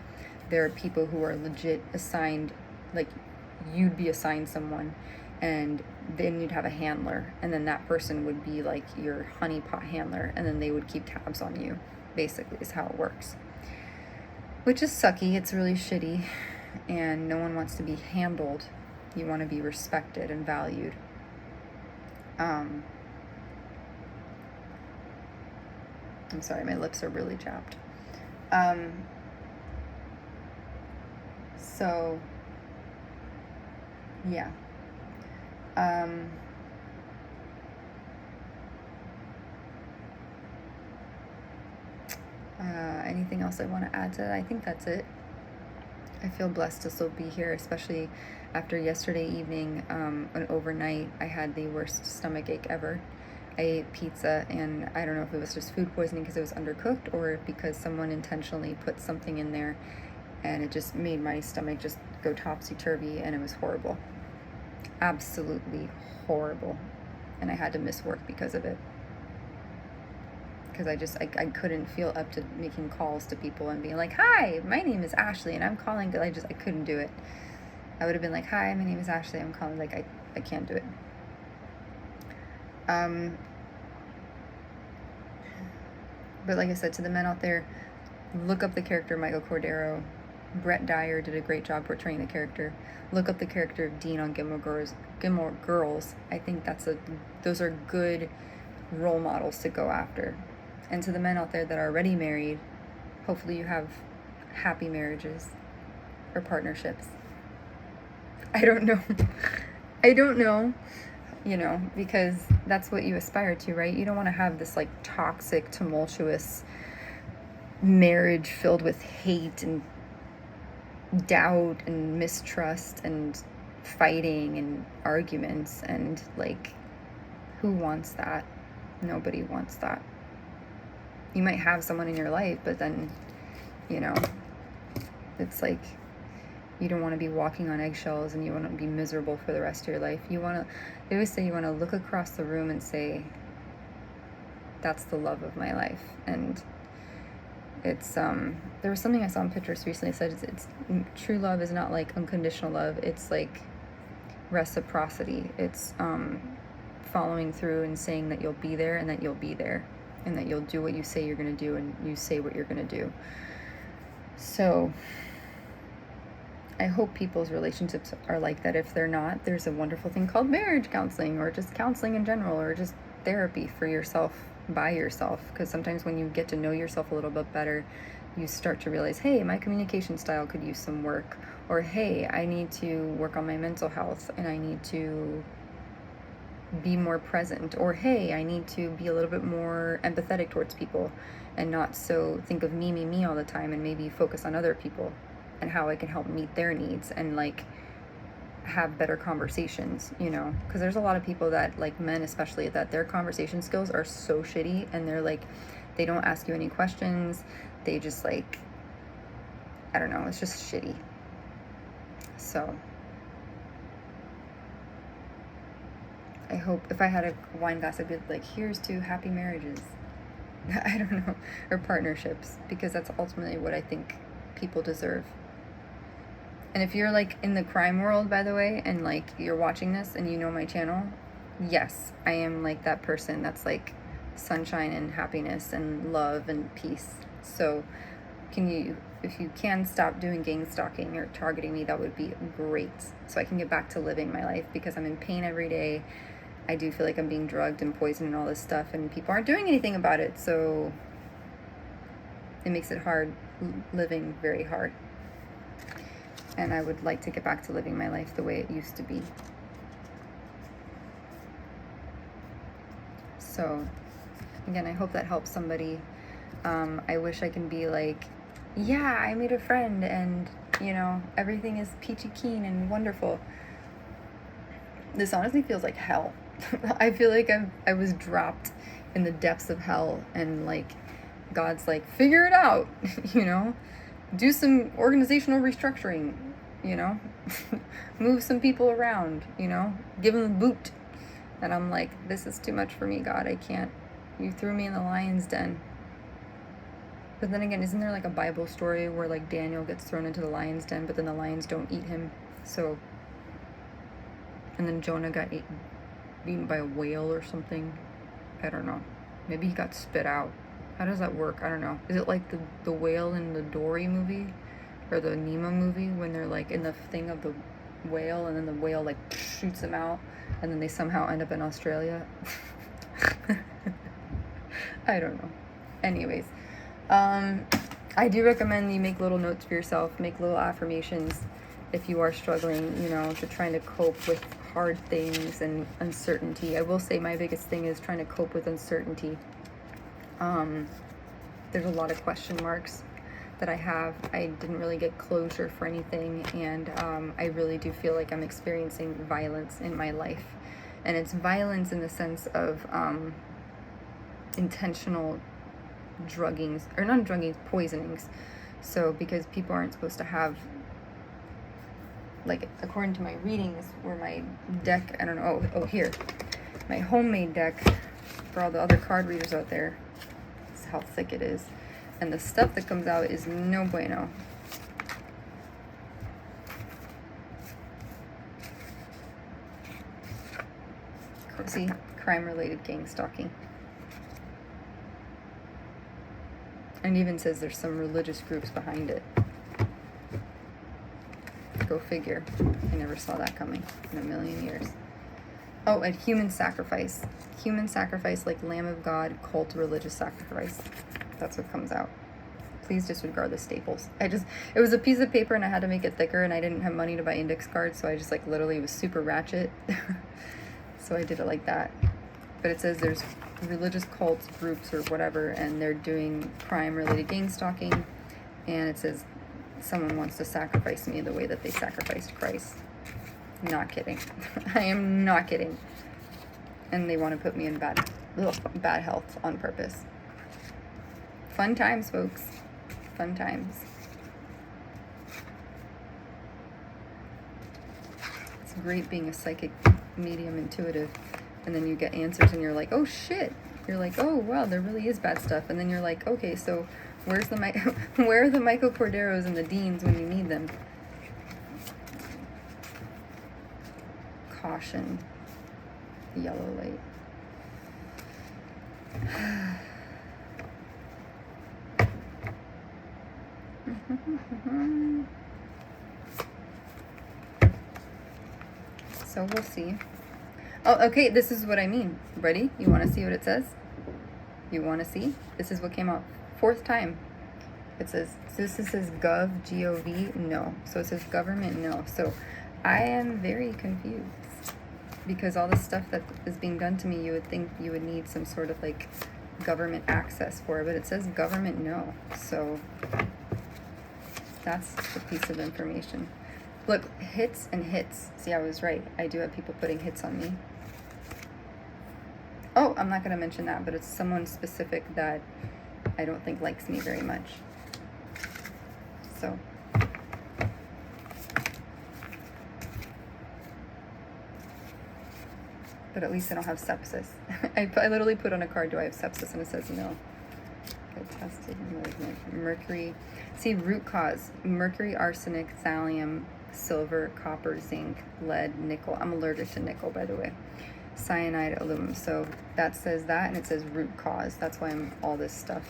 there are people who are legit assigned, like you'd be assigned someone and then you'd have a handler, and then that person would be like your honeypot handler, and then they would keep tabs on you, basically is how it works. Which is sucky. It's really shitty. And no one wants to be handled. You want to be respected and valued. I'm sorry, my lips are really chapped. So, yeah. Anything else I want to add to that? I think that's it. I feel blessed to still be here, especially after yesterday evening, an overnight. I had the worst stomach ache ever. I ate pizza, and I don't know if it was just food poisoning because it was undercooked, or because someone intentionally put something in there, and it just made my stomach just go topsy-turvy, and it was horrible. Absolutely horrible. And I had to miss work because of it. Because I couldn't feel up to making calls to people and being like, hi, my name is Ashley and I'm calling. I couldn't do it. I would have been like, hi, my name is Ashley, I'm calling. Like, I can't do it. But like I said, to the men out there, look up the character Michael Cordero. Brett Dyer did a great job portraying the character. Look up the character of Dean on Gilmore Girls. I think those are good role models to go after. And to the men out there that are already married, hopefully you have happy marriages or partnerships. I don't know. I don't know, because that's what you aspire to, right? You don't want to have this like toxic, tumultuous marriage filled with hate and doubt and mistrust and fighting and arguments, and like, who wants that? Nobody wants that. You might have someone in your life, but then, it's like you don't want to be walking on eggshells and you want to be miserable for the rest of your life. They always say you want to look across the room and say, that's the love of my life. And it's there was something I saw in Pinterest recently. It said it's true love is not like unconditional love. It's like reciprocity. It's following through and saying that you'll be there, and that you'll be there, and that you'll do what you say you're going to do, and you say what you're going to do. So I hope people's relationships are like that. If they're not, there's a wonderful thing called marriage counseling, or just counseling in general, or just therapy for yourself, by yourself. Because sometimes when you get to know yourself a little bit better, you start to realize, hey, my communication style could use some work. Or, hey, I need to work on my mental health, and I need to be more present. Or, hey, I need to be a little bit more empathetic towards people, and not so think of me all the time, and maybe focus on other people and how I can help meet their needs, and like have better conversations, because there's a lot of people that, like men especially, that their conversation skills are so shitty, and they're like, they don't ask you any questions, they just like, I don't know, it's just shitty. So I hope if I had a wine glass, I'd be like, here's to happy marriages. I don't know, or partnerships, because that's ultimately what I think people deserve. And if you're like in the crime world, by the way, and like you're watching this and you know my channel, yes, I am like that person that's like sunshine and happiness and love and peace. So if you can stop doing gangstalking or targeting me, that would be great, so I can get back to living my life, because I'm in pain every day. I do feel like I'm being drugged and poisoned and all this stuff, and people aren't doing anything about it, so it makes it hard, living very hard. And I would like to get back to living my life the way it used to be. So, again, I hope that helps somebody. I wish I can be like, yeah, I made a friend, and, everything is peachy keen and wonderful. This honestly feels like hell. I feel like I was dropped in the depths of hell, and like, God's like, figure it out, do some organizational restructuring, move some people around, give them a boot. And I'm like, this is too much for me, God. I can't. You threw me in the lion's den. But then again, isn't there like a Bible story where like Daniel gets thrown into the lion's den, but then the lions don't eat him? So, and then Jonah got eaten by a whale or something. I don't know. Maybe he got spit out. How does that work? I don't know. Is it like the whale in the Dory movie? Or the Nemo movie, when they're like in the thing of the whale, and then the whale like shoots them out, and then they somehow end up in Australia? I don't know. Anyways, I do recommend you make little notes for yourself, make little affirmations if you are struggling, to trying to cope with hard things and uncertainty. I will say my biggest thing is trying to cope with uncertainty. There's a lot of question marks that I have. I didn't really get closure for anything, and I really do feel like I'm experiencing violence in my life. And it's violence in the sense of intentional druggings, or not druggings, poisonings. So because people aren't supposed to have, like, according to my readings, where my deck, I don't know, here, my homemade deck, for all the other card readers out there, this is how thick it is. And the stuff that comes out is no bueno. See, crime-related gangstalking. And it even says there's some religious groups behind it. Go figure. I never saw that coming in a million years. Oh, and human sacrifice. Human sacrifice, like Lamb of God, cult religious sacrifice. That's what comes out. Please disregard the staples. It was a piece of paper and I had to make it thicker and I didn't have money to buy index cards, so I just like literally was super ratchet. So I did it like that. But it says there's religious cults, groups, or whatever, and they're doing crime-related gangstalking, and it says someone wants to sacrifice me the way that they sacrificed Christ. Not kidding. I am not kidding. And they want to put me in bad health on purpose. Fun times, folks. Fun times. It's great being a psychic, medium, intuitive, and then you get answers and you're like, oh shit. You're like, oh wow, there really is bad stuff. And then you're like, okay, so where are the Michael Corderos and the Deans when you need them? Caution. Yellow light. So we'll see. Oh, okay, this is what I mean. Ready? You want to see what it says? You want to see? This is what came out. 4th time. It says, this says gov, G-O-V, no. So it says government, no. So I am very confused. Because all the stuff that is being done to me, you would think you would need some sort of like government access for, but it says government, no. So that's the piece of information. Look, hits and hits. See, I was right. I do have people putting hits on me. Oh, I'm not going to mention that, but it's someone specific that I don't think likes me very much. So. But at least I don't have sepsis. I literally put on a card, do I have sepsis? And it says no. Get tested. Mercury. See, root cause. Mercury, arsenic, thallium, silver, copper, zinc, lead, nickel. I'm allergic to nickel, by the way. Cyanide, aluminum. So that says that, and it says root cause. That's why I'm all this stuff.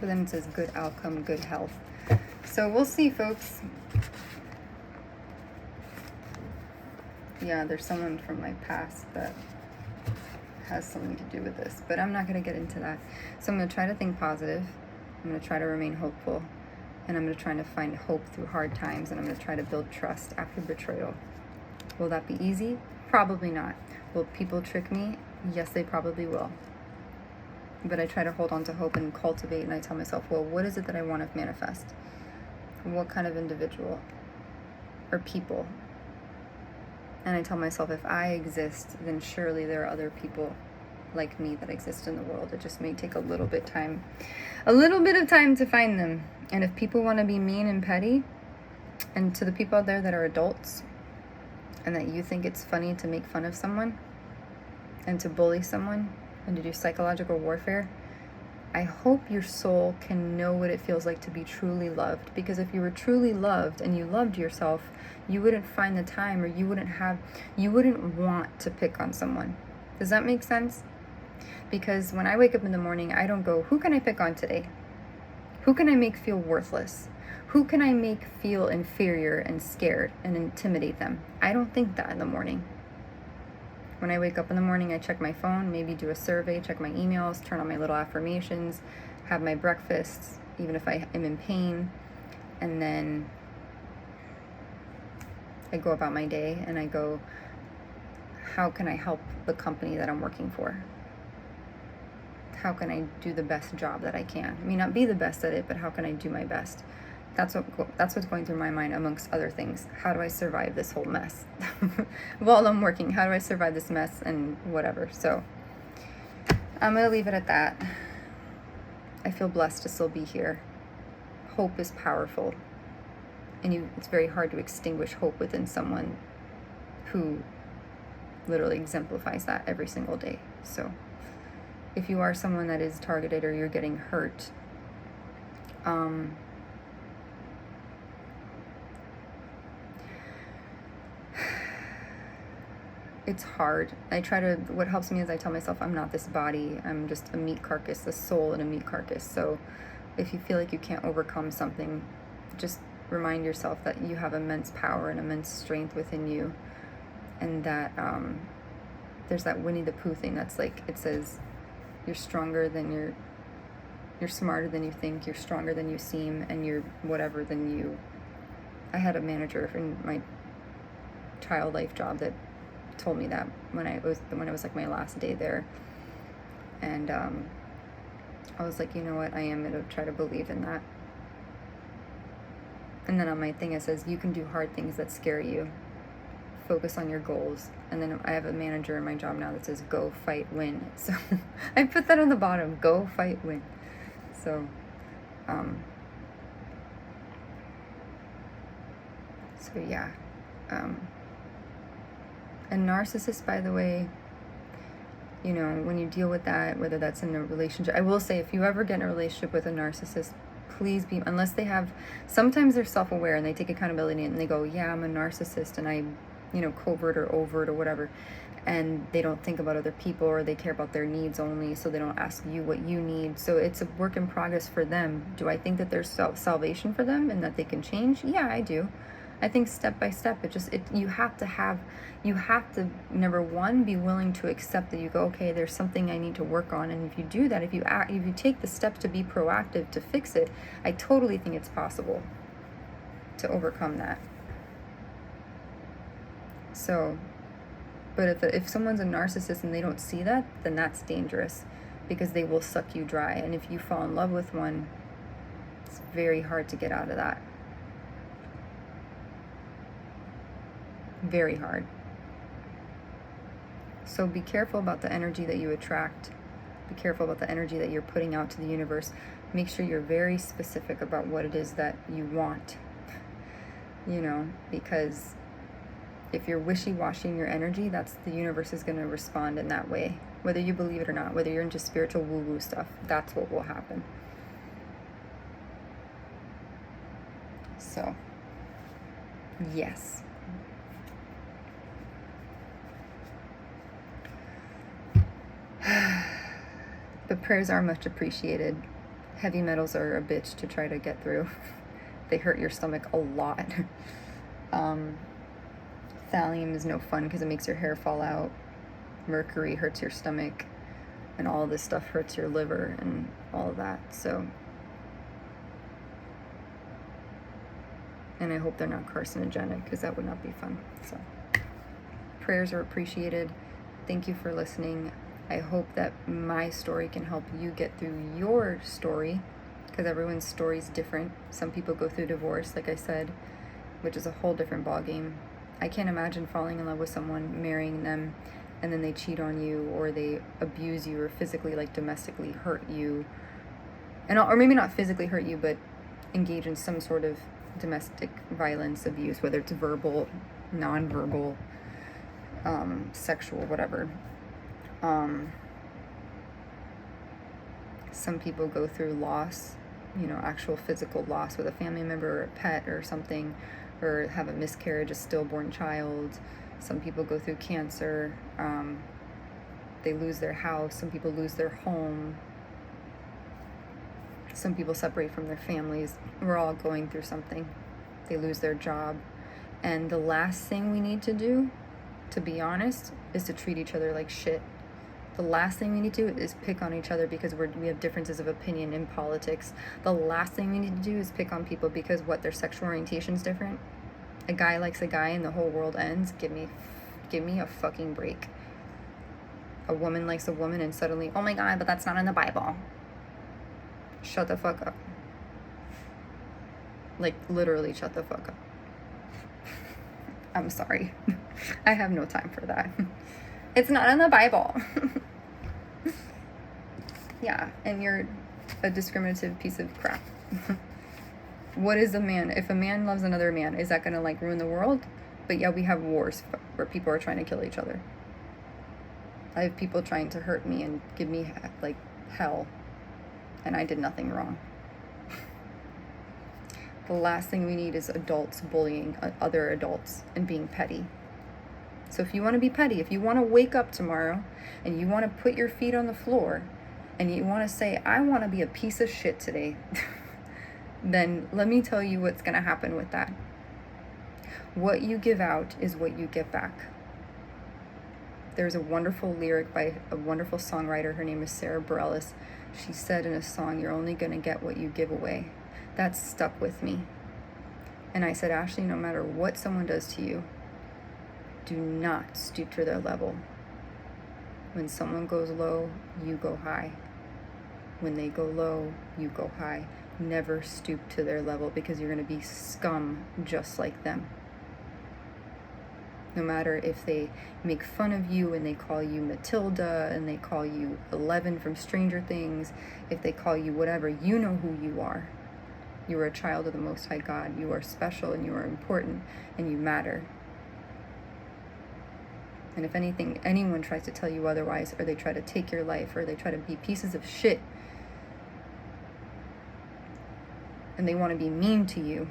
But then it says good outcome, good health. So we'll see, folks. Yeah, there's someone from my past that has something to do with this, but I'm not going to get into that. So I'm going to try to think positive. I'm going to try to remain hopeful, and I'm going to try to find hope through hard times, and I'm going to try to build trust after betrayal. Will that be easy? Probably not. Will people trick me? Yes, they probably will. But I try to hold on to hope and cultivate, and I tell myself, well, what is it that I want to manifest? What kind of individual or people? And I tell myself, if I exist, then surely there are other people like me that exist in the world. It just may take a little bit of time to find them. And if people want to be mean and petty, and to the people out there that are adults, and that you think it's funny to make fun of someone, and to bully someone, and to do psychological warfare, I hope your soul can know what it feels like to be truly loved. Because if you were truly loved and you loved yourself, you wouldn't find the time, or you wouldn't want to pick on someone. Does that make sense? Because when I wake up in the morning, I don't go, who can I pick on today? Who can I make feel worthless? Who can I make feel inferior and scared and intimidate them? I don't think that in the morning. When I wake up in the morning, I check my phone, maybe do a survey, check my emails, turn on my little affirmations, have my breakfast, even if I am in pain, and then I go about my day and I go, how can I help the company that I'm working for? How can I do the best job that I can? I may not be the best at it, but how can I do my best? That's what's going through my mind, amongst other things. How do I survive this whole mess? While I'm working, how do I survive this mess and whatever? So I'm going to leave it at that. I feel blessed to still be here. Hope is powerful. And it's very hard to extinguish hope within someone who literally exemplifies that every single day. So if you are someone that is targeted or you're getting hurt, it's hard. What helps me is I tell myself I'm not this body, I'm just a meat carcass, a soul in a meat carcass. So if you feel like you can't overcome something, just remind yourself that you have immense power and immense strength within you, and that there's that Winnie the Pooh thing that's like, it says, you're stronger than you're smarter than you think, you're stronger than you seem, and you're whatever than you. I had a manager in my child life job that told me that when it was like my last day there, and I was like, you know what, I am gonna try to believe in that. And then on my thing it says, you can do hard things that scare you, focus on your goals. And then I have a manager in my job now that says, go, fight, win. So I put that on the bottom, go, fight, win. So yeah. A narcissist, by the way, you know, when you deal with that, whether that's in a relationship, I will say, if you ever get in a relationship with a narcissist, please be, unless they have, sometimes they're self-aware and they take accountability and they go, yeah, I'm a narcissist and I, you know, covert or overt or whatever, and they don't think about other people, or they care about their needs only, so they don't ask you what you need. So it's a work in progress for them. Do I think that there's salvation for them and that they can change? Yeah, I do. I think step by step, you have to, number one, be willing to accept that you go, okay, there's something I need to work on. And if you do that, if you take the steps to be proactive to fix it, I totally think it's possible to overcome that. So, but if someone's a narcissist and they don't see that, then that's dangerous, because they will suck you dry. And if you fall in love with one, it's very hard to get out of that. Very hard. So be careful about the energy that you attract. Be careful about the energy that you're putting out to the universe. Make sure you're very specific about what it is that you want. You know, because if you're wishy-washy in your energy, the universe is going to respond in that way. Whether you believe it or not, whether you're into spiritual woo-woo stuff, that's what will happen. So, yes. But prayers are much appreciated. Heavy metals are a bitch to try to get through. They hurt your stomach a lot. Thallium is no fun because it makes your hair fall out. Mercury hurts your stomach. And all this stuff hurts your liver and all of that. So, and I hope they're not carcinogenic, because that would not be fun. So, prayers are appreciated. Thank you for listening. I hope that my story can help you get through your story, because everyone's story is different. Some people go through divorce, like I said, which is a whole different ballgame. I can't imagine falling in love with someone, marrying them, and then they cheat on you, or they abuse you, or physically, like domestically hurt you, or maybe not physically hurt you, but engage in some sort of domestic violence, abuse, whether it's verbal, non-verbal, sexual, whatever. Some people go through loss, you know, actual physical loss with a family member or a pet or something, or have a miscarriage, a stillborn child. Some people go through cancer. They lose their house. Some people lose their home. Some people separate from their families. We're all going through something. They lose their job. And the last thing we need to do, to be honest, is to treat each other like shit. The last thing we need to do is pick on each other because we have differences of opinion in politics. The last thing we need to do is pick on people because their sexual orientation is different. A guy likes a guy and the whole world ends. Give me a fucking break. A woman likes a woman and suddenly, oh my God, but that's not in the Bible. Shut the fuck up. Like, literally shut the fuck up. I'm sorry. I have no time for that. It's not in the Bible. Yeah, and you're a discriminative piece of crap. What is a man? If a man loves another man, is that gonna like ruin the world? But yeah, we have wars where people are trying to kill each other. I have people trying to hurt me and give me like hell, and I did nothing wrong. The last thing we need is adults bullying other adults and being petty. So if you want to be petty, if you want to wake up tomorrow and you want to put your feet on the floor and you want to say, I want to be a piece of shit today, then let me tell you what's going to happen with that. What you give out is what you get back. There's a wonderful lyric by a wonderful songwriter. Her name is Sarah Bareilles. She said in a song, you're only going to get what you give away. That stuck with me. And I said, Ashley, no matter what someone does to you, do not stoop to their level. When someone goes low, you go high. When they go low, you go high. Never stoop to their level, because you're going to be scum just like them. No matter if they make fun of you and they call you Matilda and they call you 11 from Stranger Things, if they call you whatever, you know who you are. You are a child of the Most High God. You are special and you are important and you matter. And if anyone tries to tell you otherwise, or they try to take your life, or they try to be pieces of shit, and they want to be mean to you,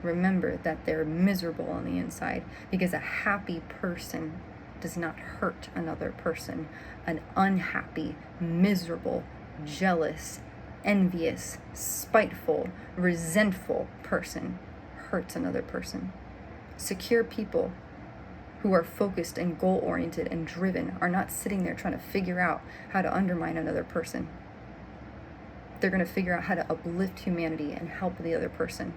remember that they're miserable on the inside, because a happy person does not hurt another person. An unhappy, miserable, jealous, envious, spiteful, resentful person hurts another person. Secure people who are focused and goal-oriented and driven are not sitting there trying to figure out how to undermine another person. They're going to figure out how to uplift humanity and help the other person.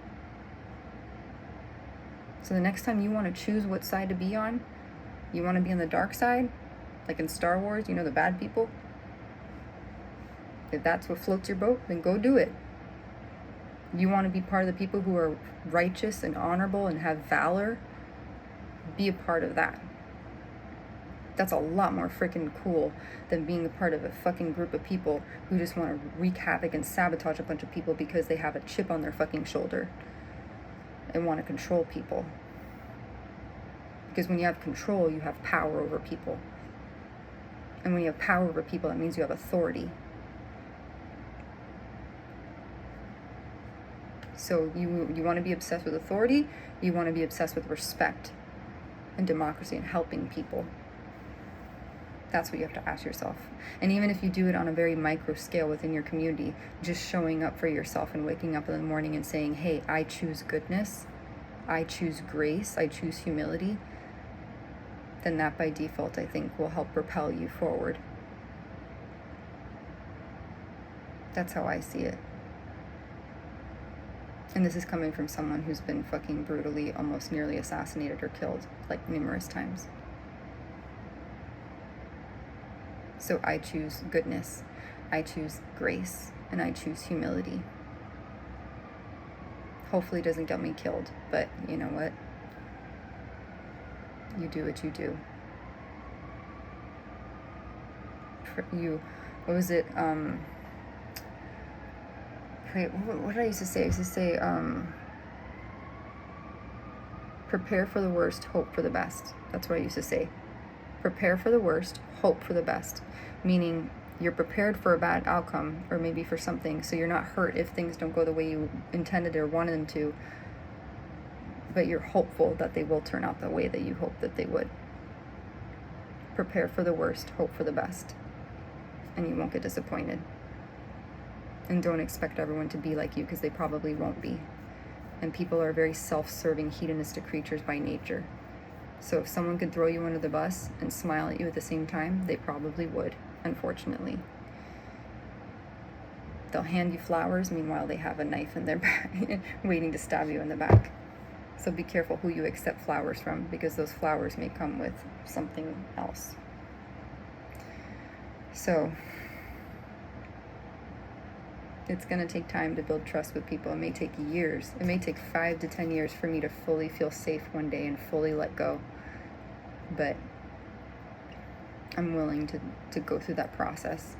So the next time you want to choose what side to be on, you want to be on the dark side, like in Star Wars, the bad people. If that's what floats your boat, then go do it. You want to be part of the people who are righteous and honorable and have valor, be a part of that. That's a lot more freaking cool than being a part of a fucking group of people who just want to wreak havoc and sabotage a bunch of people because they have a chip on their fucking shoulder and want to control people. Because when you have control, you have power over people. And when you have power over people, that means you have authority. So you want to be obsessed with authority, you want to be obsessed with respect and democracy and helping people. That's what you have to ask yourself. And even if you do it on a very micro scale within your community, just showing up for yourself and waking up in the morning and saying, hey, I choose goodness, I choose grace, I choose humility, then that by default, I think, will help propel you forward. That's how I see it. And this is coming from someone who's been fucking brutally, almost nearly assassinated or killed, like numerous times. So I choose goodness, I choose grace, and I choose humility. Hopefully it doesn't get me killed, but you know what? You do what you do. What was it? What did I used to say? I used to say, prepare for the worst, hope for the best. That's what I used to say. Prepare for the worst, hope for the best. Meaning you're prepared for a bad outcome, or maybe for something, so you're not hurt if things don't go the way you intended or wanted them to, but you're hopeful that they will turn out the way that you hoped that they would. Prepare for the worst, hope for the best, and you won't get disappointed. And don't expect everyone to be like you, because they probably won't be. And people are very self-serving, hedonistic creatures by nature. So if someone could throw you under the bus and smile at you at the same time, they probably would, unfortunately. They'll hand you flowers, meanwhile they have a knife in their back waiting to stab you in the back. So be careful who you accept flowers from, because those flowers may come with something else. So it's going to take time to build trust with people. It may take years. It may take 5 to 10 years for me to fully feel safe one day and fully let go. But I'm willing to go through that process.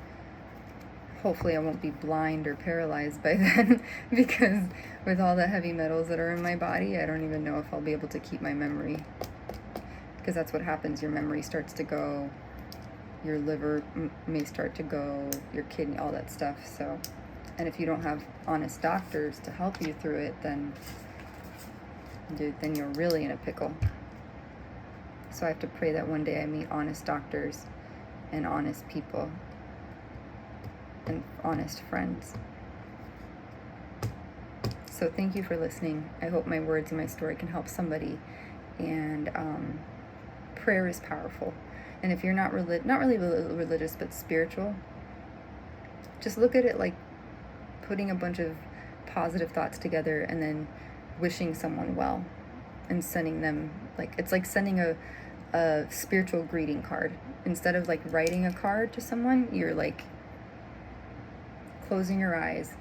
Hopefully I won't be blind or paralyzed by then, because with all the heavy metals that are in my body, I don't even know if I'll be able to keep my memory. Because that's what happens. Your memory starts to go. Your liver may start to go. Your kidney, all that stuff. So... And if you don't have honest doctors to help you through it, then you're really in a pickle. So I have to pray that one day I meet honest doctors and honest people and honest friends. So thank you for listening. I hope my words and my story can help somebody. And prayer is powerful. And if you're not really religious, but spiritual, just look at it like putting a bunch of positive thoughts together and then wishing someone well and sending them, like, it's like sending a spiritual greeting card. Instead of like writing a card to someone, you're like closing your eyes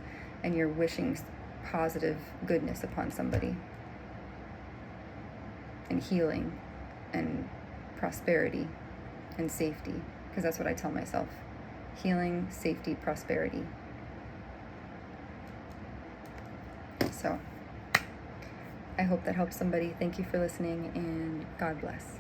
and you're wishing positive goodness upon somebody, and healing and prosperity and safety, because that's what I tell myself: healing, safety, prosperity. So I hope that helps somebody. Thank you for listening, and God bless.